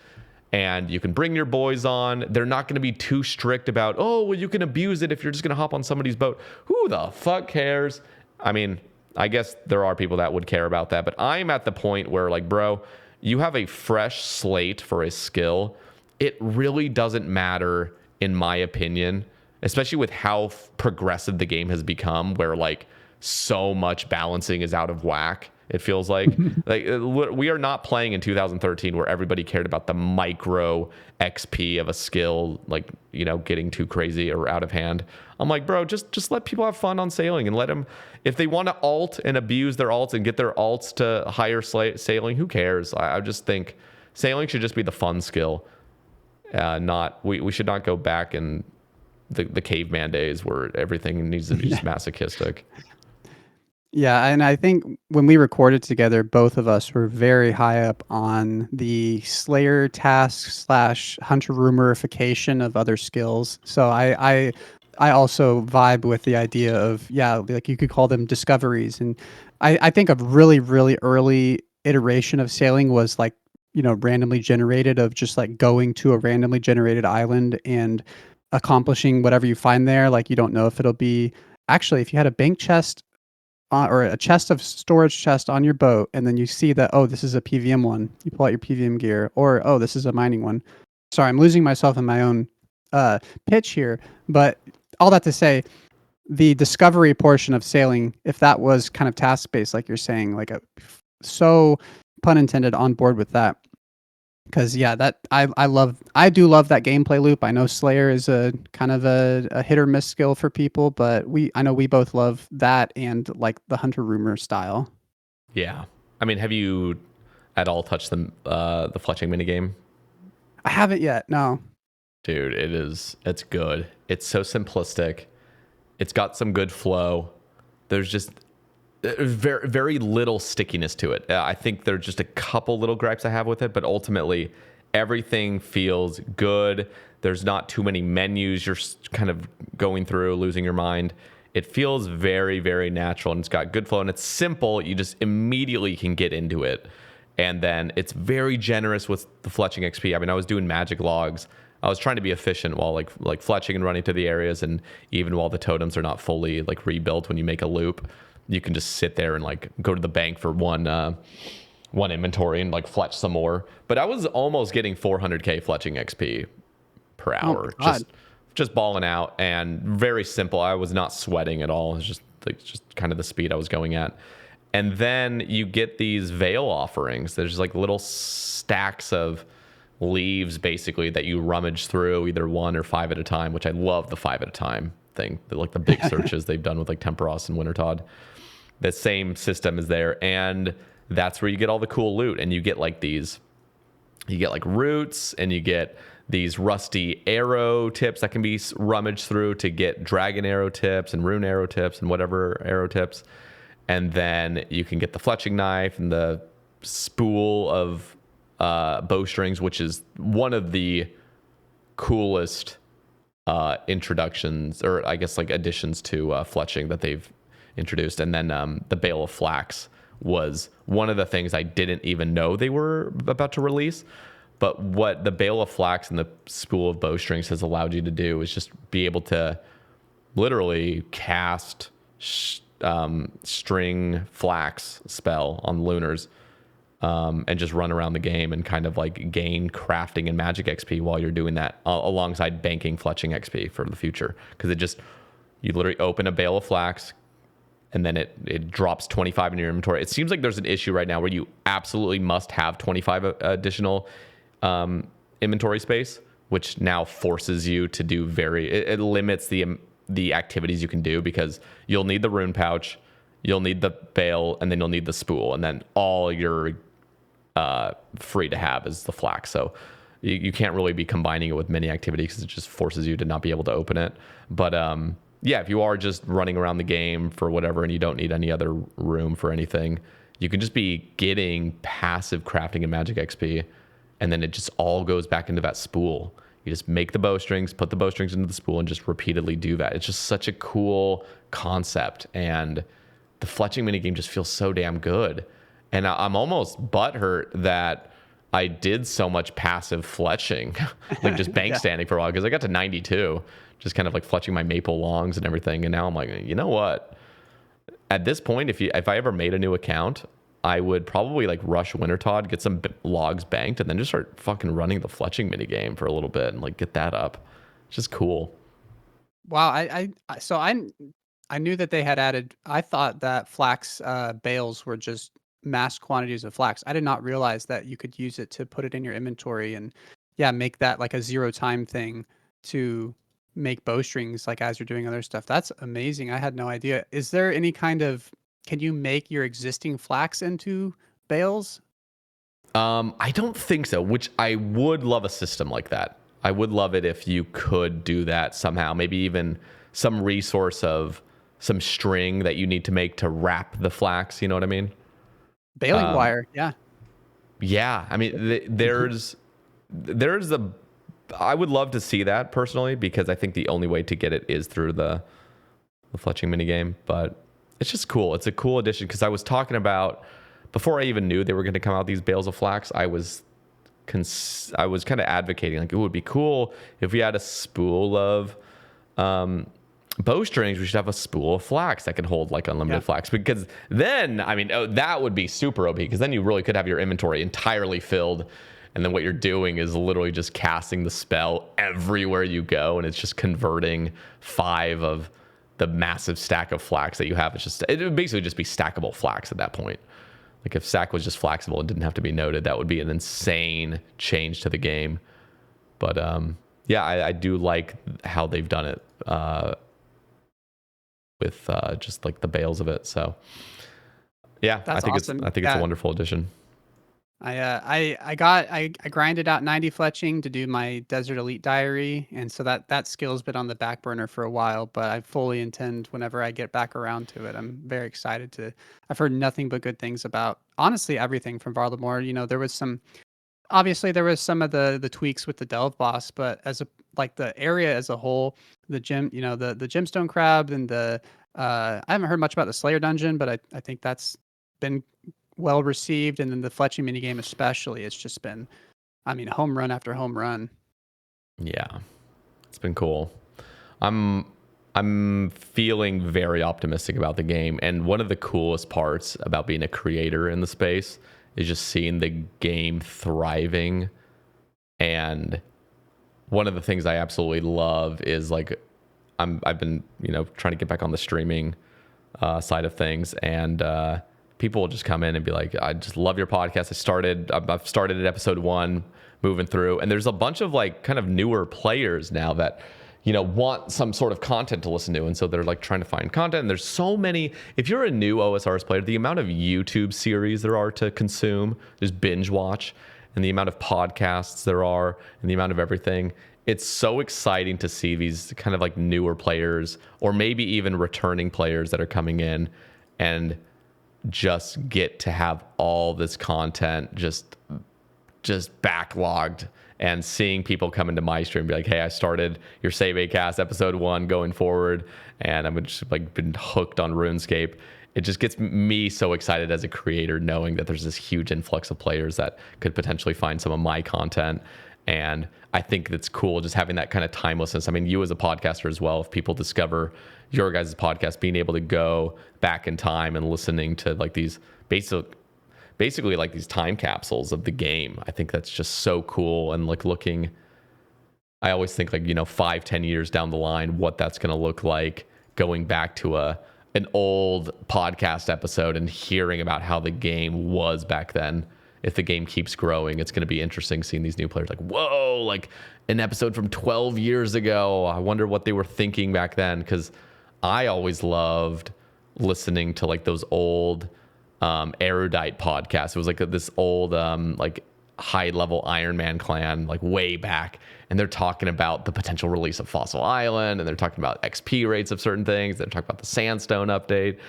and you can bring your boys on. They're not going to be too strict about, oh, well, you can abuse it if you're just going to hop on somebody's boat. Who the fuck cares? I mean, I guess there are people that would care about that, but I'm at the point where, like, bro, you have a fresh slate for a skill. It really doesn't matter, in my opinion, especially with how progressive the game has become, where, like, so much balancing is out of whack. It feels like we are not playing in 2013 where everybody cared about the micro XP of a skill, like, you know, getting too crazy or out of hand. I'm like, bro, just let people have fun on sailing, and let them, if they want to alt and abuse their alts and get their alts to higher sailing, who cares? I just think sailing should just be the fun skill. We should not go back in the caveman days where everything needs to be just masochistic. Yeah, and I think when we recorded together, both of us were very high up on the Slayer task / Hunter rumorification of other skills. So I also vibe with the idea of, yeah, like you could call them discoveries. And I think a really, really early iteration of sailing was like, you know, randomly generated, of just like going to a randomly generated island and accomplishing whatever you find there. Like, you don't know if it'll be, actually, if you had a bank chest or a chest of storage chest on your boat, and then you see that, oh, this is a PVM one, you pull out your PVM gear, or, oh, this is a mining one. Sorry, I'm losing myself in my own pitch here, but all that to say, the discovery portion of sailing, if that was kind of task-based, like you're saying, like so pun intended, on board with that. Because yeah, that I do love that gameplay loop. I know Slayer is a kind of a hit or miss skill for people, but I know we both love that and like the Hunter rumor style. Yeah, I mean, have you at all touched the Fletching minigame? I haven't yet. No, dude, it's good. It's so simplistic. It's got some good flow. There's just very, very little stickiness to it. I think there's just a couple little gripes I have with it, but ultimately everything feels good. There's not too many menus you're kind of going through, losing your mind. It feels very, very natural, and it's got good flow, and it's simple. You just immediately can get into it. And then it's very generous with the fletching XP. I mean, I was doing magic logs. I was trying to be efficient while like fletching and running to the areas, and even while the totems are not fully like rebuilt when you make a loop, you can just sit there and like go to the bank for one inventory and like fletch some more. But I was almost getting 400k fletching XP per hour, just balling out, and very simple. I was not sweating at all. It was just kind of the speed I was going at. And then you get these veil offerings. There's like little stacks of leaves basically that you rummage through, either 1 or 5 at a time, which I love the 5 at a time thing. Like the big searches they've done with like Temperos and Wintertod. The same system is there, and that's where you get all the cool loot. And you get like roots, and you get these rusty arrow tips that can be rummaged through to get dragon arrow tips and rune arrow tips and whatever arrow tips. And then you can get the fletching knife and the spool of bowstrings, which is one of the coolest introductions, or I guess like additions to fletching that they've introduced. And then the Bale of Flax was one of the things I didn't even know they were about to release. But what the Bale of Flax and the spool of bowstrings has allowed you to do is just be able to literally cast string flax spell on lunars, and just run around the game and kind of like gain crafting and magic XP while you're doing that, alongside banking fletching XP for the future, because it just You literally open a bale of flax, and then it drops 25 in your inventory. It seems like there's an issue right now where you absolutely must have 25 additional inventory space, which now forces you to do it limits the activities you can do, because you'll need the rune pouch, you'll need the bale, and then you'll need the spool, and then all you're free to have is the flax. So you can't really be combining it with many activities because it just forces you to not be able to open it. But yeah, if you are just running around the game for whatever and you don't need any other room for anything, you can just be getting passive crafting and magic XP, and then it just all goes back into that spool. You just make the bowstrings, put the bowstrings into the spool, and just repeatedly do that. It's just such a cool concept, and the fletching minigame just feels so damn good. And I'm almost butthurt that I did so much passive fletching, like just bank standing for a while, because I got to 92, just kind of like fletching my maple longs and everything. And now I'm like, you know what? At this point, if I ever made a new account, I would probably like rush Wintertodd, get some logs banked, and then just start fucking running the fletching minigame for a little bit and like get that up. It's just cool. Wow, I knew that they had added. I thought that flax bales were just mass quantities of flax. I did not realize that you could use it to put it in your inventory and make that like a 0 time thing to make bowstrings like as you're doing other stuff. That's amazing. I had no idea. Is there any kind of, can you make your existing flax into bales? I don't think so, which I would love a system like that. I would love it if you could do that somehow, maybe even some resource of some string that you need to make to wrap the flax, you know what I mean? Baling wire, yeah. Yeah, I mean, there's I would love to see that personally, because I think the only way to get it is through the fletching minigame. But it's just cool. It's a cool addition, because I was talking about, before I even knew they were going to come out these bales of flax, I was kind of advocating like it would be cool if we had a spool of bowstrings. We should have a spool of flax that could hold like unlimited flax, because then, I mean, that would be super OP, because then you really could have your inventory entirely filled, and then what you're doing is literally just casting the spell everywhere you go, and it's just converting 5 of the massive stack of flax that you have. It would basically just be stackable flax at that point. Like if stack was just flexible and didn't have to be noted, that would be an insane change to the game. But yeah, I do like how they've done it with just like the bales of it. So yeah, That's awesome. I think it's a wonderful addition. I grinded out 90 fletching to do my Desert Elite Diary, and so that skill's been on the back burner for a while, but I fully intend, whenever I get back around to it, I'm very excited to. I've heard nothing but good things about honestly everything from Varlamore. You know, there was some of the tweaks with the Delve boss, but like the area as a whole, the gem, the gemstone crab and the I haven't heard much about the Slayer dungeon, but I think that's been well received, and then the fletching minigame especially, it's just been, I mean, home run after home run. Yeah, it's been cool. I'm feeling very optimistic about the game, and one of the coolest parts about being a creator in the space is just seeing the game thriving. And one of the things I absolutely love is like I've been trying to get back on the streaming side of things, and people will just come in and be like, I just love your podcast. I've started at episode 1, moving through. And there's a bunch of like kind of newer players now that, want some sort of content to listen to. And so they're like trying to find content. And there's so many, if you're a new OSRS player, the amount of YouTube series there are to consume, just binge watch, and the amount of podcasts there are, and the amount of everything. It's so exciting to see these kind of like newer players, or maybe even returning players that are coming in and just get to have all this content just backlogged, and seeing people come into my stream and be like, hey, I started your Sae Bae cast episode 1 going forward, and I've just like been hooked on RuneScape. It just gets me so excited as a creator, knowing that there's this huge influx of players that could potentially find some of my content. And I think it's cool just having that kind of timelessness. I mean, you as a podcaster as well, if people discover your guys' podcast, being able to go back in time and listening to like these basically like these time capsules of the game, I think that's just so cool. And like I always think like, 5-10 years down the line, what that's going to look like going back to an old podcast episode and hearing about how the game was back then. If the game keeps growing, it's going to be interesting seeing these new players like, whoa, like an episode from 12 years ago. I wonder what they were thinking back then, because I always loved listening to like those old erudite podcasts. It was like this old like high level Ironman clan, like way back, and they're talking about the potential release of Fossil Island, and they're talking about XP rates of certain things. They're talking about the Sandstone update.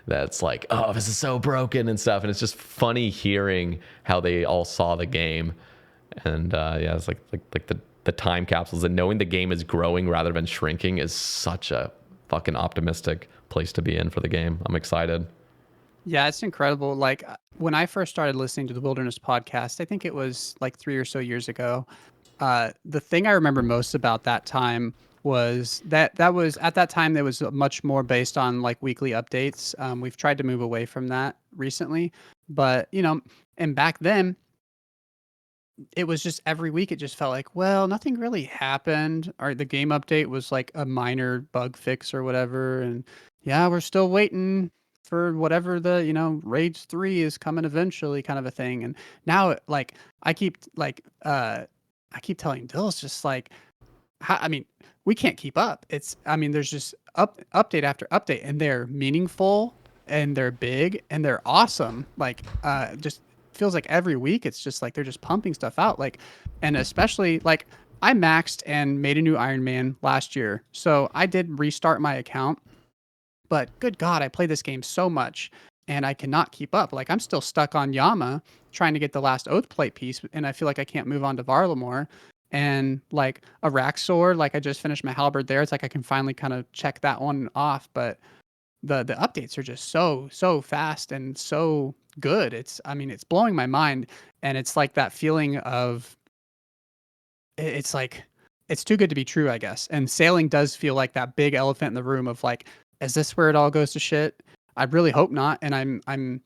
That's like, oh, this is so broken and stuff. And it's just funny hearing how they all saw the game. And yeah, it's like the time capsules, and knowing the game is growing rather than shrinking is such a fucking optimistic place to be in for the game. I'm excited. Yeah, it's incredible. Like when I first started listening to the Wilderness podcast, I think it was like 3 or so years ago. The thing I remember most about that time was that was at that time there was much more based on like weekly updates. We've tried to move away from that recently, but and back then it was just every week it just felt like, well, nothing really happened, or the game update was like a minor bug fix or whatever, and yeah, we're still waiting for whatever the Raids 3 is coming eventually kind of a thing. And now like I keep telling Dills just like, I mean, we can't keep up. There's just update after update, and they're meaningful and they're big and they're awesome. Like, just feels like every week it's just like they're just pumping stuff out. Like, and especially like I maxed and made a new Ironman last year, so I did restart my account. But good God, I play this game so much and I cannot keep up. Like I'm still stuck on Yama trying to get the last Oathplate piece, and I feel like I can't move on to Varlamore. And like a Raxor, like I just finished my halberd there. It's like I can finally kind of check that one off. But the updates are just so fast and so good. It's blowing my mind. And it's like that feeling of it's like it's too good to be true, I guess. And sailing does feel like that big elephant in the room of like, is this where it all goes to shit? I really hope not. And I'm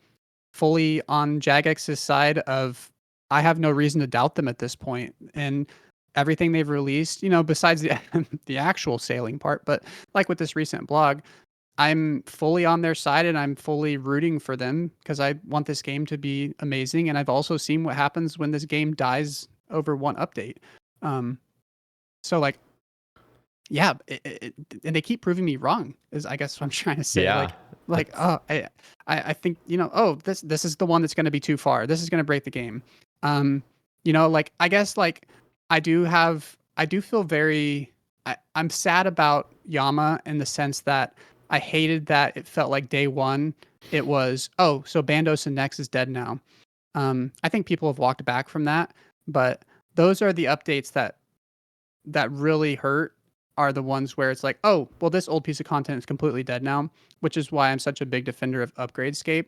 fully on Jagex's side of I have no reason to doubt them at this point. And everything they've released, besides the the actual sailing part, but like with this recent blog, I'm fully on their side and I'm fully rooting for them because I want this game to be amazing. And I've also seen what happens when this game dies over one update. So like, yeah, and they keep proving me wrong is I guess what I'm trying to say. Yeah. Oh, I think, oh, this is the one that's going to be too far. This is going to break the game. Like, I guess like I do feel very, I'm sad about Yama in the sense that I hated that it felt like day one it was, oh, so Bandos and Nex is dead now. I think people have walked back from that, but those are the updates that really hurt, are the ones where it's like, oh, well, this old piece of content is completely dead now, which is why I'm such a big defender of Upgradescape.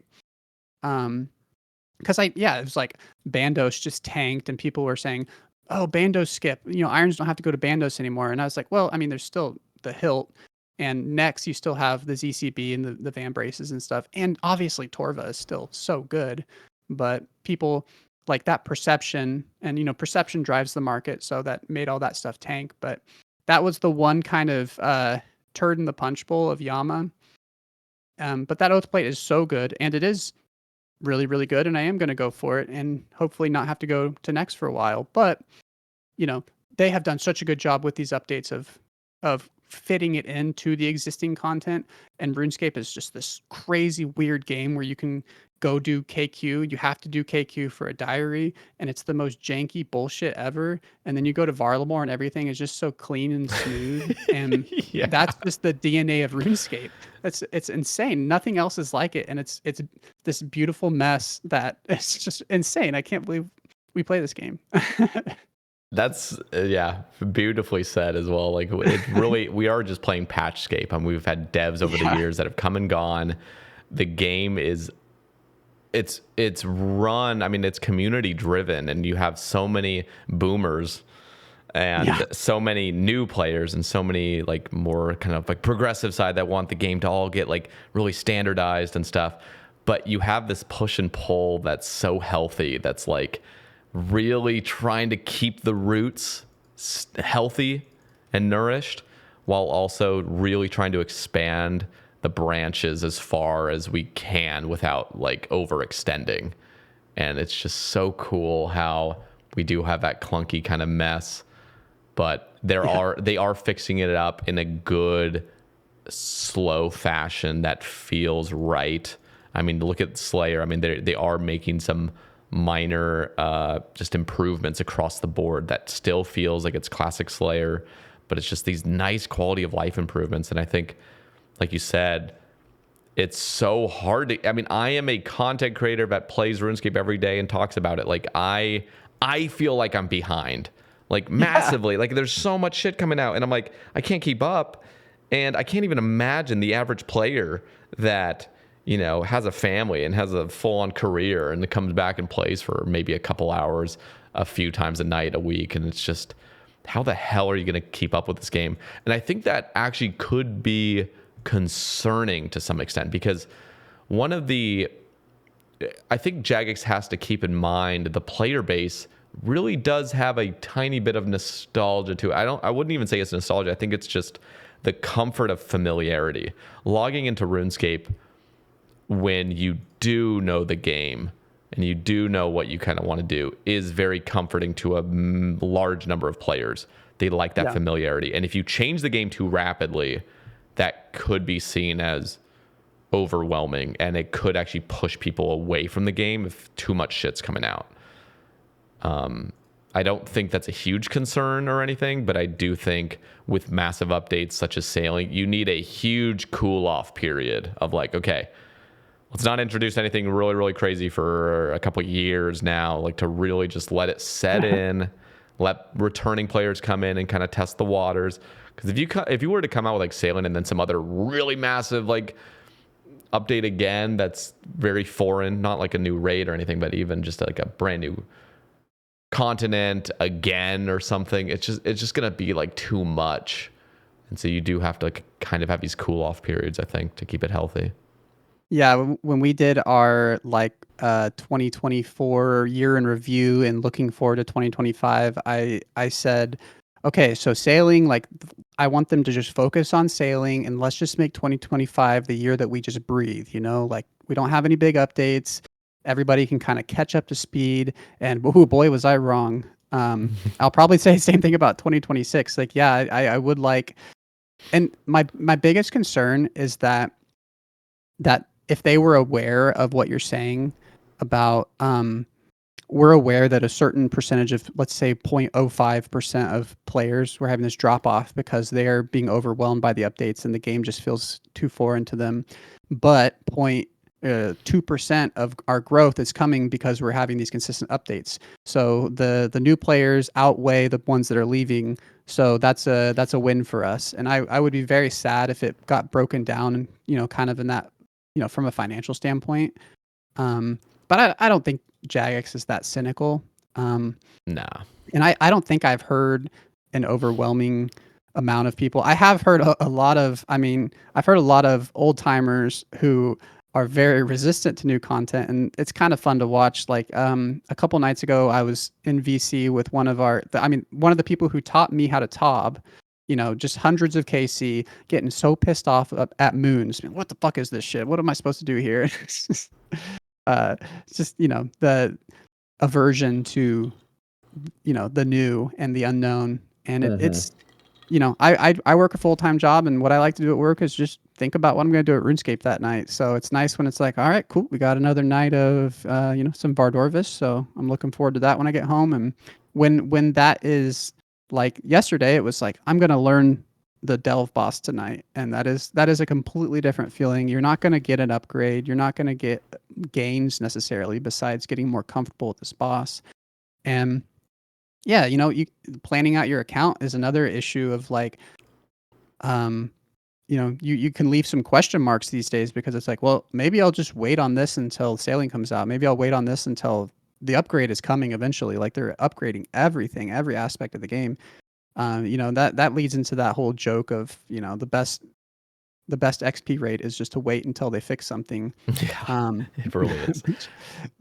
Because it was like Bandos just tanked and people were saying, oh, Bandos skip, Irons don't have to go to Bandos anymore. And I was like, well, there's still the hilt, and next you still have the ZCB and the Van Braces and stuff. And obviously Torva is still so good, but people like that perception, and perception drives the market. So that made all that stuff tank. But that was the one kind of turd in the punch bowl of Yama. But that Oathplate is so good, and it is really, really good, and I am going to go for it and hopefully not have to go to Next for a while. But, they have done such a good job with these updates of fitting it into the existing content. And RuneScape is just this crazy, weird game where you can go do KQ. You have to do KQ for a diary, and it's the most janky bullshit ever. And then you go to Varlamore and everything is just so clean and smooth. And that's just the DNA of RuneScape. It's insane. Nothing else is like it. And it's this beautiful mess that it's just insane. I can't believe we play this game. That's beautifully said as well. Like it really, we are just playing Patchscape. We've had devs over the years that have come and gone. The game is, it's run. It's community driven, and you have so many boomers and so many new players and so many like more kind of like progressive side that want the game to all get like really standardized and stuff. But you have this push and pull that's so healthy. That's like really trying to keep the roots healthy and nourished, while also really trying to expand the branches as far as we can without like overextending. And it's just so cool how we do have that clunky kind of mess, but they are fixing it up in a good, slow fashion that feels right. I mean, look at Slayer. I mean, they are making some minor just improvements across the board that still feels like it's classic Slayer, but it's just these nice quality of life improvements. And I think, like you said, it's so hard to, I mean, I am a content creator that plays RuneScape every day and talks about it. Like I feel like I'm behind, like massively. Like there's so much shit coming out and I'm like, I can't keep up. And I can't even imagine the average player that, you know, has a family and has a full-on career and comes back and plays for maybe a couple hours a few times a night, a week. And it's just, how the hell are you going to keep up with this game? And I think that actually could be concerning to some extent, because I think Jagex has to keep in mind the player base really does have a tiny bit of nostalgia to it. I wouldn't even say it's nostalgia. I think it's just the comfort of familiarity. Logging into RuneScape when you do know the game and you do know what you kind of want to do is very comforting to a large number of players. They like that familiarity. And if you change the game too rapidly, that could be seen as overwhelming, and it could actually push people away from the game if too much shit's coming out. I don't think that's a huge concern or anything, but I do think with massive updates such as sailing, you need a huge cool off period of like, okay, let's not introduce anything really, really crazy for a couple of years now, like to really just let it set in, let returning players come in and kind of test the waters. Because if you were to come out with like sailing and then some other really massive like update again that's very foreign, not like a new raid or anything, but even just like a brand new continent again or something, it's just gonna be like too much. And so you do have to like kind of have these cool off periods, I think, to keep it healthy. Yeah, when we did our like 2024 year in review and looking forward to 2025, I said, okay, so sailing, like I want them to just focus on sailing and let's just make 2025 the year that we just breathe, you know, like we don't have any big updates. Everybody can kind of catch up to speed. And oh boy, was I wrong. I'll probably say the same thing about 2026. Like, yeah, I would like, and my biggest concern is that if they were aware of what you're saying about, we're aware that a certain percentage of, let's say 0.05% of players were having this drop off because they are being overwhelmed by the updates and the game just feels too foreign to them. But 2% of our growth is coming because we're having these consistent updates. So the new players outweigh the ones that are leaving. So that's a win for us. And I would be very sad if it got broken down and, you know, kind of in that, you know, from a financial standpoint. But I don't think Jagex is that cynical. Nah. And I don't think I've heard an overwhelming amount of people. I have heard a lot of, I mean, I've heard a lot of old timers who are very resistant to new content, and it's kind of fun to watch. Like a couple nights ago, I was in VC with one of the people who taught me how to TOB, you know, just hundreds of KC, getting so pissed off at moons. What the fuck is this shit? What am I supposed to do here? It's just, you know, the aversion to, you know, the new and the unknown. And it's, you know, I work a full-time job, and what I like to do at work is just think about what I'm going to do at RuneScape that night. So it's nice when it's like, all right, cool, we got another night of, you know, some Vardorvis. So I'm looking forward to that when I get home. And when that is, like yesterday, it was like, I'm going to learn the Delve boss tonight. And that is a completely different feeling. You're not going to get an upgrade. You're not going to get gains necessarily besides getting more comfortable with this boss. And yeah, you know, planning out your account is another issue of like, you know, you can leave some question marks these days because it's like, well, maybe I'll just wait on this until sailing comes out. Maybe I'll wait on this until the upgrade is coming eventually. Like they're upgrading everything, every aspect of the game. You know, that leads into that whole joke of, you know, the best XP rate is just to wait until they fix something. Yeah, it really is.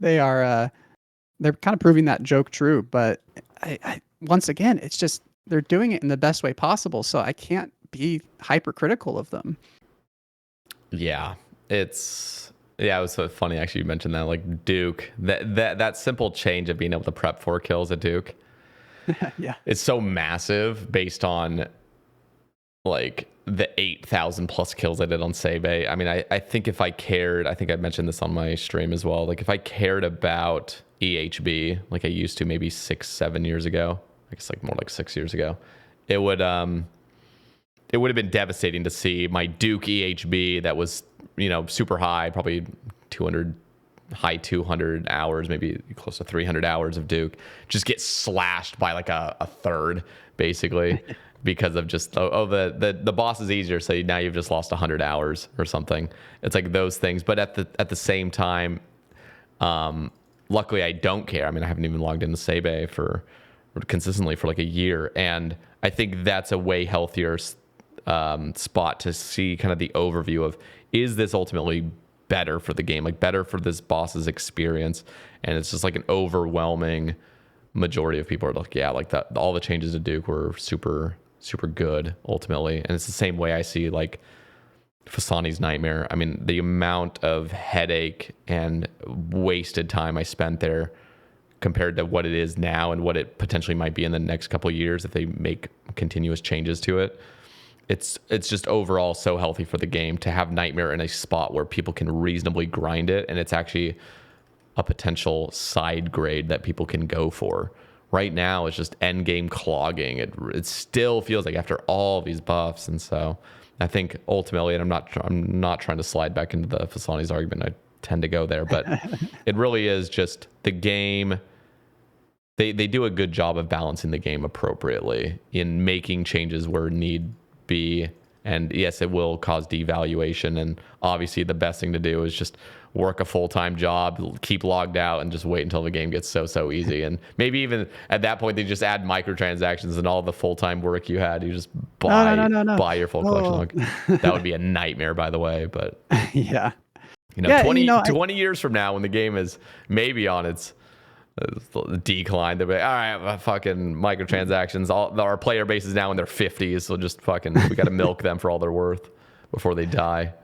They're kind of proving that joke true, but I once again, it's just they're doing it in the best way possible. So I can't be hypercritical of them. Yeah, it was so funny actually you mentioned that, like Duke, that simple change of being able to prep 4 kills at Duke. Yeah. It's so massive based on like the 8,000 plus kills I did on Sae Bae. I mean, I think if I cared, I think I mentioned this on my stream as well. Like if I cared about EHB like I used to maybe 6-7 years ago, I guess like more like 6 years ago, it would have been devastating to see my Duke EHB that was, you know, super high, probably 200, high 200 hours, maybe close to 300 hours of Duke, just get slashed by like a third, basically, because of just, the boss is easier, so now you've just lost 100 hours or something. It's like those things. But at the same time, luckily I don't care. I mean, I haven't even logged into Sae Bae consistently for like a year, and I think that's a way healthier spot to see kind of the overview of, is this ultimately better for the game, like better for this boss's experience? And it's just like an overwhelming majority of people are like, yeah, like that, all the changes to Duke were super good ultimately. And it's the same way I see like Fasani's Nightmare. I mean, the amount of headache and wasted time I spent there compared to what it is now and what it potentially might be in the next couple of years if they make continuous changes to it. It's just overall so healthy for the game to have Nightmare in a spot where people can reasonably grind it, and it's actually a potential side grade that people can go for. Right now, it's just end game clogging. It still feels like after all these buffs, and so I think ultimately, and I'm not trying to slide back into the Fasani's argument. I tend to go there, but it really is just the game. They do a good job of balancing the game appropriately in making changes where need be. And yes, it will cause devaluation, and obviously the best thing to do is just work a full-time job, keep logged out, and just wait until the game gets so easy. And maybe even at that point they just add microtransactions, and all the full-time work you had, you just buy your full collection. That would be a nightmare, by the way. But yeah, 20 years from now, when the game is maybe on its decline, they'll be like, all right, fucking microtransactions, our player base is now in their 50s, so just fucking we got to milk them for all they're worth before they die.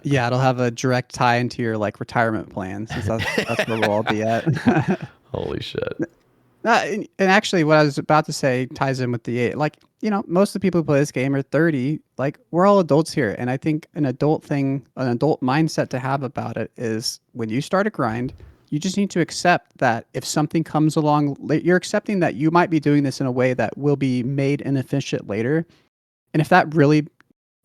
Yeah, it'll have a direct tie into your like retirement plan, since that's where we'll all be at. Holy shit. And actually what I was about to say ties in with the 8. Like, you know, most of the people who play this game are 30. Like, we're all adults here, and I think an adult mindset to have about it is, when you start a grind, you just need to accept that if something comes along, you're accepting that you might be doing this in a way that will be made inefficient later. And if that really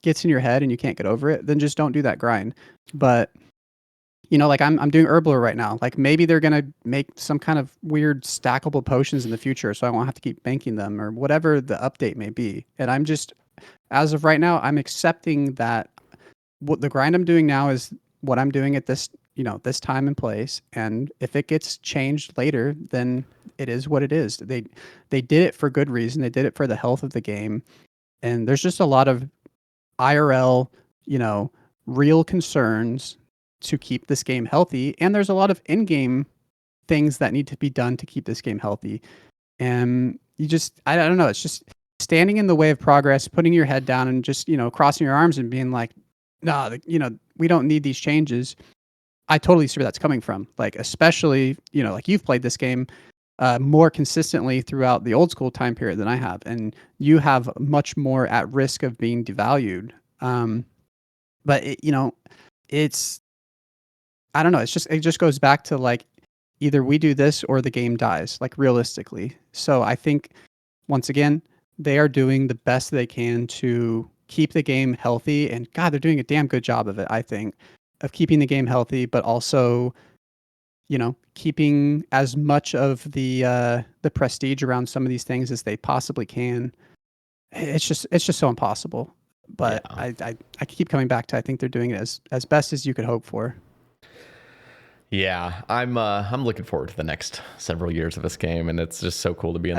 gets in your head and you can't get over it, then just don't do that grind. But, you know, like I'm doing Herblore right now. Like, maybe they're going to make some kind of weird stackable potions in the future, so I won't have to keep banking them, or whatever the update may be. And I'm just, as of right now, I'm accepting that what the grind I'm doing now is what I'm doing at this, you know, this time and place. And if it gets changed later, then it is what it is. They did it for good reason. They did it for the health of the game. And there's just a lot of IRL, you know, real concerns to keep this game healthy. And there's a lot of in-game things that need to be done to keep this game healthy. And you just, I don't know, it's just standing in the way of progress, putting your head down and just, you know, crossing your arms and being like, nah, you know, we don't need these changes. I totally see where that's coming from. Like, especially, you know, like, you've played this game more consistently throughout the old school time period than I have, and you have much more at risk of being devalued. But it, you know, it's, I don't know. It just goes back to like, either we do this or the game dies, like, realistically. So I think, once again, they are doing the best they can to keep the game healthy, and God, they're doing a damn good job of it, I think, of keeping the game healthy, but also, you know, keeping as much of the prestige around some of these things as they possibly can. It's just so impossible. But yeah. I keep coming back to, I think they're doing it as best as you could hope for. Yeah, I'm looking forward to the next several years of this game, and it's just so cool to be in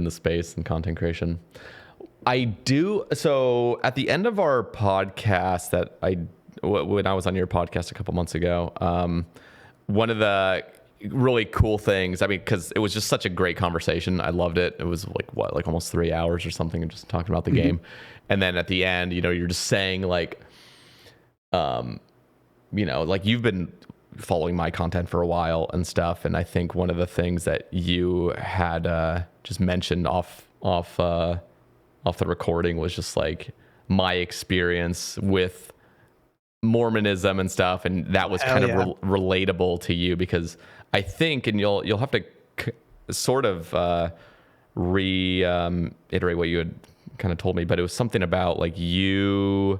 the space and content creation. I do. So at the end of our podcast when I was on your podcast a couple months ago, one of the really cool things. I mean, because it was just such a great conversation. I loved it. It was like almost 3 hours or something, and just talking about the game. And then at the end, you're just saying like, like you've been following my content for a while and stuff. And I think one of the things that you had just mentioned off the recording was just like my experience with Mormonism and stuff, and that was kind of relatable to you, because I think, and you'll have to sort of reiterate what you had kind of told me, but it was something about like your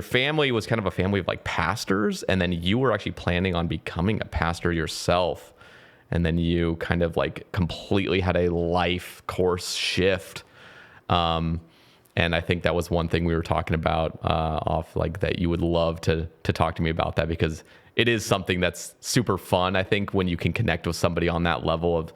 family was kind of a family of like pastors, and then you were actually planning on becoming a pastor yourself, and then you kind of like completely had a life course shift. And I think that was one thing we were talking about off, like that you would love to talk to me about that, because it is something that's super fun. I think when you can connect with somebody on that level of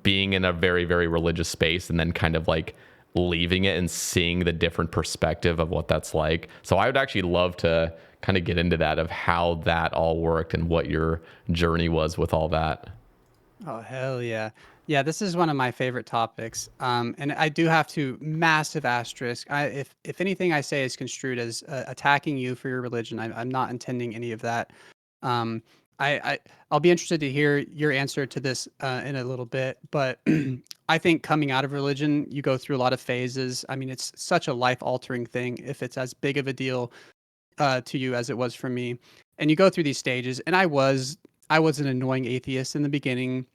being in a very, very religious space and then kind of like leaving it and seeing the different perspective of what that's like. So I would actually love to kind of get into that, of how that all worked and what your journey was with all that. Oh, hell yeah. Yeah, this is one of my favorite topics. And I do have to massive asterisk. If anything I say is construed as attacking you for your religion, I'm not intending any of that. Um, I'll be interested to hear your answer to this in a little bit. But I think coming out of religion, you go through a lot of phases. I mean, it's such a life altering thing if it's as big of a deal to you as it was for me. And you go through these stages. And I was an annoying atheist in the beginning.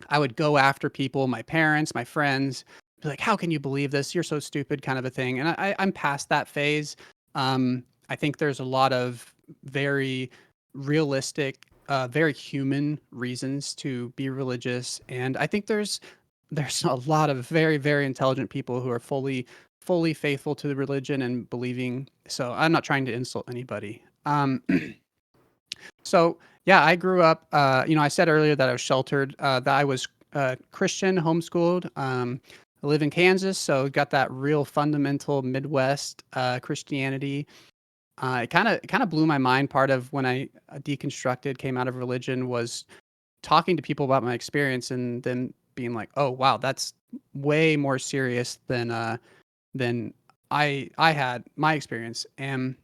I would go after people, my parents, my friends, be like, "How can you believe this? You're so stupid," kind of a thing. And I'm past that phase. I think there's a lot of very realistic, very human reasons to be religious, and I think there's a lot of very, very intelligent people who are fully faithful to the religion and believing. So I'm not trying to insult anybody. So yeah, I grew up. I said earlier that I was sheltered. That I was Christian, homeschooled. I live in Kansas, so got that real fundamental Midwest Christianity. It kind of blew my mind. Part of when I deconstructed, came out of religion, was talking to people about my experience, and then being like, "Oh wow, that's way more serious than I had my experience." And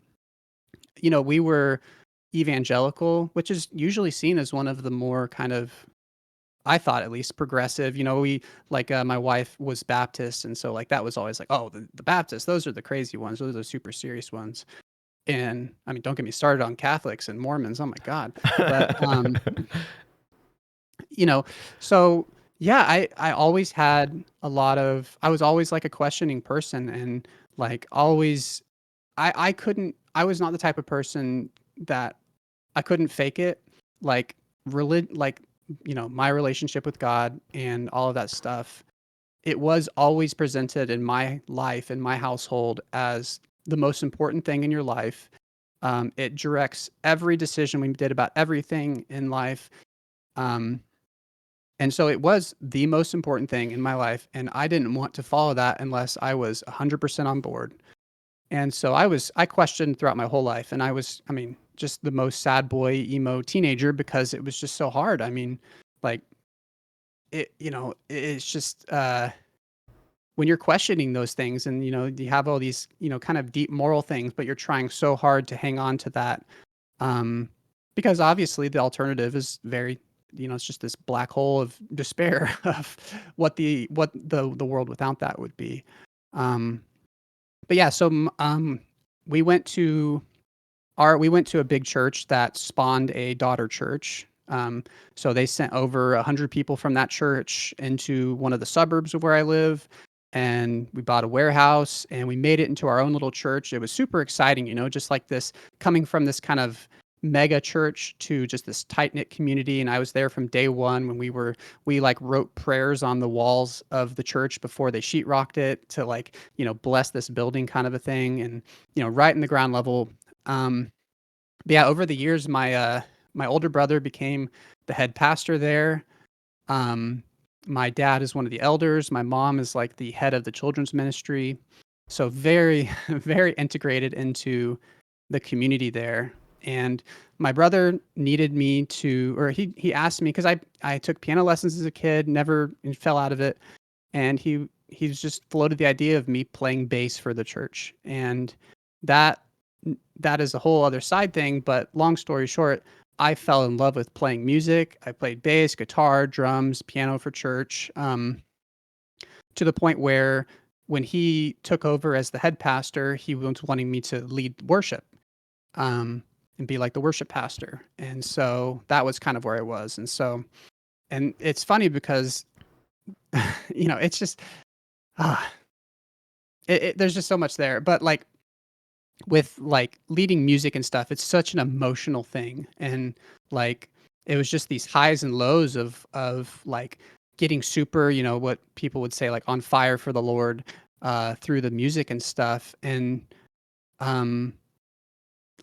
we were evangelical, which is usually seen as one of the more kind of, I thought at least, progressive. We like my wife was Baptist, and so like that was always like, oh, the Baptists, those are the crazy ones, those are the super serious ones. And I mean, don't get me started on Catholics and Mormons. Oh my God. But you know, so yeah, I always had a lot of, I was always like a questioning person, and like always I couldn't, I was not the type of person that I couldn't fake it. Like like my relationship with God and all of that stuff, it was always presented in my life, in my household, as the most important thing in your life. It directs every decision we did about everything in life. Um, and so it was the most important thing in my life, and I didn't want to follow that unless I was 100% on board. And so I questioned throughout my whole life, and I mean, just the most sad boy, emo teenager, because it was just so hard. I mean, like it's just, when you're questioning those things, and, you have all these, kind of deep moral things, but you're trying so hard to hang on to that. Um, because obviously the alternative is very, it's just this black hole of despair of what the world without that would be. Um, but yeah, so we went to we went to a big church that spawned a daughter church. So they sent over 100 people from that church into one of the suburbs of where I live, and we bought a warehouse and we made it into our own little church. It was super exciting, just like this, coming from this kind of mega church to just this tight knit community. And I was there from day one when we like wrote prayers on the walls of the church before they sheetrocked it to, like, bless this building, kind of a thing. And, right in the ground level. But yeah, over the years, my older brother became the head pastor there. My dad is one of the elders. My mom is like the head of the children's ministry. So very, very integrated into the community there. And my brother needed me to, or he asked me, because I took piano lessons as a kid, never fell out of it. And he's just floated the idea of me playing bass for the church. And that that is a whole other side thing. But long story short, I fell in love with playing music. I played bass, guitar, drums, piano for church, to the point where when he took over as the head pastor, he was wanting me to lead worship, and be like the worship pastor. And so that was kind of where I was. And so, and it's funny because, it's just, ah, there's just so much there. But like with like leading music and stuff, it's such an emotional thing. And like, it was just these highs and lows of like getting super, what people would say, like on fire for the Lord, through the music and stuff. And, um,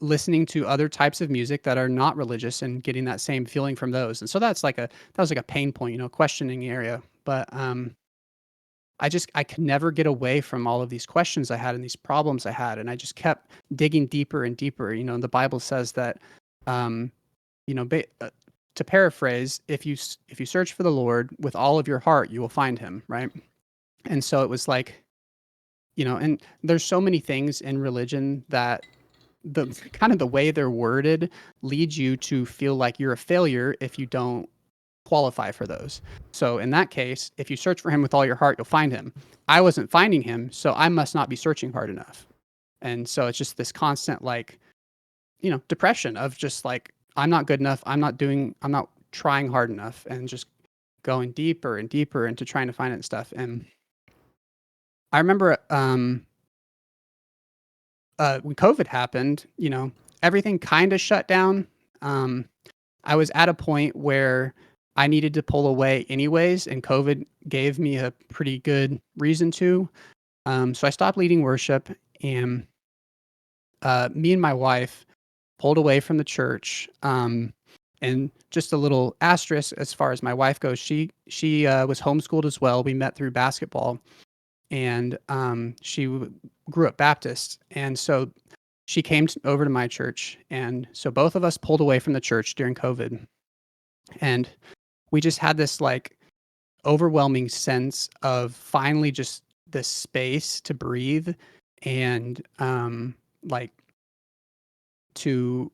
listening to other types of music that are not religious and getting that same feeling from those. And so that was like a pain point, questioning area. But I could never get away from all of these questions I had and these problems I had, and I just kept digging deeper and deeper. And the Bible says that, um, to paraphrase, if you search for the Lord with all of your heart, you will find Him, right? And so it was like, and there's so many things in religion that the kind of the way they're worded leads you to feel like you're a failure if you don't qualify for those. So in that case, if you search for him with all your heart, you'll find him. I wasn't finding him, so I must not be searching hard enough. And so it's just this constant like, depression of just like, I'm not good enough. I'm not trying hard enough, and just going deeper and deeper into trying to find it and stuff. And I remember, when COVID happened, everything kind of shut down. Um, I was at a point where I needed to pull away anyways, and COVID gave me a pretty good reason to. So I stopped leading worship, and me and my wife pulled away from the church. And just a little asterisk as far as my wife goes, she was homeschooled as well. We met through basketball, and grew up Baptist, and so she came over to my church, and so both of us pulled away from the church during COVID, and we just had this like overwhelming sense of finally just this space to breathe, and like to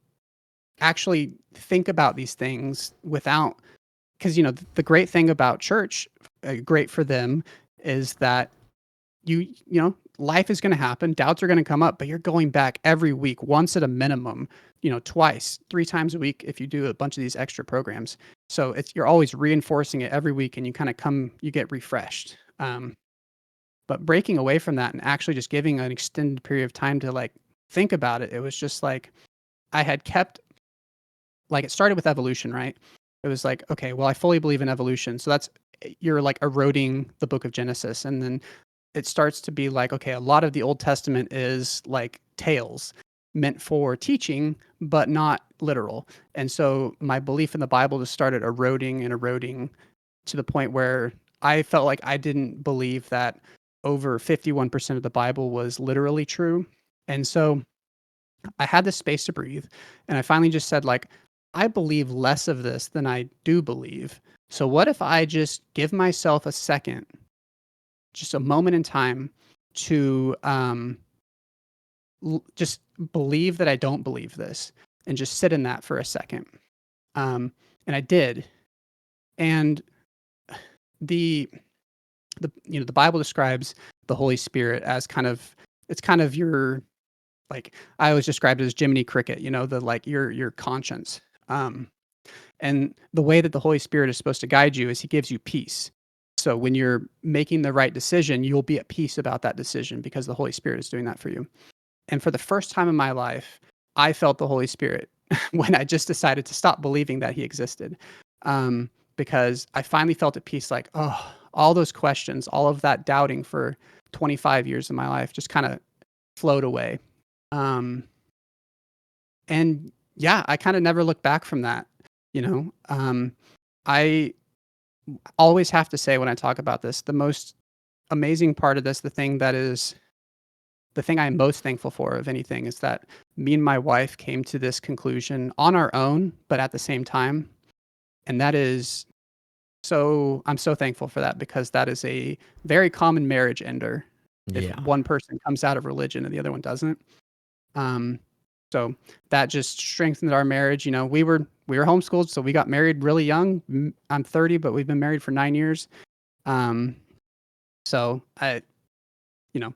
actually think about these things without, because the great thing about church, great for them, is that life is going to happen, doubts are going to come up, but you're going back every week, once at a minimum, twice, 3 times a week if you do a bunch of these extra programs. So you're always reinforcing it every week, and you get refreshed. But breaking away from that and actually just giving an extended period of time to like think about it, it was just like I had kept, like, it started with evolution, right? It was like, okay, well, I fully believe in evolution. So you're like eroding the book of Genesis. And then it starts to be like, okay, a lot of the Old Testament is like tales meant for teaching, but not literal. And so my belief in the Bible just started eroding and eroding to the point where I felt like I didn't believe that over 51% of the Bible was literally true. And so I had this space to breathe, and I finally just said, like, I believe less of this than I do believe. So what if I just give myself a second, just a moment in time, to just believe that I don't believe this, and just sit in that for a second. And I did. And the the Bible describes the Holy Spirit as it's kind of your, like, I always described it as Jiminy Cricket, the like your conscience. And the way that the Holy Spirit is supposed to guide you is He gives you peace. So when you're making the right decision, you'll be at peace about that decision because the Holy Spirit is doing that for you. And for the first time in my life, I felt the Holy Spirit when I just decided to stop believing that He existed. Because I finally felt at peace, like, oh, all those questions, all of that doubting for 25 years of my life just kind of flowed away. And yeah, I kind of never looked back from that. I always have to say when I talk about this, the most amazing part of this, the thing that is the thing I'm most thankful for of anything is that me and my wife came to this conclusion on our own, but at the same time. And that is so, I'm so thankful for that because that is a very common marriage ender if Yeah. one person comes out of religion and the other one doesn't. Um, so that just strengthened our marriage. You know, we were homeschooled, so we got married really young. I'm 30, but we've been married for 9 years. Um, so I, you know,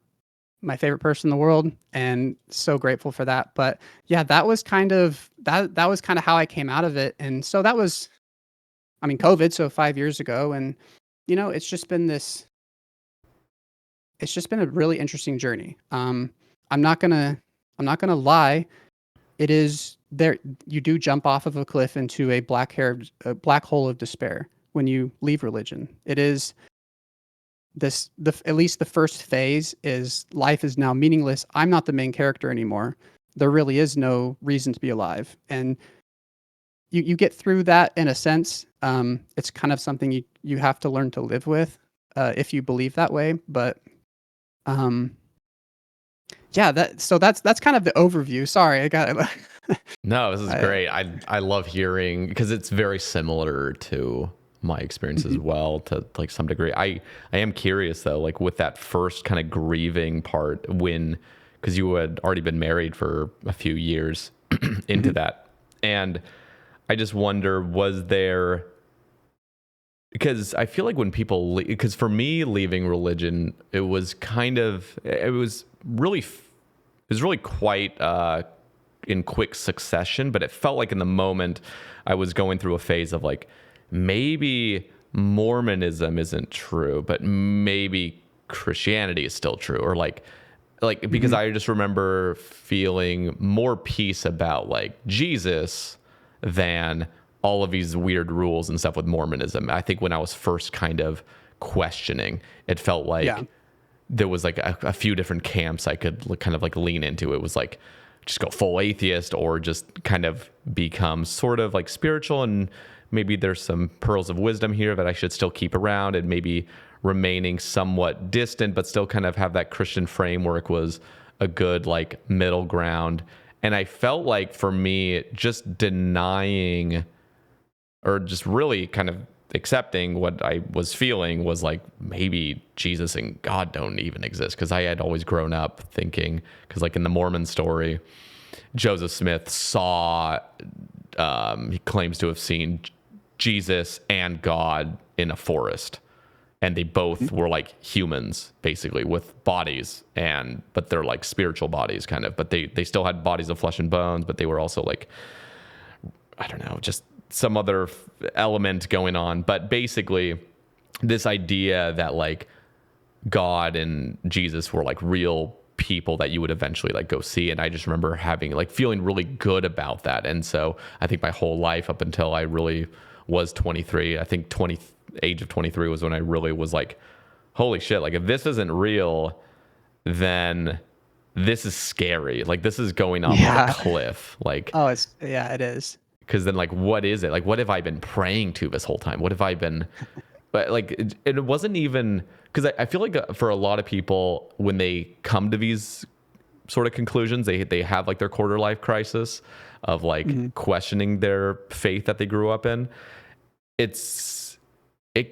my favorite person in the world, and so grateful for that. But yeah, that was kind of that was kind of how I came out of it. And so that was, I mean, COVID, so 5 years ago, and you know, it's just been a really interesting journey. I'm not gonna I'm not gonna lie. It is there. You do jump off of a cliff into a black hole of despair when you leave religion. It is at least the first phase is life is now meaningless. I'm not the main character anymore. There really is no reason to be alive, and you get through that in a sense. It's kind of something you have to learn to live with if you believe that way. But um, yeah, that's kind of the overview. Sorry, I got it. No, this is great. I love hearing because it's very similar to my experience as well to like some degree. I am curious though, like with that first kind of grieving part when because you had already been married for a few years into that. And I just wonder, was there because I feel like when people because for me leaving religion, it was really quite in quick succession, but it felt like in the moment I was going through a phase of like maybe Mormonism isn't true, but maybe Christianity is still true, or like because I just remember feeling more peace about like Jesus than all of these weird rules and stuff with Mormonism. I think when I was first kind of questioning, it felt like there was like a few different camps I could kind of like lean into. It was like just go full atheist or just kind of become sort of like spiritual, and maybe there's some pearls of wisdom here that I should still keep around, and maybe remaining somewhat distant but still kind of have that Christian framework was a good like middle ground. And I felt like for me just denying or just really kind of accepting what I was feeling was like maybe Jesus and God don't even exist, because I had always grown up thinking, because like in the Mormon story, Joseph Smith saw he claims to have seen Jesus and God in a forest, and they both were like humans basically with bodies, but they're like spiritual bodies kind of, but they still had bodies of flesh and bones, but they were also like, I don't know, just some other element going on. But basically this idea that like God and Jesus were like real people that you would eventually like go see. And I just remember having like feeling really good about that. And so I think my whole life up until I really was 23, I think age of 23 was when I really was like, holy shit, like if this isn't real, then this is scary. Like this is going off of a cliff. Like, oh, it is. Because then, like, what is it? Like, what have I been praying to this whole time? What have I been... But, like, it wasn't even... Because I feel like for a lot of people, when they come to these sort of conclusions, they have, like, their quarter life crisis of, like, questioning their faith that they grew up in. It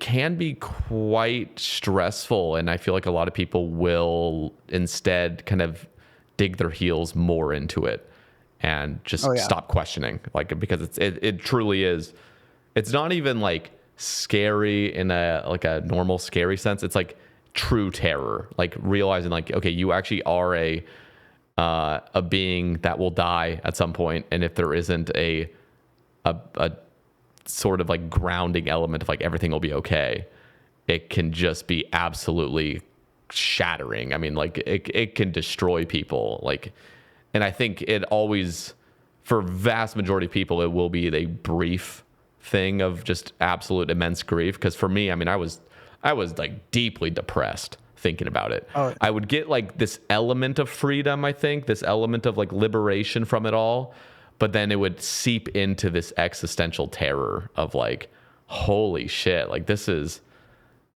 can be quite stressful, and I feel like a lot of people will instead kind of dig their heels more into it and just stop questioning, like, because it truly is. It's not even like scary in a normal scary sense. It's like true terror, like realizing like, okay, you actually are a being that will die at some point, and if there isn't a sort of like grounding element of like everything will be okay, it can just be absolutely shattering. I mean, like it can destroy people, like. And I think it always, for vast majority of people, it will be a brief thing of just absolute immense grief. Because for me, I mean, I was like deeply depressed thinking about it. Oh. I would get like this element of freedom, I think, this element of like liberation from it all. But then it would seep into this existential terror of like, holy shit, like this is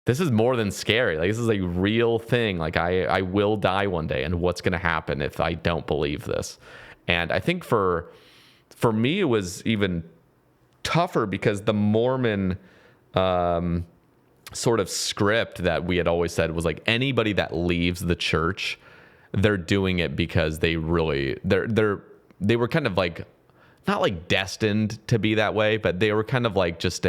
this is more than scary. Like, this is a real thing. Like, I will die one day, and what's going to happen if I don't believe this? And I think for me, it was even tougher because the Mormon sort of script that we had always said was like, anybody that leaves the church, they're doing it because they were kind of like, not like destined to be that way, but they were kind of like just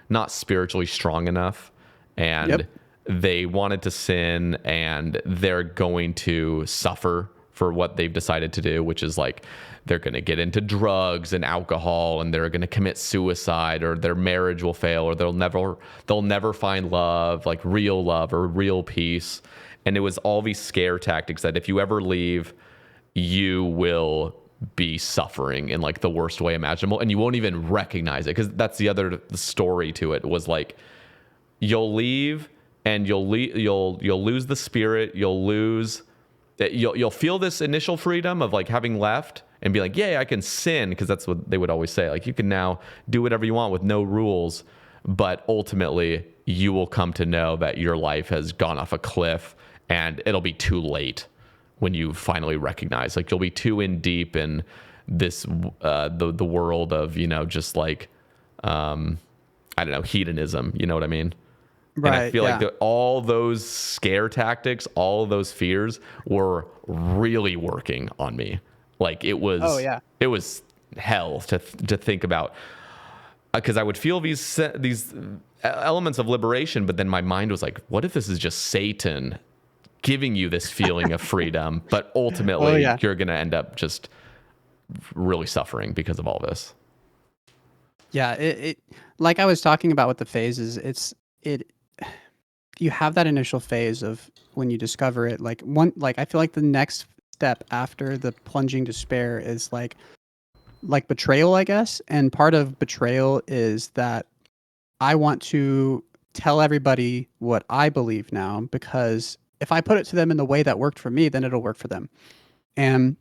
not spiritually strong enough, and they wanted to sin, and they're going to suffer for what they've decided to do, which is like, they're going to get into drugs and alcohol, and they're going to commit suicide, or their marriage will fail, or they'll never find love, like real love or real peace. And it was all these scare tactics that if you ever leave, you will be suffering in like the worst way imaginable, and you won't even recognize it. Because that's the other story to it, was like, you'll leave and you'll lose the spirit, you'll feel this initial freedom of like having left and be like, yeah, I can sin, because that's what they would always say, like, you can now do whatever you want with no rules, but ultimately you will come to know that your life has gone off a cliff, and it'll be too late when you finally recognize, like, you'll be too in deep in this the world of, just like I don't know, hedonism, you know what I mean? Right. And I feel like all those scare tactics, all of those fears were really working on me. Like, it was, it was hell to think about, because I would feel these elements of liberation, but then my mind was like, what if this is just Satan giving you this feeling of freedom, but ultimately you're going to end up just really suffering because of all this. Yeah, it like I was talking about with the phases, you have that initial phase of when you discover it, like I feel like the next step after the plunging despair is like betrayal, I guess. And part of betrayal is that I want to tell everybody what I believe now, because if I put it to them in the way that worked for me, then it'll work for them. And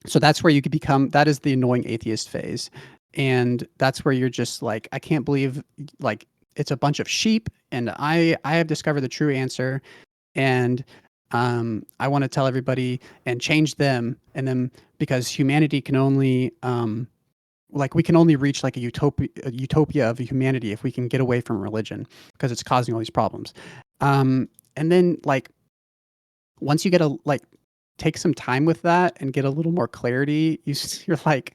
so that's where you could become, that is the annoying atheist phase. And that's where you're just like, I can't believe, like, it's a bunch of sheep, and I have discovered the true answer, and I want to tell everybody and change them, and then because humanity can only we can only reach like a utopia of humanity if we can get away from religion, because it's causing all these problems. And then like once you get take some time with that and get a little more clarity, you're like,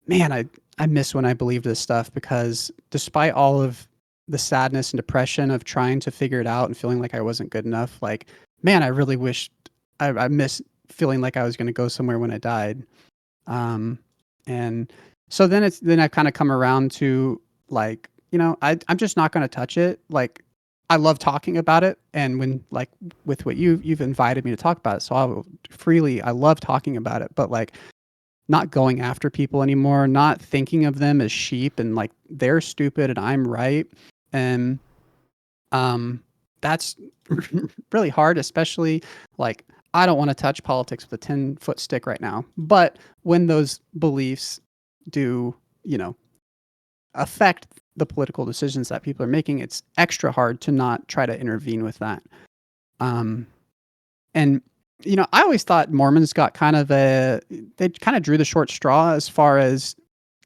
man, I miss when I believed this stuff, because despite all of the sadness and depression of trying to figure it out and feeling like I wasn't good enough, like, man, I really wish I miss feeling like I was going to go somewhere when I died. And so then I kind of come around to like, I'm just not going to touch it. Like, I love talking about it. And when like with what you've invited me to talk about it, so I love talking about it, but like not going after people anymore, not thinking of them as sheep and like they're stupid and I'm right. And that's really hard, especially like I don't want to touch politics with a 10-foot stick right now. But when those beliefs do, affect the political decisions that people are making, it's extra hard to not try to intervene with that. And I always thought Mormons got they kind of drew the short straw as far as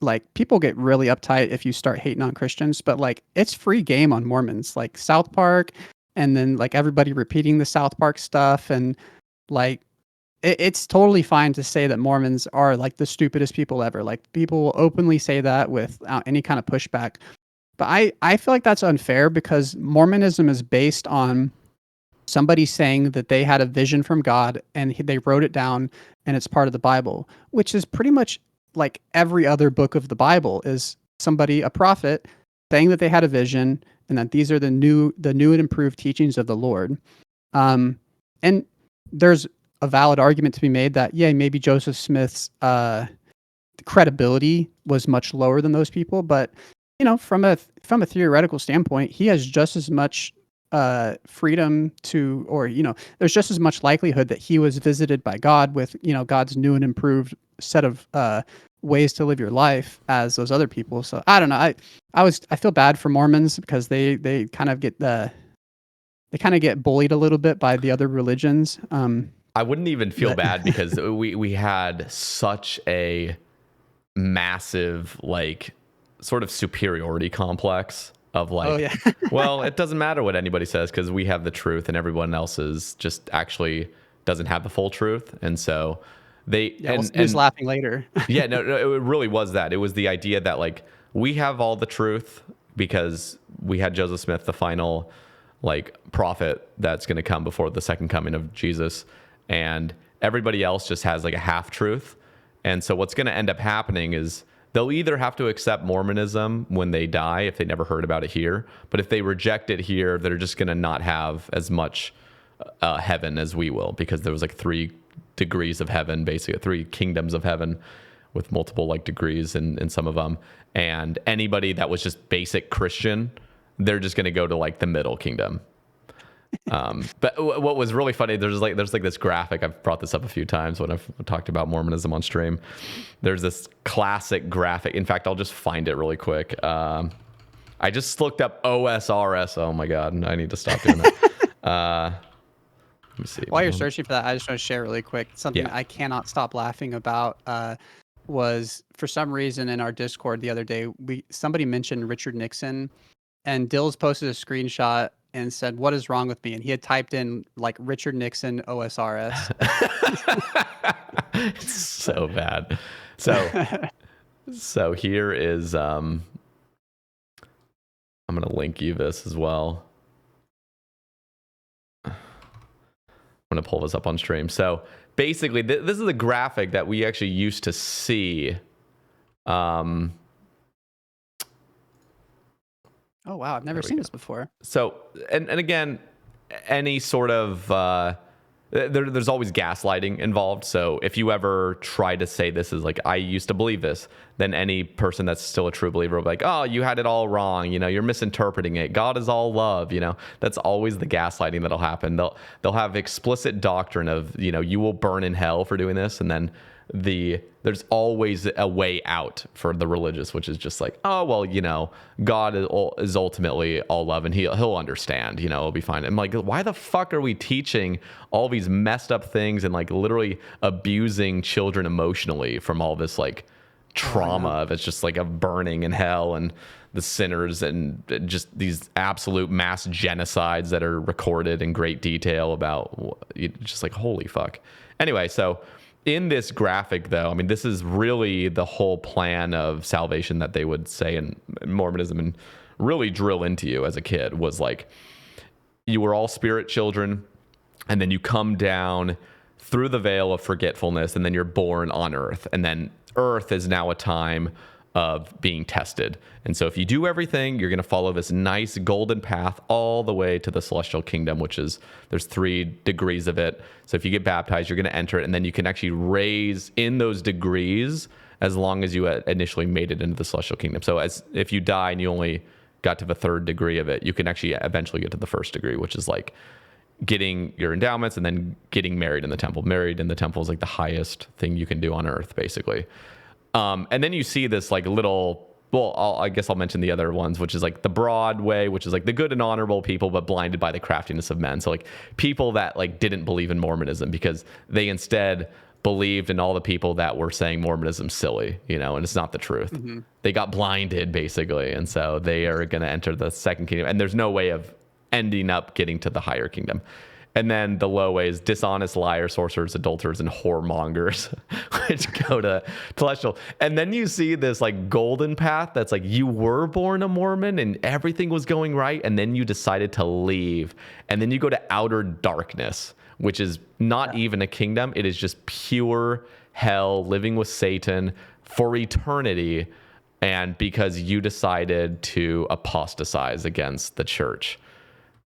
like people get really uptight if you start hating on Christians, but like it's free game on Mormons, like South Park, and then like everybody repeating the South Park stuff, and like it's totally fine to say that Mormons are like the stupidest people ever. Like people will openly say that without any kind of pushback. But I feel like that's unfair, because Mormonism is based on somebody saying that they had a vision from God and they wrote it down and it's part of the Bible, which is pretty much like every other book of the Bible is somebody, a prophet, saying that they had a vision and that these are the new and improved teachings of the Lord. And there's a valid argument to be made that, yeah, maybe Joseph Smith's credibility was much lower than those people, but from a theoretical standpoint, he has just as much freedom to, or there's just as much likelihood that he was visited by God with God's new and improved set of ways to live your life as those other people. So I don't know. I feel bad for Mormons because they kind of get they kind of get bullied a little bit by the other religions. I wouldn't even feel bad because we had such a massive like sort of superiority complex of like, oh yeah, well, it doesn't matter what anybody says because we have the truth and everyone else is just actually doesn't have the full truth. And so they we'll laughing later. yeah, no, it really was that. It was the idea that like we have all the truth because we had Joseph Smith, the final like prophet that's going to come before the second coming of Jesus, and everybody else just has like a half truth. And so what's going to end up happening is they'll either have to accept Mormonism when they die if they never heard about it here, but if they reject it here, they're just going to not have as much heaven as we will, because there was like 3 degrees of heaven, basically 3 kingdoms of heaven with multiple like degrees in some of them. And anybody that was just basic Christian, they're just going to go to like the middle kingdom. But what was really funny, there's like this graphic. I've brought this up a few times when I've talked about Mormonism on stream. There's this classic graphic. In fact, I'll just find it really quick. I just looked up OSRS. Oh my God, I need to stop doing that. Let me see. While you're searching for that, I just want to share really quick something I cannot stop laughing about. Was for some reason in our Discord the other day, somebody mentioned Richard Nixon, and Dills posted a screenshot and said, "What is wrong with me?" And he had typed in like Richard Nixon OSRS. It's so bad. So here is I'm gonna link you this as well. I'm gonna pull this up on stream. So basically, this is a graphic that we actually used to see. Oh wow, I've never seen this before. So and again, any sort of there's always gaslighting involved. So if you ever try to say this is like, I used to believe this, then any person that's still a true believer will be like, oh, you had it all wrong. You know, you're misinterpreting it. God is all love. You know, that's always the gaslighting that'll happen. They'll have explicit doctrine of, you know, you will burn in hell for doing this. And then there's always a way out for the religious, which is just like, oh, well, you know, God is ultimately all love and he'll understand, you know, it'll be fine. I'm like, why the fuck are we teaching all these messed up things and like literally abusing children emotionally from all this like trauma of it's just like a burning in hell and the sinners and just these absolute mass genocides that are recorded in great detail about just like, holy fuck. Anyway, so in this graphic, though, I mean, this is really the whole plan of salvation that they would say in Mormonism and really drill into you as a kid was like, you were all spirit children, and then you come down through the veil of forgetfulness, and then you're born on earth. And then earth is now a time of being tested. And so if you do everything, you're going to follow this nice golden path all the way to the celestial kingdom, which is, there's 3 degrees of it. So if you get baptized, you're going to enter it, and then you can actually raise in those degrees as long as you initially made it into the celestial kingdom. So if you die and you only got to the 3rd degree of it, you can actually eventually get to the 1st degree, which is like getting your endowments and then getting married in the temple. Married in the temple is like the highest thing you can do on earth, basically. And then you see this like little, well, I guess I'll mention the other ones, which is like the broad way, which is like the good and honorable people, but blinded by the craftiness of men. So like people that like didn't believe in Mormonism because they instead believed in all the people that were saying Mormonism's silly, you know, and it's not the truth. Mm-hmm. They got blinded basically. And so they are going to enter the second kingdom, and there's no way of ending up getting to the higher kingdom. And then the low ways, dishonest liars, sorcerers, adulterers, and whoremongers, which go to celestial. And then you see this like golden path that's like, you were born a Mormon and everything was going right, and then you decided to leave. And then you go to outer darkness, which is not even a kingdom. It is just pure hell, living with Satan for eternity. And because you decided to apostatize against the church.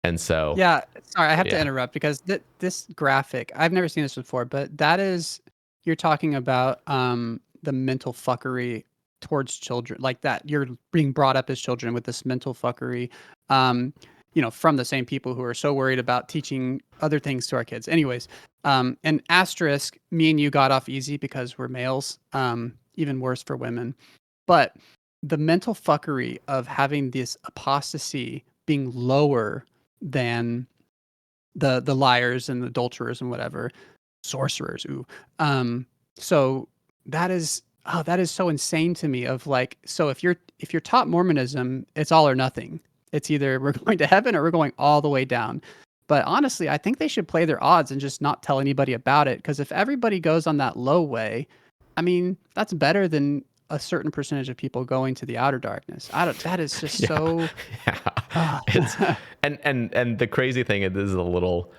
And so, yeah, sorry, I have to interrupt because this graphic, I've never seen this before, but that is, you're talking about the mental fuckery towards children, like that you're being brought up as children with this mental fuckery, you know, from the same people who are so worried about teaching other things to our kids. Anyways, and asterisk, me and you got off easy because we're males, even worse for women. But the mental fuckery of having this apostasy being lower than the liars and the adulterers and whatever, sorcerers. Ooh. So that is so insane to me. Of like, so if you're taught Mormonism, it's all or nothing. It's either we're going to heaven or we're going all the way down. But honestly, I think they should play their odds and just not tell anybody about it. Because if everybody goes on that low way, I mean, that's better than a certain percentage of people going to the outer darkness. I don't. That is just so. Yeah. It's, and the crazy thing is, this is a little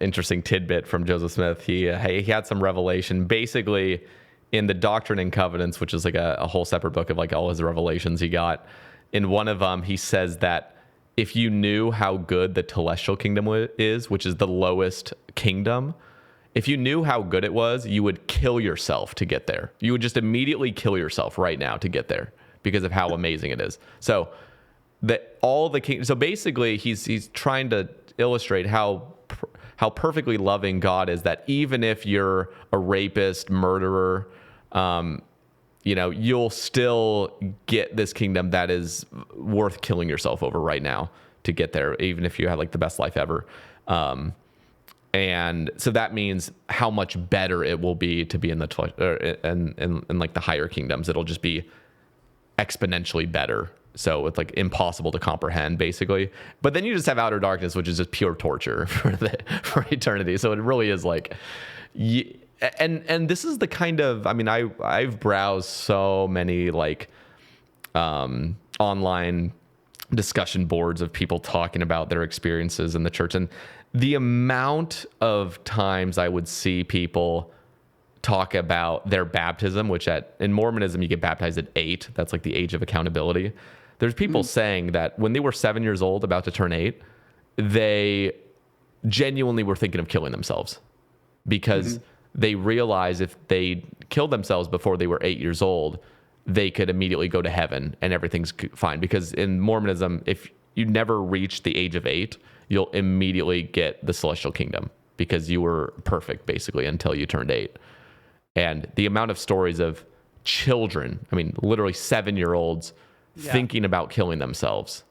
interesting tidbit from Joseph Smith. He had some revelation, basically, in the Doctrine and Covenants, which is like a whole separate book of like all his revelations he got. In one of them, he says that if you knew how good the Telestial Kingdom is, which is the lowest kingdom, if you knew how good it was, you would kill yourself to get there. You would just immediately kill yourself right now to get there because of how amazing it is. So so basically he's trying to illustrate how perfectly loving God is, that even if you're a rapist, murderer, you'll still get this kingdom that is worth killing yourself over right now to get there, even if you had like the best life ever. And so that means how much better it will be to be in in like the higher kingdoms. It'll just be exponentially better. So it's like impossible to comprehend, basically. But then you just have outer darkness, which is just pure torture for eternity. So it really is like, and this is the kind of, I mean, I've browsed so many like online discussion boards of people talking about their experiences in the church, and the amount of times I would see people talk about their baptism, which in Mormonism you get baptized at 8. That's like the age of accountability. There's people saying that when they were 7 years old, about to turn 8, they genuinely were thinking of killing themselves because they realized if they killed themselves before they were 8 years old, they could immediately go to heaven and everything's fine. Because in Mormonism, if you never reach the age of 8, you'll immediately get the celestial kingdom because you were perfect basically until you turned 8. And the amount of stories of children, I mean, literally 7-year-olds thinking about killing themselves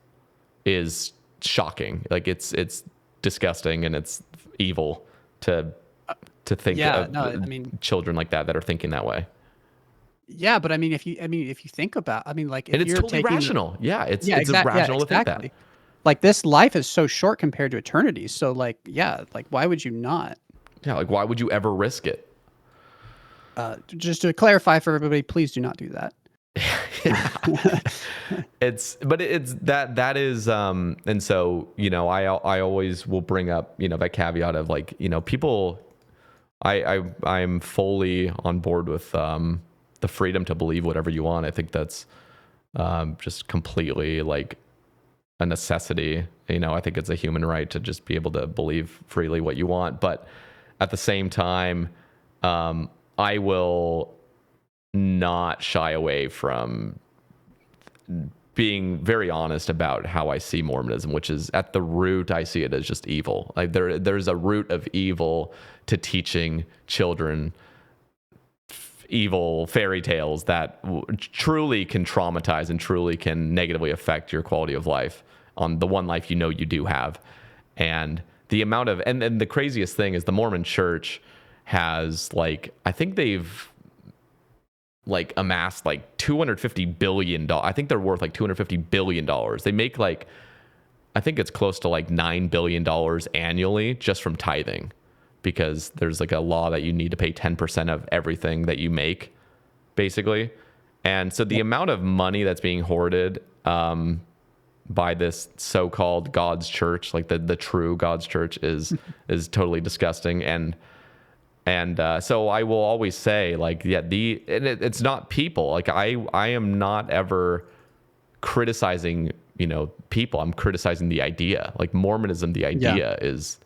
is shocking. Like it's disgusting and it's evil to think of children like that are thinking that way. Yeah, but I mean, if you think about, I mean, like, if and it's you're totally rational. It's irrational to think that. Like, this life is so short compared to eternity. So, like, like, why would you not? Yeah, like, why would you ever risk it? Just to clarify for everybody, please do not do that. That is and so I always will bring up that caveat of like people. I'm fully on board with the freedom to believe whatever you want. I think that's just completely like a necessity. I think it's a human right to just be able to believe freely what you want. But at the same time, I will not shy away from being very honest about how I see Mormonism, which is at the root, I see it as just evil. Like there's a root of evil to teaching children evil fairy tales that truly can traumatize and truly can negatively affect your quality of life on the one life you do have. And the amount of, and the craziest thing is the Mormon church has like, I think they've like amassed like $250 billion. I think they're worth like $250 billion. They make like, I think it's close to like $9 billion annually just from tithing, because there's like a law that you need to pay 10% of everything that you make, basically. And so the amount of money that's being hoarded by this so-called God's church, like the true God's church, is totally disgusting. And so I will always say, like, it's not people. Like I am not ever criticizing, people. I'm criticizing the idea. Like Mormonism, the idea is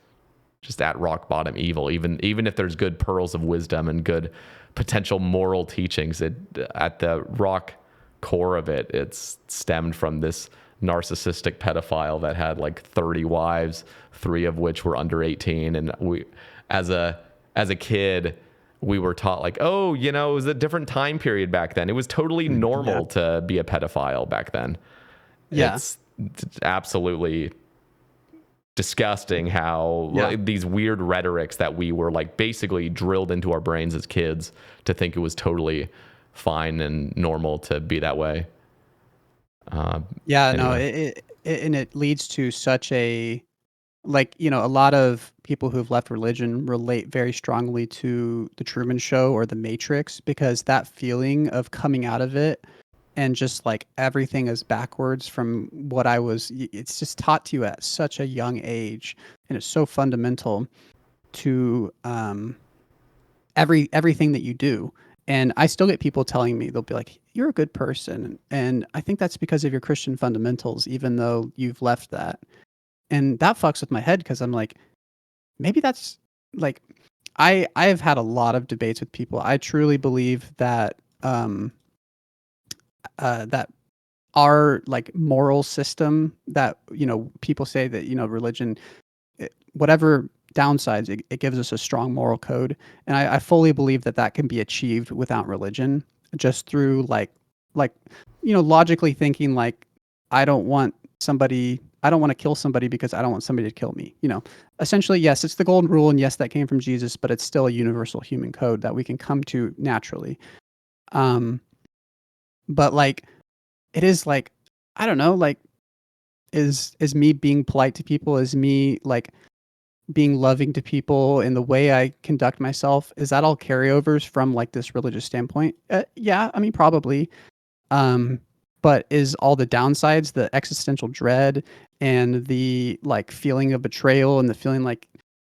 just at rock bottom evil. Even if there's good pearls of wisdom and good potential moral teachings, at the rock core of it, it's stemmed from this narcissistic pedophile that had like 30 wives, 3 of which were under 18. And we, as a kid, we were taught like, oh, it was a different time period back then. It was totally normal to be a pedophile back then. Yeah. It's absolutely disgusting how like, these weird rhetorics that we were like basically drilled into our brains as kids to think it was totally fine and normal to be that way. Anyway. And it leads to such a, like, you know, a lot of people who've left religion relate very strongly to the Truman Show or the Matrix, because that feeling of coming out of it and just like everything is backwards from what it's just taught to you at such a young age, and it's so fundamental to everything that you do. And I still get people telling me, they'll be like, "You're a good person," and I think that's because of your Christian fundamentals, even though you've left that. And that fucks with my head, because I'm like, maybe that's like, I have had a lot of debates with people. I truly believe that that our like moral system, that, you know, people say that, you know, religion, whatever downsides, it gives us a strong moral code, and I fully believe that that can be achieved without religion, just through like you know, logically thinking like, I don't want to kill somebody because I don't want somebody to kill me. You know, essentially, yes, it's the golden rule, and yes, that came from Jesus, but it's still a universal human code that we can come to naturally. But like, it is like, I don't know, like, is me being polite to people, is me like being loving to people in the way I conduct myself, is that all carryovers from like this religious standpoint? Yeah, I mean, probably. But is all the downsides, the existential dread and the like feeling of betrayal and the feeling like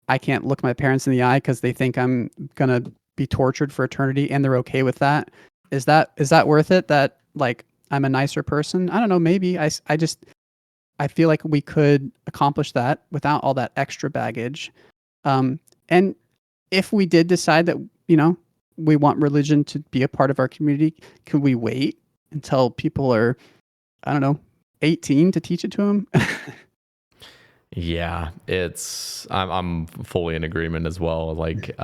I can't look my parents in the eye because they think I'm gonna be tortured for eternity and they're okay with that? Is that worth it? That like I'm a nicer person? I don't know. Maybe I feel like we could accomplish that without all that extra baggage. And if we did decide that, you know, we want religion to be a part of our community, could we wait until people are, I don't know, 18 to teach it to them? Yeah, I'm fully in agreement as well. Like,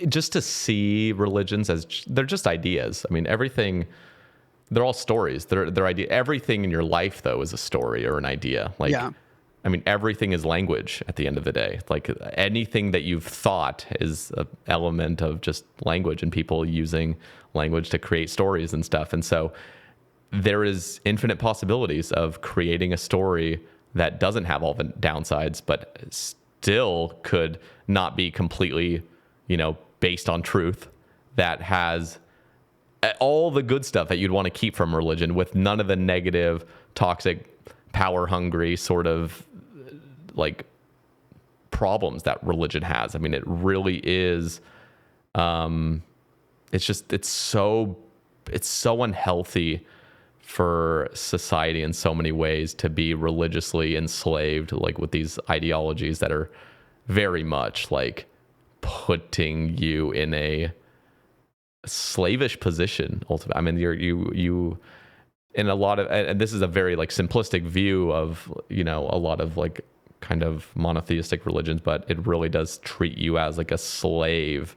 just to see religions as they're just ideas. I mean, everything, they're all stories. They're idea. Everything in your life, though, is a story or an idea. Like, yeah. I mean, everything is language at the end of the day. Like, anything that you've thought is an element of just language and people using language to create stories and stuff. And so there is infinite possibilities of creating a story that doesn't have all the downsides, but still could not be completely, you know, based on truth, that has all the good stuff that you'd want to keep from religion with none of the negative, toxic, power hungry sort of like problems that religion has. I mean, it really is, it's so unhealthy for society in so many ways to be religiously enslaved, like with these ideologies that are very much like putting you in a slavish position. Ultimately, I mean, you in a lot of, and this is a very like simplistic view of, you know, a lot of like kind of monotheistic religions, but it really does treat you as like a slave,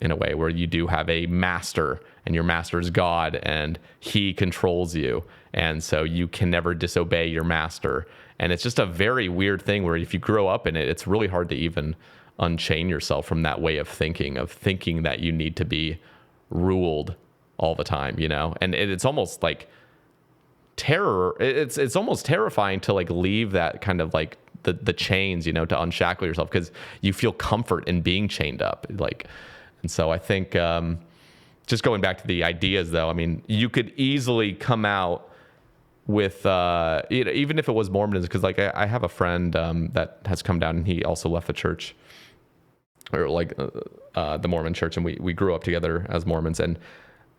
in a way where you do have a master, and your master is God and he controls you. And so you can never disobey your master. And it's just a very weird thing where if you grow up in it, it's really hard to even unchain yourself from that way of thinking that you need to be ruled all the time, you know? And it's almost like terror. It's almost terrifying to like leave that kind of like the chains, you know, to unshackle yourself, because you feel comfort in being chained up. Like, and so I think, just going back to the ideas, though, I mean, you could easily come out with, even if it was Mormonism, because like I have a friend that has come down, and he also left the church, or like the Mormon church, and we grew up together as Mormons, and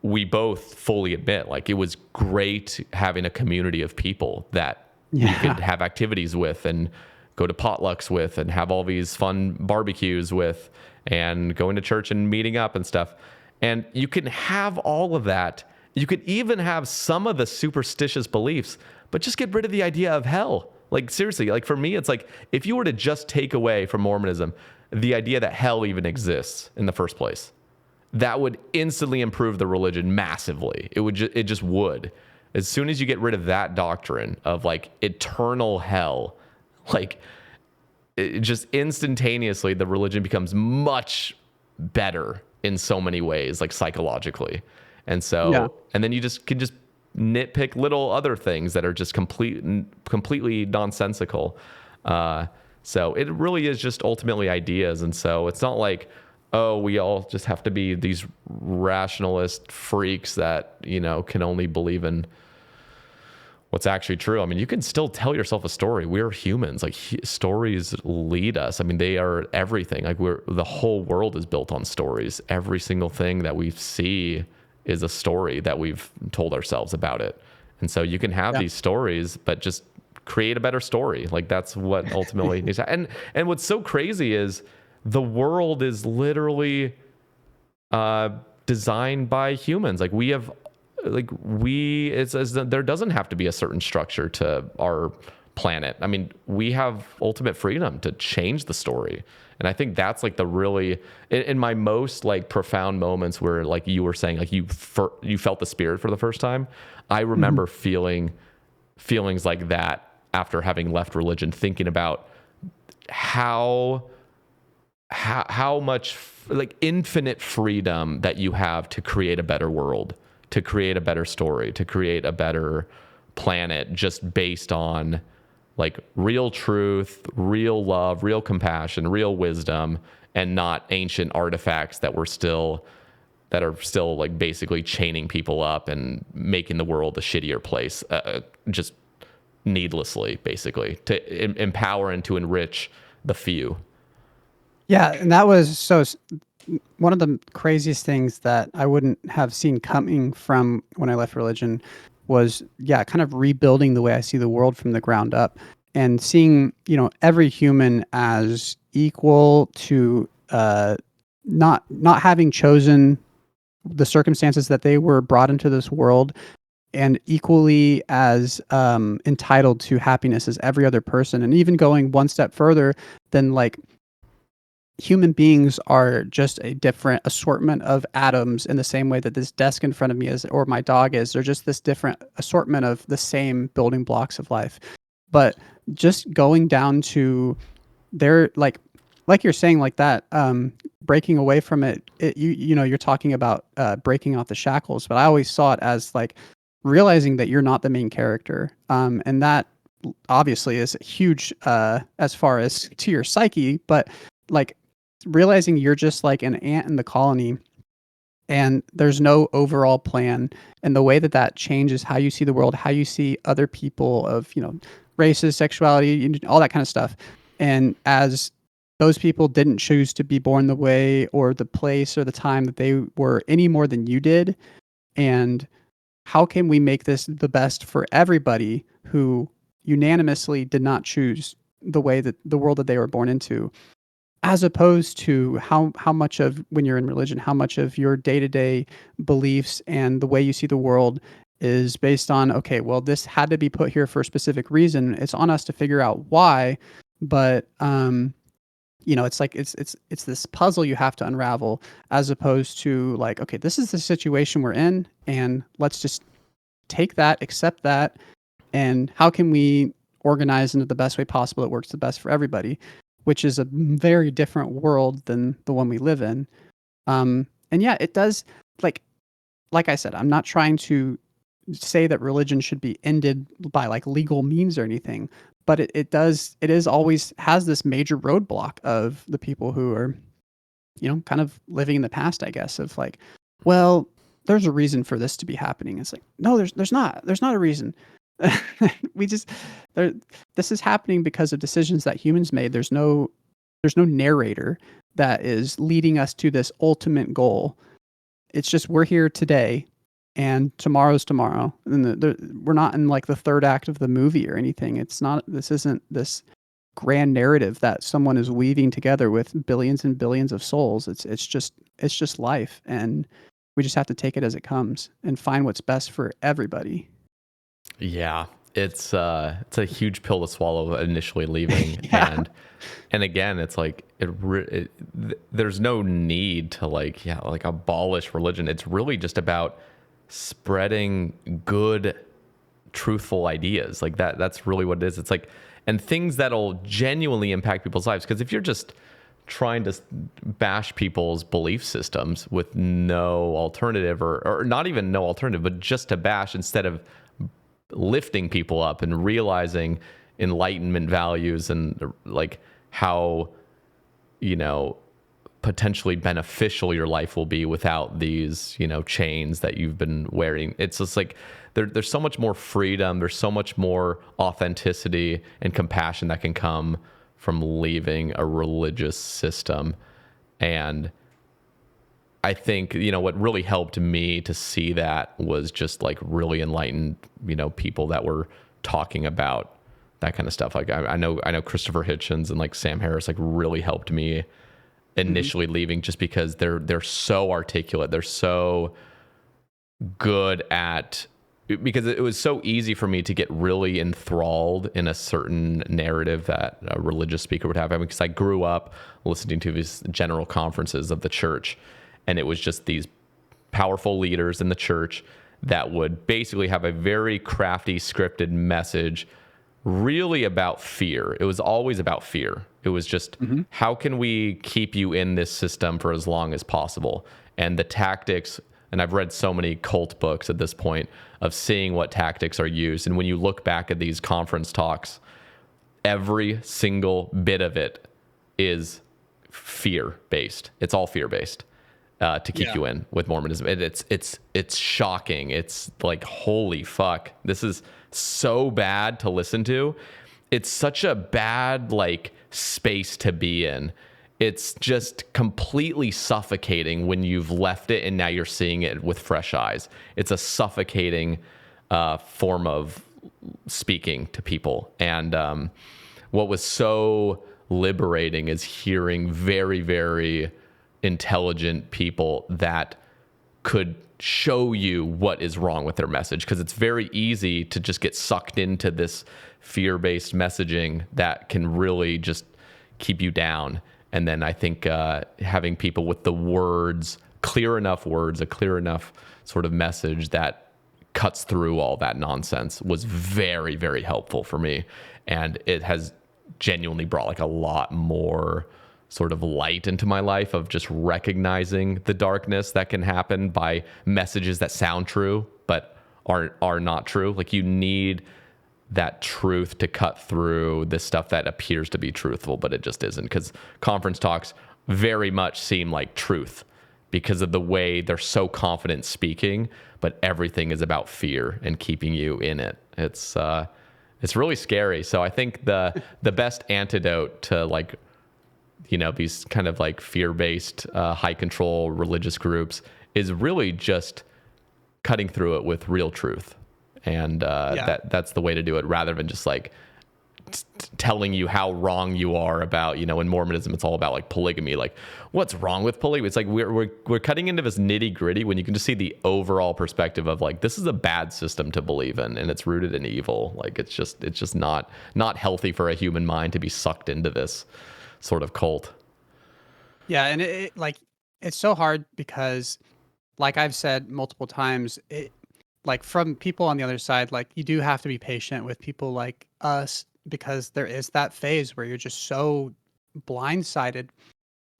we both fully admit, like, it was great having a community of people that you could have activities with and go to potlucks with and have all these fun barbecues with and going to church and meeting up and stuff. And you can have all of that. You could even have some of the superstitious beliefs, but just get rid of the idea of hell. Like, seriously, like for me, it's like if you were to just take away from Mormonism the idea that hell even exists in the first place, that would instantly improve the religion massively. It just would. As soon as you get rid of that doctrine of like eternal hell, Like, it just instantaneously, the religion becomes much better in so many ways, like psychologically. And Yeah. so, and then you just can just nitpick little other things that are just completely nonsensical. So it really is just ultimately ideas. And so it's not like, oh, we all just have to be these rationalist freaks that, you know, can only believe in what's actually true. I mean, you can still tell yourself a story. We're humans. Like, stories lead us. I mean, they are everything. Like, the whole world is built on stories. Every single thing that we see is a story that we've told ourselves about it. And so you can have these stories, but just create a better story. Like, that's what ultimately needs to, and what's so crazy is the world is literally designed by humans. Like, there doesn't have to be a certain structure to our planet. I mean, we have ultimate freedom to change the story. And I think that's like the really, in my most like profound moments where, like you were saying, like you felt the spirit for the first time. I remember feelings like that after having left religion, thinking about how much like infinite freedom that you have to create a better world, to create a better story, to create a better planet, just based on like real truth, real love, real compassion, real wisdom, and not ancient artifacts that are still like basically chaining people up and making the world a shittier place, just needlessly, basically, to empower and to enrich the few. Yeah, and that was one of the craziest things that I wouldn't have seen coming from when I left religion was, kind of rebuilding the way I see the world from the ground up, and seeing, every human as equal to not having chosen the circumstances that they were brought into this world, and equally as entitled to happiness as every other person. And even going one step further than, like, human beings are just a different assortment of atoms, in the same way that this desk in front of me is, or my dog is. They're just this different assortment of the same building blocks of life. But just going down to their, like you're saying, like that, breaking away from it, you're talking about breaking off the shackles, but I always saw it as like realizing that you're not the main character. And that obviously is huge as far as to your psyche, but like realizing you're just like an ant in the colony, and there's no overall plan. And the way that changes how you see the world, how you see other people of, races, sexuality, all that kind of stuff. And as those people didn't choose to be born the way or the place or the time that they were any more than you did. And how can we make this the best for everybody who unanimously did not choose the way that the world that they were born into? As opposed to how much of, when you're in religion, how much of your day-to-day beliefs and the way you see the world is based on, okay, well, this had to be put here for a specific reason. It's on us to figure out why. But it's like it's this puzzle you have to unravel, as opposed to like, okay, this is the situation we're in, and let's just take that, accept that, and how can we organize into the best way possible that works the best for everybody, which is a very different world than the one we live in. And yeah, it does, like I said, I'm not trying to say that religion should be ended by like legal means or anything, but it is always has this major roadblock of the people who are, kind of living in the past, I guess, of like, well, there's a reason for this to be happening. It's like, no, there's not a reason. This is happening because of decisions that humans made. There's no narrator that is leading us to this ultimate goal. It's just, we're here today, and tomorrow's tomorrow. And we're not in like the third act of the movie or anything. This isn't this grand narrative that someone is weaving together with billions and billions of souls. It's just life, and we just have to take it as it comes and find what's best for everybody. Yeah, it's a huge pill to swallow initially leaving. and again, it's like there's no need to like abolish religion. It's really just about spreading good, truthful ideas. Like that's really what it is. It's like and things that'll genuinely impact people's lives. Because if you're just trying to bash people's belief systems with no alternative, or not even no alternative, but just to bash instead of lifting people up and realizing enlightenment values and like how, you know, potentially beneficial your life will be without these, you know, chains that you've been wearing. It's just like there's so much more freedom, there's so much more authenticity and compassion that can come from leaving a religious system. And I think, you know, what really helped me to see that was just like really enlightened, you know, people that were talking about that kind of stuff. Like I know Christopher Hitchens and like Sam Harris like really helped me initially leaving, just because they're so articulate. They're so good at, because it was so easy for me to get really enthralled in a certain narrative that a religious speaker would have. I mean, because I grew up listening to these general conferences of the church, and it was just these powerful leaders in the church that would basically have a very crafty, scripted message really about fear. It was always about fear. It was just, how can we keep you in this system for as long as possible? And the tactics, and I've read so many cult books at this point of seeing what tactics are used. And when you look back at these conference talks, every single bit of it is fear-based. It's all fear-based. To keep you in with Mormonism. It's shocking. It's like, holy fuck, this is so bad to listen to. It's such a bad like space to be in. It's just completely suffocating when you've left it and now you're seeing it with fresh eyes. It's a suffocating form of speaking to people. And what was so liberating is hearing very, very intelligent people that could show you what is wrong with their message, because it's very easy to just get sucked into this fear-based messaging that can really just keep you down. And then I think having people with the words, clear enough words, a clear enough sort of message that cuts through all that nonsense was very, very helpful for me. And it has genuinely brought like a lot more sort of light into my life of just recognizing the darkness that can happen by messages that sound true but are not true. Like, you need that truth to cut through this stuff that appears to be truthful, but it just isn't, because conference talks very much seem like truth because of the way they're so confident speaking, but everything is about fear and keeping you in it. It's really scary. So I think the best antidote to, like, you know, these kind of like fear-based, high control religious groups is really just cutting through it with real truth. And that's the way to do it, rather than just like telling you how wrong you are about, you know, in Mormonism, it's all about like polygamy. Like, what's wrong with polygamy? It's like we're cutting into this nitty gritty when you can just see the overall perspective of like, this is a bad system to believe in, and it's rooted in evil. Like, it's just not healthy for a human mind to be sucked into this sort of cult. Yeah, and it's so hard because, like I've said multiple times, like from people on the other side, like, you do have to be patient with people like us, because there is that phase where you're just so blindsided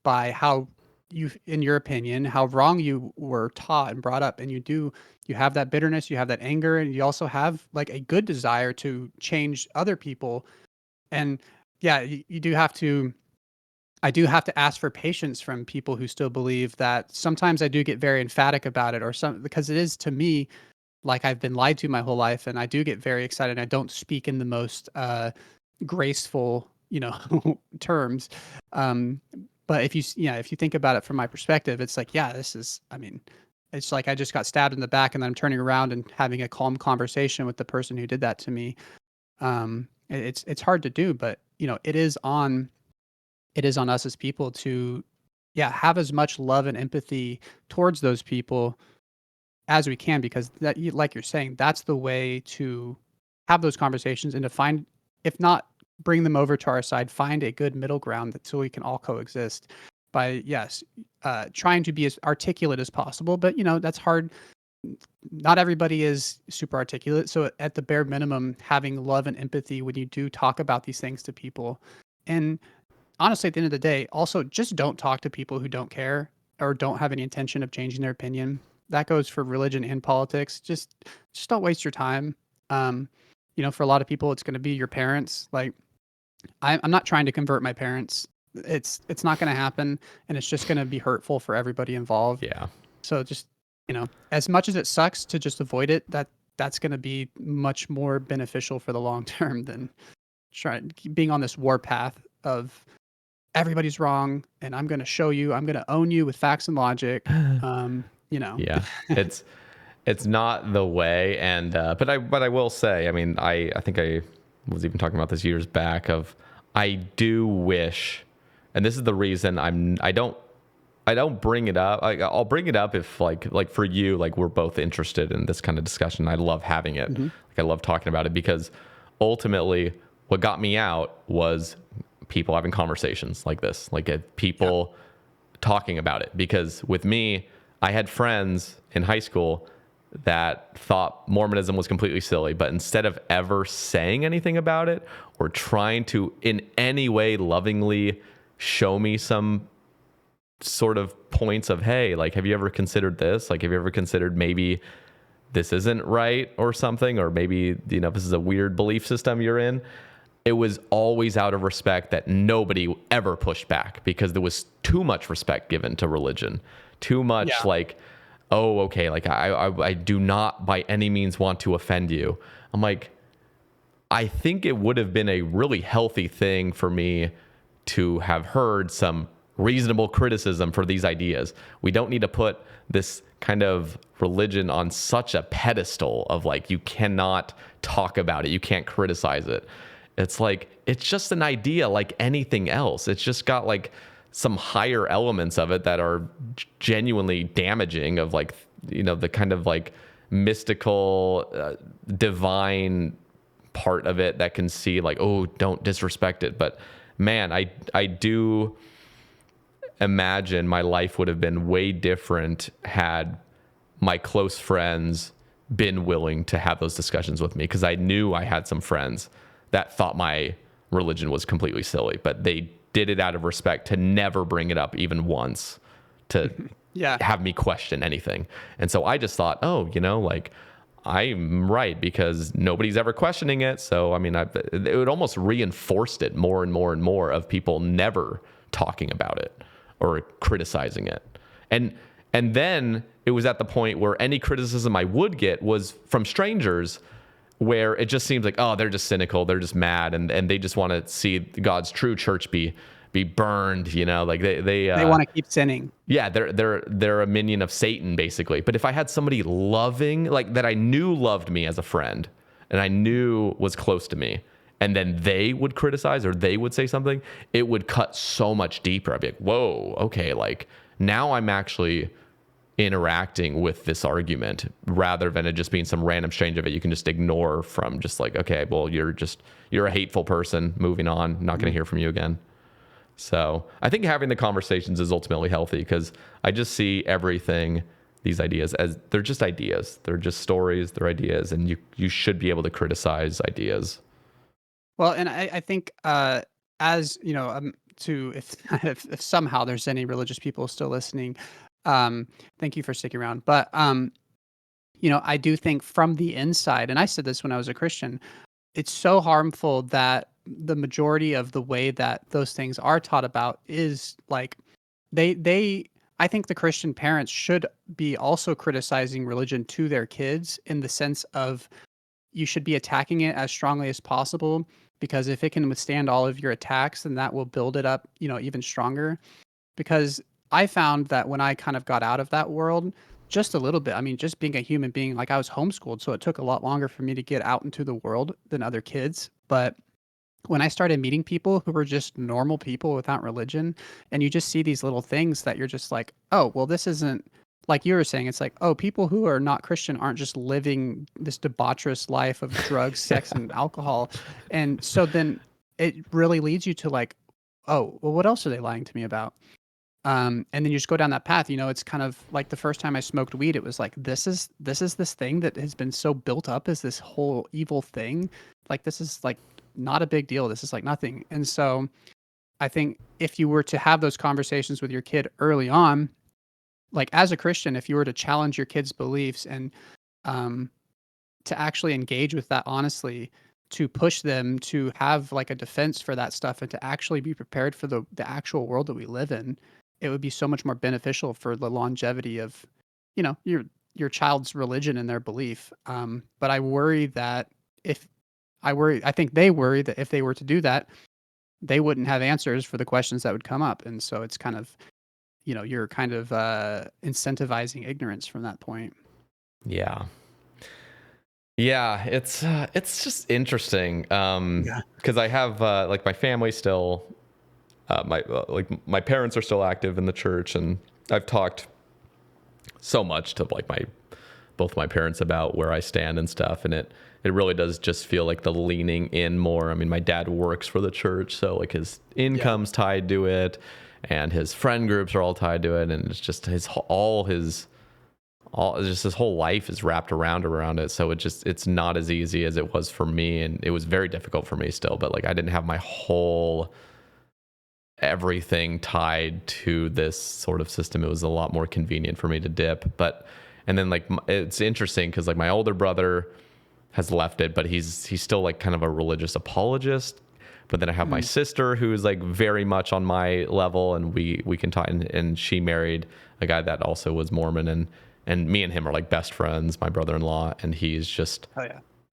by how you, in your opinion, how wrong you were taught and brought up, and you have that bitterness, you have that anger, and you also have like a good desire to change other people. And yeah, you do have to. I do have to ask for patience from people who still believe that. Sometimes I do get very emphatic about it, because it is, to me, like I've been lied to my whole life, and I do get very excited. I don't speak in the most graceful, you know, terms. But if you think about it from my perspective, it's like, yeah, this is, I mean, it's like I just got stabbed in the back, and then I'm turning around and having a calm conversation with the person who did that to me. It's hard to do, but you know, it is on us as people to, have as much love and empathy towards those people as we can, because that, like you're saying, that's the way to have those conversations, and to find, if not bring them over to our side, find a good middle ground so we can all coexist by, trying to be as articulate as possible. But you know, that's hard. not everybody is super articulate. So at the bare minimum, having love and empathy when you do talk about these things to people. And honestly, at the end of the day, also just don't talk to people who don't care or don't have any intention of changing their opinion. That goes for religion and politics. Just don't waste your time. For a lot of people, it's going to be your parents. Like, I'm not trying to convert my parents. It's not going to happen, and it's just going to be hurtful for everybody involved. Yeah. So just, as much as it sucks to just avoid it, that's going to be much more beneficial for the long term than being on this war path of everybody's wrong and I'm going to show you, I'm going to own you with facts and logic. Yeah, it's not the way. And but I will say, I mean, I think I was even talking about this years back of, I do wish, and this is the reason I don't bring it up. I'll bring it up if like for you, like we're both interested in this kind of discussion. I love having it. Mm-hmm. Like I love talking about it because ultimately what got me out was people having conversations like this, like people talking about it. Because with me, I had friends in high school that thought Mormonism was completely silly, but instead of ever saying anything about it or trying to in any way lovingly show me some sort of points of, hey, like, have you ever considered this? Like, have you ever considered maybe this isn't right or something, or maybe, this is a weird belief system you're in? It was always out of respect that nobody ever pushed back, because there was too much respect given to religion, too much like, oh, okay, like I do not by any means want to offend you. I'm like, I think it would have been a really healthy thing for me to have heard some reasonable criticism for these ideas. We don't need to put this kind of religion on such a pedestal of like, you cannot talk about it, you can't criticize it. It's like, it's just an idea like anything else. It's just got like some higher elements of it that are genuinely damaging, of like, the kind of like mystical, divine part of it that can see like, oh, don't disrespect it. But man, I do imagine my life would have been way different had my close friends been willing to have those discussions with me, because I knew I had some friends that thought my religion was completely silly, but they did it out of respect to never bring it up even once, to have me question anything. And so I just thought, oh, like, I'm right because nobody's ever questioning it. So, I mean, it would almost reinforced it more and more and more of people never talking about it or criticizing it. And then it was at the point where any criticism I would get was from strangers, where it just seems like, oh, they're just cynical, they're just mad, and they just want to see God's true church be burned, like they want to keep sinning. Yeah, they're a minion of Satan, basically. But if I had somebody loving, like that I knew loved me as a friend and I knew was close to me, and then they would criticize or they would say something, it would cut so much deeper. I'd be like, whoa, okay, like now I'm actually interacting with this argument, rather than it just being some random exchange of it you can just ignore, from just like, okay, well, you're a hateful person, moving on, not going to hear from you again. So I think having the conversations is ultimately healthy, because I just see everything, these ideas, as they're just ideas. They're just stories, they're ideas, and you should be able to criticize ideas. Well, and I think as to if somehow there's any religious people still listening, thank you for sticking around. But I do think from the inside, and I said this when I was a Christian, it's so harmful that the majority of the way that those things are taught about is like I think the Christian parents should be also criticizing religion to their kids, in the sense of you should be attacking it as strongly as possible, because if it can withstand all of your attacks, then that will build it up, even stronger. Because I found that when I kind of got out of that world just a little bit, I mean, just being a human being, like I was homeschooled, so it took a lot longer for me to get out into the world than other kids. But when I started meeting people who were just normal people without religion, and you just see these little things that you're just like, oh, well, this isn't, like you were saying, it's like, oh, people who are not Christian aren't just living this debaucherous life of drugs, sex, and alcohol. And so then it really leads you to like, oh, well, what else are they lying to me about? And then you just go down that path. It's kind of like the first time I smoked weed, it was like, this thing that has been so built up as this whole evil thing. Like, this is like not a big deal. This is like nothing. And so I think if you were to have those conversations with your kid early on, like as a Christian, if you were to challenge your kid's beliefs and um, to actually engage with that honestly, to push them to have like a defense for that stuff and to actually be prepared for the actual world that we live in, it would be so much more beneficial for the longevity of, your child's religion and their belief. But I worry that if I think they worry that if they were to do that, they wouldn't have answers for the questions that would come up. And so it's kind of, you're kind of incentivizing ignorance from that point. Yeah. Yeah, it's just interesting. Because I have like my family still, my parents are still active in the church, and I've talked so much to like both my parents about where I stand and stuff, and it really does just feel like the leaning in more. I mean, my dad works for the church, so like his income's tied to it, and his friend groups are all tied to it, and it's just his whole life is wrapped around it. So it's not as easy as it was for me, and it was very difficult for me still. But like I didn't have my whole everything tied to this sort of system. It was a lot more convenient for me to dip. And then like it's interesting because like my older brother has left it, but he's still like kind of a religious apologist. But then I have my sister who's like very much on my level, and we can talk. And she married a guy that also was Mormon, and me and him are like best friends, my brother-in-law, and he's just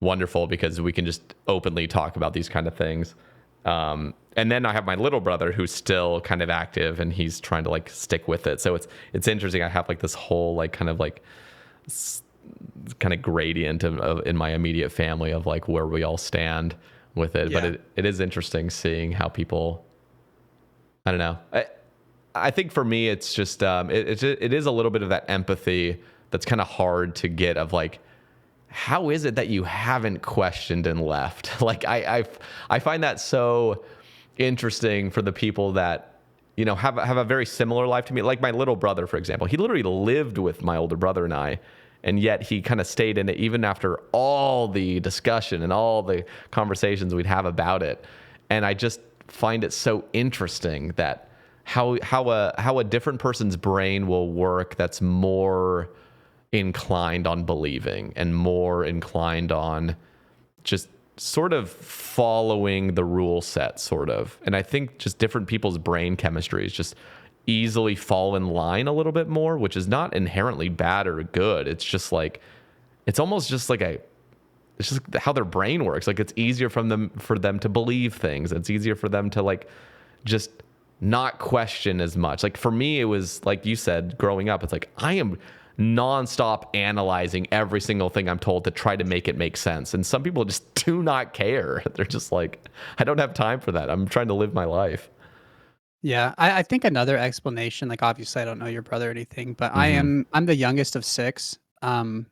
wonderful because we can just openly talk about these kind of things. And then I have my little brother who's still kind of active, and he's trying to like stick with it. So it's interesting. I have like this whole like kind of gradient of in my immediate family of like where we all stand with it. Yeah. But it is interesting seeing how people, I don't know. I think for me, it's just, it is a little bit of that empathy that's kind of hard to get of like, how is it that you haven't questioned and left? Like, I find that so interesting for the people that, have a very similar life to me. Like my little brother, for example, he literally lived with my older brother and I, and yet he kind of stayed in it even after all the discussion and all the conversations we'd have about it. And I just find it so interesting that how a different person's brain will work that's more inclined on believing and more inclined on just sort of following the rule set, sort of. And I think just different people's brain chemistries just easily fall in line a little bit more, which is not inherently bad or good. It's just like, it's almost just like it's just how their brain works. Like it's easier for them to believe things. It's easier for them to like just not question as much. Like for me, it was like you said, growing up, it's like I am nonstop analyzing every single thing I'm told to try to make it make sense. And some people just do not care. They're just like, I don't have time for that. I'm trying to live my life. Yeah, I think another explanation, like obviously I don't know your brother or anything, but I'm the youngest of six. And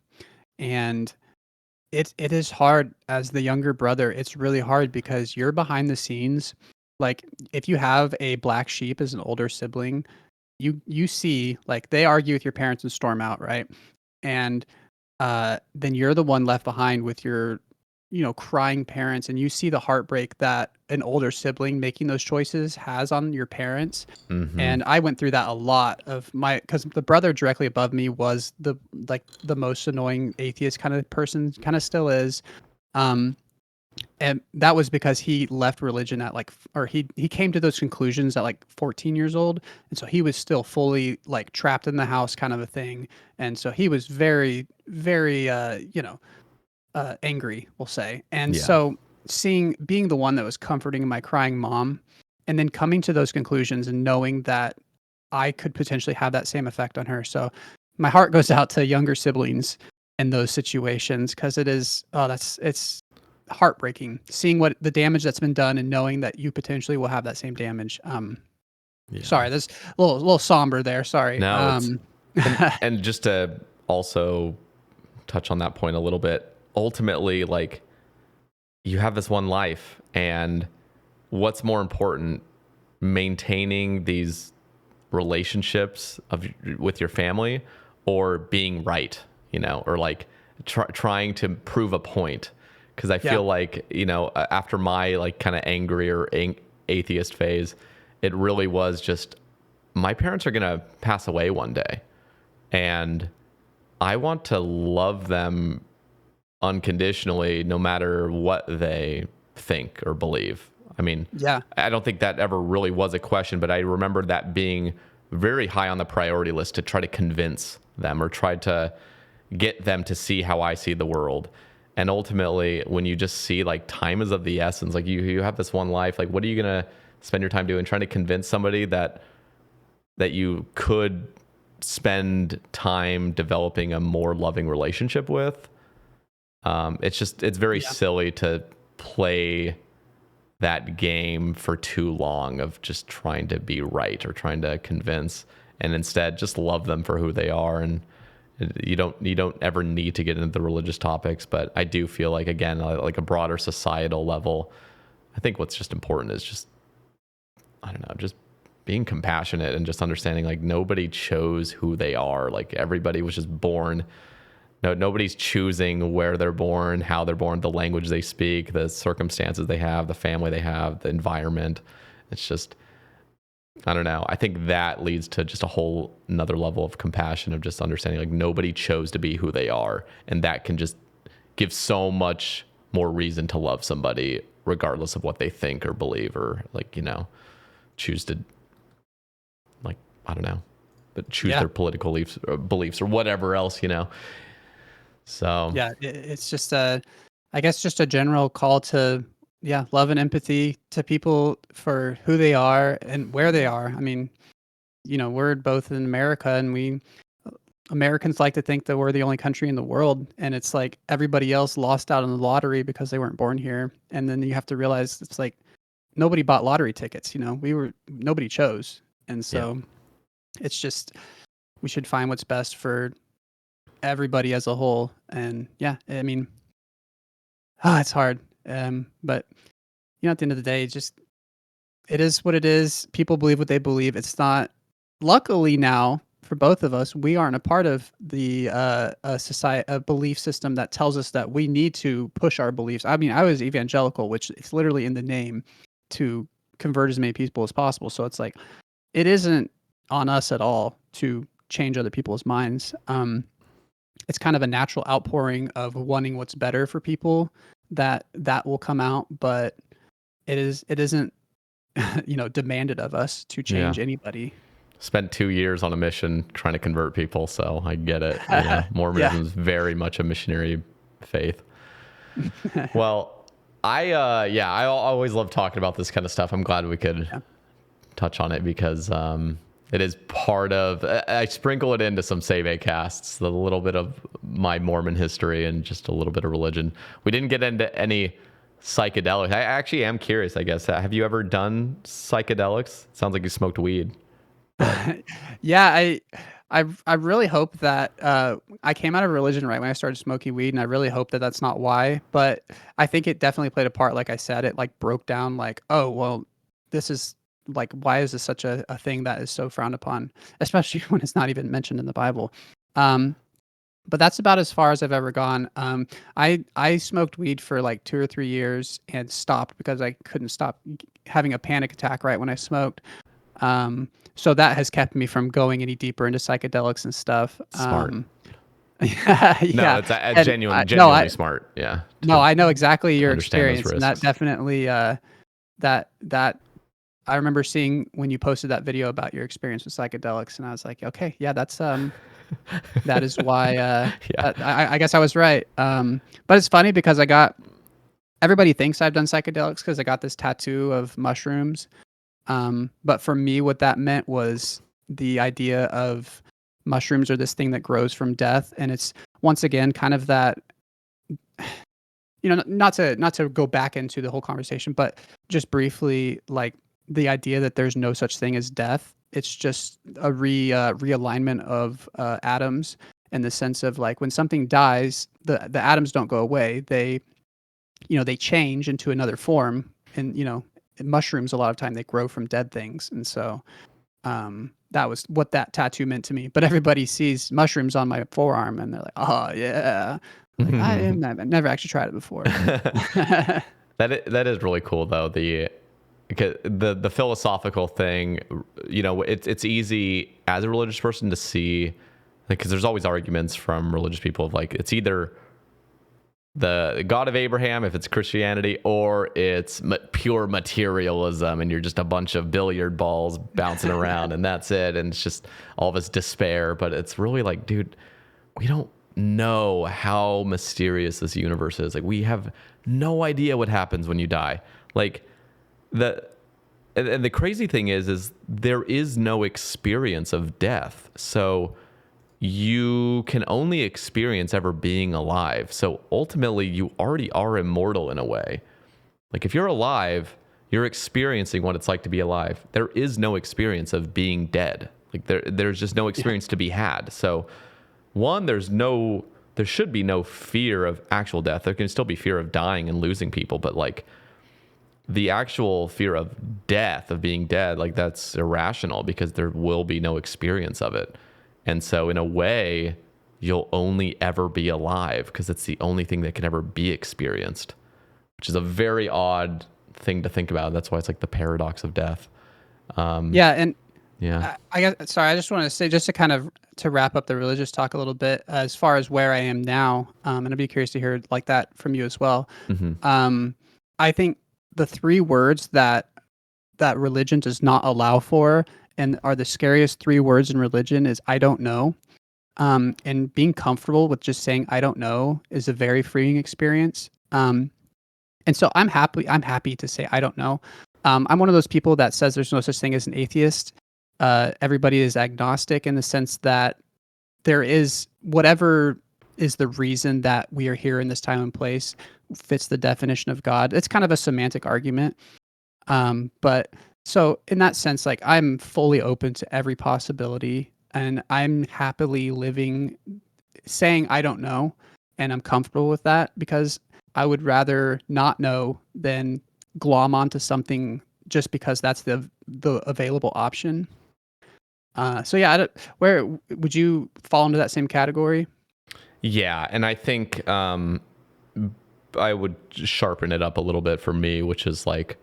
it is hard as the younger brother. It's really hard because you're behind the scenes. Like if you have a black sheep as an older sibling, you see like they argue with your parents and storm out, right? And then you're the one left behind with your crying parents, and you see the heartbreak that an older sibling making those choices has on your parents. And I went through that a lot of because the brother directly above me was the most annoying atheist kind of person, kind of still is. And that was because he left religion at he came to those conclusions at like 14 years old. And so he was still fully like trapped in the house kind of a thing. And so he was very, very, angry, we'll say. And so being the one that was comforting my crying mom and then coming to those conclusions and knowing that I could potentially have that same effect on her. So my heart goes out to younger siblings in those situations because it's heartbreaking seeing what the damage that's been done and knowing that you potentially will have that same damage. Sorry, that's a little somber there. Sorry. No, and just to also touch on that point a little bit, ultimately, like you have this one life, and what's more important, maintaining these relationships with your family, or being right, or like trying to prove a point. Because I feel like, after my like kind of angry or atheist phase, it really was just, my parents are going to pass away one day, and I want to love them unconditionally, no matter what they think or believe. I mean, I don't think that ever really was a question, but I remember that being very high on the priority list, to try to convince them or try to get them to see how I see the world. And ultimately, when you just see like time is of the essence, like you have this one life, like what are you going to spend your time doing? Trying to convince somebody that you could spend time developing a more loving relationship with. It's very silly to play that game for too long of just trying to be right or trying to convince, and instead just love them for who they are. And you don't ever need to get into the religious topics, but I do feel like, again, like a broader societal level, I think what's just important is just, I don't know, just being compassionate and just understanding like nobody chose who they are. Like everybody was just born. Nobody's choosing where they're born, how they're born, the language they speak, the circumstances they have, the family they have, the environment. It's just, I don't know. I think that leads to just a whole another level of compassion, of just understanding like nobody chose to be who they are. And that can just give so much more reason to love somebody regardless of what they think or believe, or like, choose to, like, I don't know, but choose their political beliefs or whatever else, So it's just I guess just a general call to love and empathy to people for who they are and where they are. I mean, we're both in America, and Americans like to think that we're the only country in the world, and it's like everybody else lost out on the lottery because they weren't born here. And then you have to realize it's like nobody bought lottery tickets. Nobody chose, and so it's just, we should find what's best for everybody as a whole. And I mean, it's hard. But at the end of the day, it is what it is. People believe what they believe. It's not, luckily now for both of us, we aren't a part of the a belief system that tells us that we need to push our beliefs. I mean, I was evangelical, which it's literally in the name, to convert as many people as possible. So it's like, it isn't on us at all to change other people's minds. It's kind of a natural outpouring of wanting what's better for people that will come out, but it isn't demanded of us to change anybody. Spent 2 years on a mission trying to convert people, so I get it. Mormonism is very much a missionary faith. Well, I always love talking about this kind of stuff. I'm glad we could touch on it, because it is part of, I sprinkle it into some Sae Bae casts, a little bit of my Mormon history and just a little bit of religion. We didn't get into any psychedelics. I actually am curious, I guess. Have you ever done psychedelics? It sounds like you smoked weed. Yeah, I really hope that I came out of religion right when I started smoking weed, and I really hope that that's not why. But I think it definitely played a part. Like I said, it like broke down like, oh, well, this is like, why is this such a thing that is so frowned upon, especially when it's not even mentioned in the Bible. But that's about as far as I've ever gone. I smoked weed for like 2 or 3 years and stopped because I couldn't stop having a panic attack right when I smoked. So that has kept me from going any deeper into psychedelics and stuff. Smart. Yeah. No, it's genuinely smart. Yeah. No, I know exactly your understand those experience, and that risks. definitely that I remember seeing when you posted that video about your experience with psychedelics, and I was like, okay, yeah, that's that is why I guess I was right. But it's funny because everybody thinks I've done psychedelics because I got this tattoo of mushrooms. But for me, what that meant was the idea of mushrooms are this thing that grows from death. And it's, once again, kind of that, not to go back into the whole conversation, but just briefly, like the idea that there's no such thing as death. It's just a realignment of atoms, in the sense of like, when something dies, the atoms don't go away. They change into another form. And, mushrooms, a lot of time, they grow from dead things. And so That was what that tattoo meant to me. But everybody sees mushrooms on my forearm and they're like, oh yeah. Like I've never actually tried it before. That is really cool though. The philosophical thing, it's easy as a religious person to see, because there's always arguments from religious people of like, it's either the God of Abraham if it's Christianity, or it's pure materialism and you're just a bunch of billiard balls bouncing around and that's it, and it's just all this despair. But it's really like, dude, we don't know how mysterious this universe is. Like, we have no idea what happens when you die. Like, and the crazy thing is there is no experience of death. So you can only experience ever being alive. So ultimately, you already are immortal in a way. Like, if you're alive, you're experiencing what it's like to be alive. There is no experience of being dead. Like, there's just no experience to be had. So one, there should be no fear of actual death. There can still be fear of dying and losing people, but like the actual fear of death, of being dead, like that's irrational because there will be no experience of it. And so in a way, you'll only ever be alive because it's the only thing that can ever be experienced, which is a very odd thing to think about. That's why it's like the paradox of death. I guess, sorry, I just want to say, just to kind of to wrap up the religious talk a little bit, as far as where I am now, and I'd be curious to hear like that from you as well. Mm-hmm. I think the three words that religion does not allow for, and are the scariest three words in religion, is I don't know. And being comfortable with just saying I don't know is a very freeing experience. And so I'm happy to say I don't know. I'm one of those people that says there's no such thing as an atheist. Everybody is agnostic in the sense that there is whatever is the reason that we are here in this time and place fits the definition of God. It's kind of a semantic argument. But so in that sense, like, I'm fully open to every possibility, and I'm happily living saying I don't know, and I'm comfortable with that because I would rather not know than glom onto something just because that's the available option. So yeah, where would you fall into that same category? Yeah, and I think I would sharpen it up a little bit for me, which is like,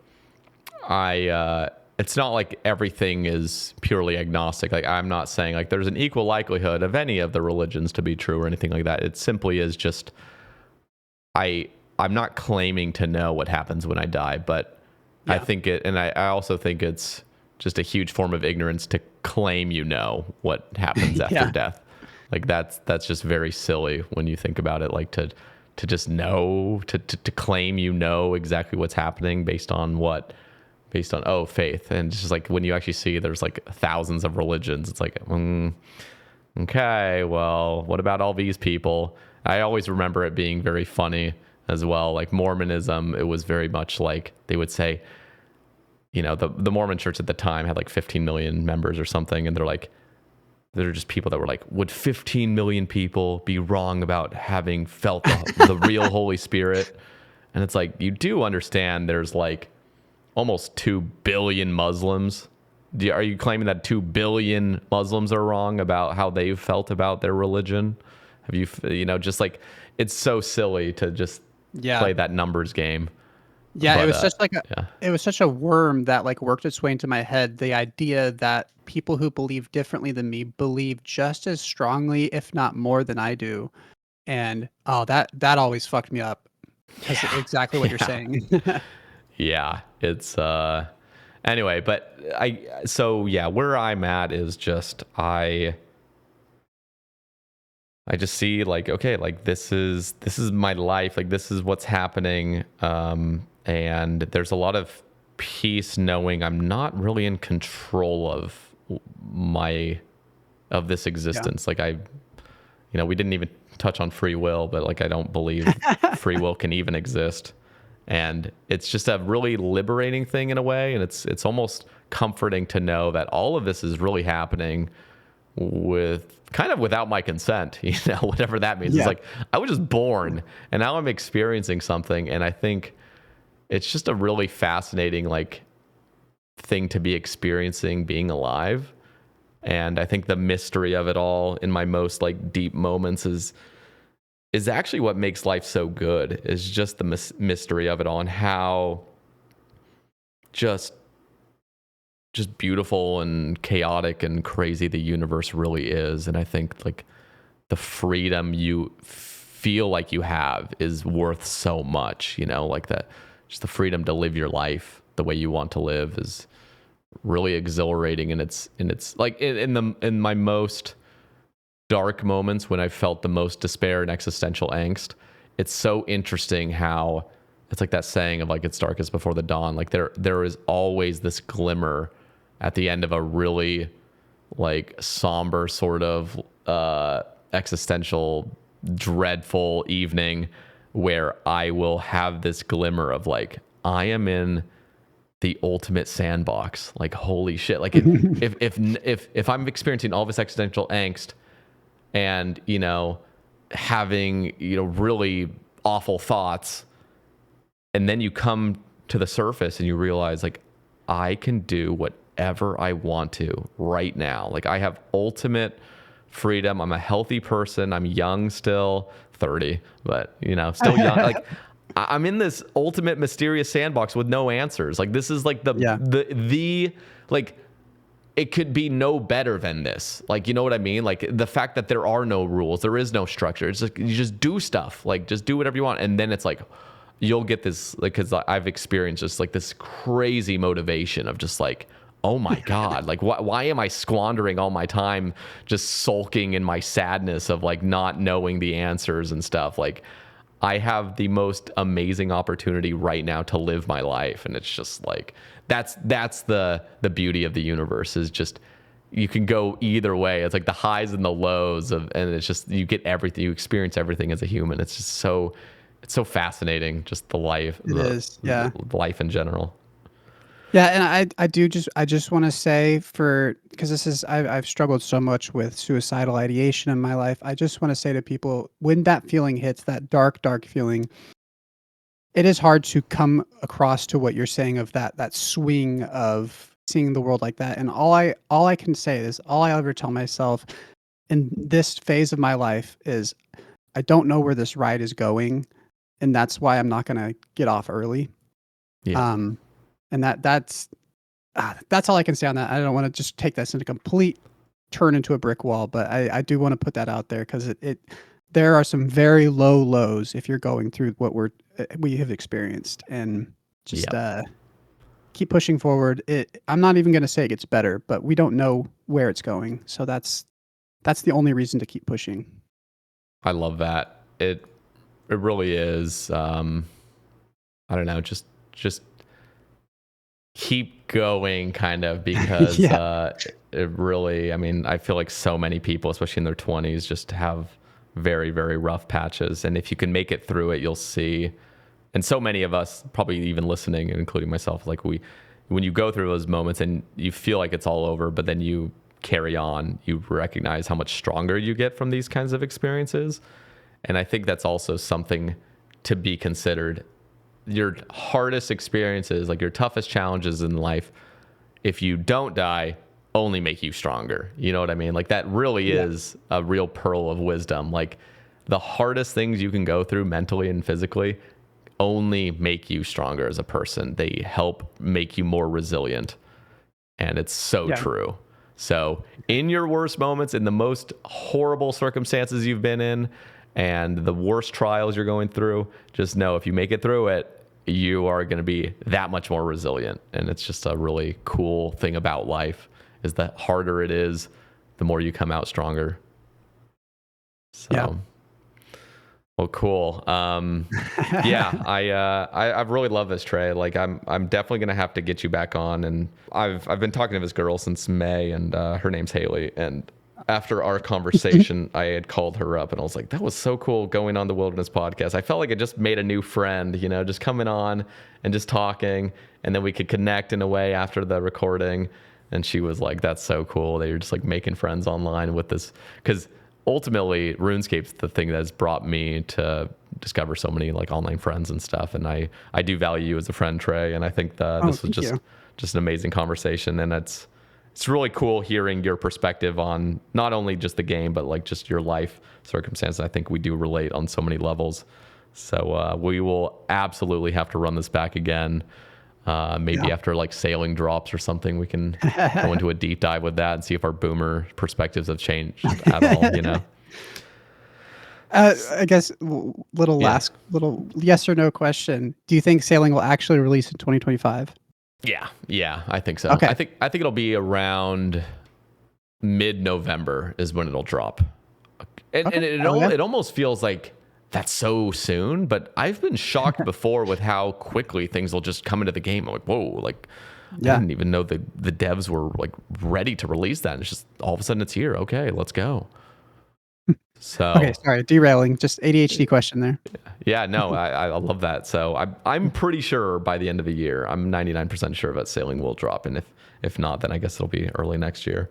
it's not like everything is purely agnostic. Like, I'm not saying like there's an equal likelihood of any of the religions to be true or anything like that. It simply is just, I'm not claiming to know what happens when I die, but I think I also think it's just a huge form of ignorance to claim what happens after death. Like, that's just very silly when you think about it. Like, to just know, to claim exactly what's happening based on faith. And it's just like, when you actually see there's like thousands of religions, it's like, okay, well, what about all these people? I always remember it being very funny as well. Like Mormonism, it was very much like they would say, the Mormon church at the time had like 15 million members or something. And they're just people that were like, would 15 million people be wrong about having felt the real Holy Spirit? And it's like, you do understand there's like almost 2 billion Muslims. Are you claiming that 2 billion Muslims are wrong about how they've felt about their religion? Have you, just like, it's so silly to just play that numbers game. Yeah, it was it was such a worm that like worked its way into my head. The idea that people who believe differently than me believe just as strongly, if not more than I do. And that always fucked me up. That's exactly what you're saying. Yeah, it's anyway, but where I'm at is just I just see like, okay, like this is my life, like this is what's happening, and there's a lot of peace knowing I'm not really in control of this existence. Like we didn't even touch on free will, but like I don't believe free will can even exist. And it's just a really liberating thing in a way. And it's almost comforting to know that all of this is really happening with kind of without my consent, whatever that means. It's like, I was just born and now I'm experiencing something. And I think it's just a really fascinating, like, thing to be experiencing being alive. And I think the mystery of it all in my most like deep moments is actually what makes life so good, is just the mystery of it all, and how just beautiful and chaotic and crazy the universe really is. And I think like the freedom you feel like you have is worth so much, you know, like that, just the freedom to live your life the way you want to live is really exhilarating. And it's like in my most dark moments, when I felt the most despair and existential angst, it's so interesting how it's like that saying of like, it's darkest before the dawn. Like there is always this glimmer at the end of a really like somber sort of existential dreadful evening, where I will have this glimmer of like, I am in the ultimate sandbox. Like, holy shit. Like if I'm experiencing all this existential angst and, you know, having, you know, really awful thoughts, and then you come to the surface and you realize like, I can do whatever I want to right now. Like, I have ultimate freedom. I'm a healthy person. I'm young still, 30, but you know, still young. Like, I'm in this ultimate mysterious sandbox with no answers. Like, this is like the like, it could be no better than this. Like, you know what I mean? Like, the fact that there are no rules, there is no structure. It's like, you just do stuff. Like, just do whatever you want. And then it's like, you'll get this, like, because I've experienced just like this crazy motivation of just like, oh my God, like why am I squandering all my time just sulking in my sadness of like not knowing the answers and stuff? Like, I have the most amazing opportunity right now to live my life. And it's just like, that's the beauty of the universe, is just, you can go either way. It's like the highs and the lows and it's just, you get everything, you experience everything as a human. It's just it's so fascinating, just the life. The life in general. Yeah, and I just want to say, because this is, I've struggled so much with suicidal ideation in my life. I just want to say to people, when that feeling hits, that dark feeling, it is hard to come across to what you're saying of that swing of seeing the world like that. And all I can say is, all I ever tell myself in this phase of my life is, I don't know where this ride is going, and that's why I'm not going to get off early. Yeah. And that's all I can say on that. I don't want to just take this into complete turn into a brick wall, but I do want to put that out there, because there are some very low lows if you're going through what we have experienced, and just keep pushing forward. I'm not even going to say it gets better, but we don't know where it's going, so that's the only reason to keep pushing. I love that. It really is. I don't know, just keep going, kind of, because it really, I mean, I feel like so many people, especially in their 20s, just have very, very rough patches. And if you can make it through it, you'll see. And so many of us, probably even listening, including myself, like when you go through those moments and you feel like it's all over, but then you carry on, you recognize how much stronger you get from these kinds of experiences. And I think that's also something to be considered. Your hardest experiences, like your toughest challenges in life, if you don't die, only make you stronger. You know what I mean? Like, that really is a real pearl of wisdom. Like, the hardest things you can go through mentally and physically only make you stronger as a person. They help make you more resilient. And it's so true. So in your worst moments, in the most horrible circumstances you've been in, and the worst trials you're going through, just know if you make it through it, you are going to be that much more resilient. And it's just a really cool thing about life, is the harder it is, the more you come out stronger. So, well, cool. I've really loved this, Trey. Like, I'm definitely going to have to get you back on. And I've been talking to this girl since May, and her name's Haley. And after our conversation, I had called her up and I was like, that was so cool going on the Wilderness podcast. I felt like I just made a new friend, you know, just coming on and just talking, and then we could connect in a way after the recording. And she was like, that's so cool that you're just like making friends online with this, because ultimately RuneScape's the thing that's brought me to discover so many like online friends and stuff. And I do value you as a friend, Trey. And I think this was just an amazing conversation. And it's really cool hearing your perspective on not only just the game, but like just your life circumstances. I think we do relate on so many levels. So we will absolutely have to run this back again. Maybe after like sailing drops or something, we can go into a deep dive with that and see if our boomer perspectives have changed at all, you know? I guess little yes or no question. Do you think sailing will actually release in 2025? Yeah, I think so. Okay. I think it'll be around mid-November is when it'll drop. And it almost feels like that's so soon, but I've been shocked before with how quickly things will just come into the game. I'm like, whoa, like I didn't even know the devs were like ready to release that. And it's just all of a sudden it's here. Okay, let's go. So okay, sorry, derailing. Just ADHD question there. Yeah, no, I love that. So I'm pretty sure by the end of the year, I'm 99% sure that sailing will drop, and if not, then I guess it'll be early next year.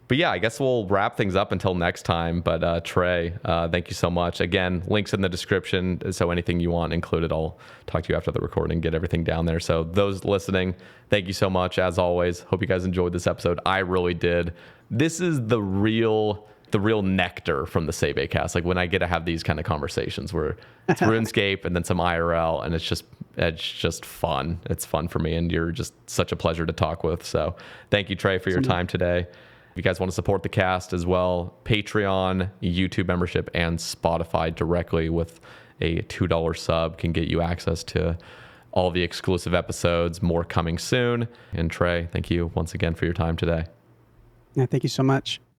But yeah, I guess we'll wrap things up until next time. But Trey, thank you so much. Again, links in the description. So anything you want included, I'll talk to you after the recording, get everything down there. So those listening, thank you so much. As always, hope you guys enjoyed this episode. I really did. This is the real nectar from the Sae Bae cast. Like when I get to have these kind of conversations where it's RuneScape and then some IRL, and it's just fun. It's fun for me, and you're just such a pleasure to talk with. So thank you, Trey, for your time today. If you guys want to support the cast as well, Patreon, YouTube membership, and Spotify directly with a $2 sub can get you access to all the exclusive episodes, more coming soon. And Trey, thank you once again for your time today. Yeah, thank you so much.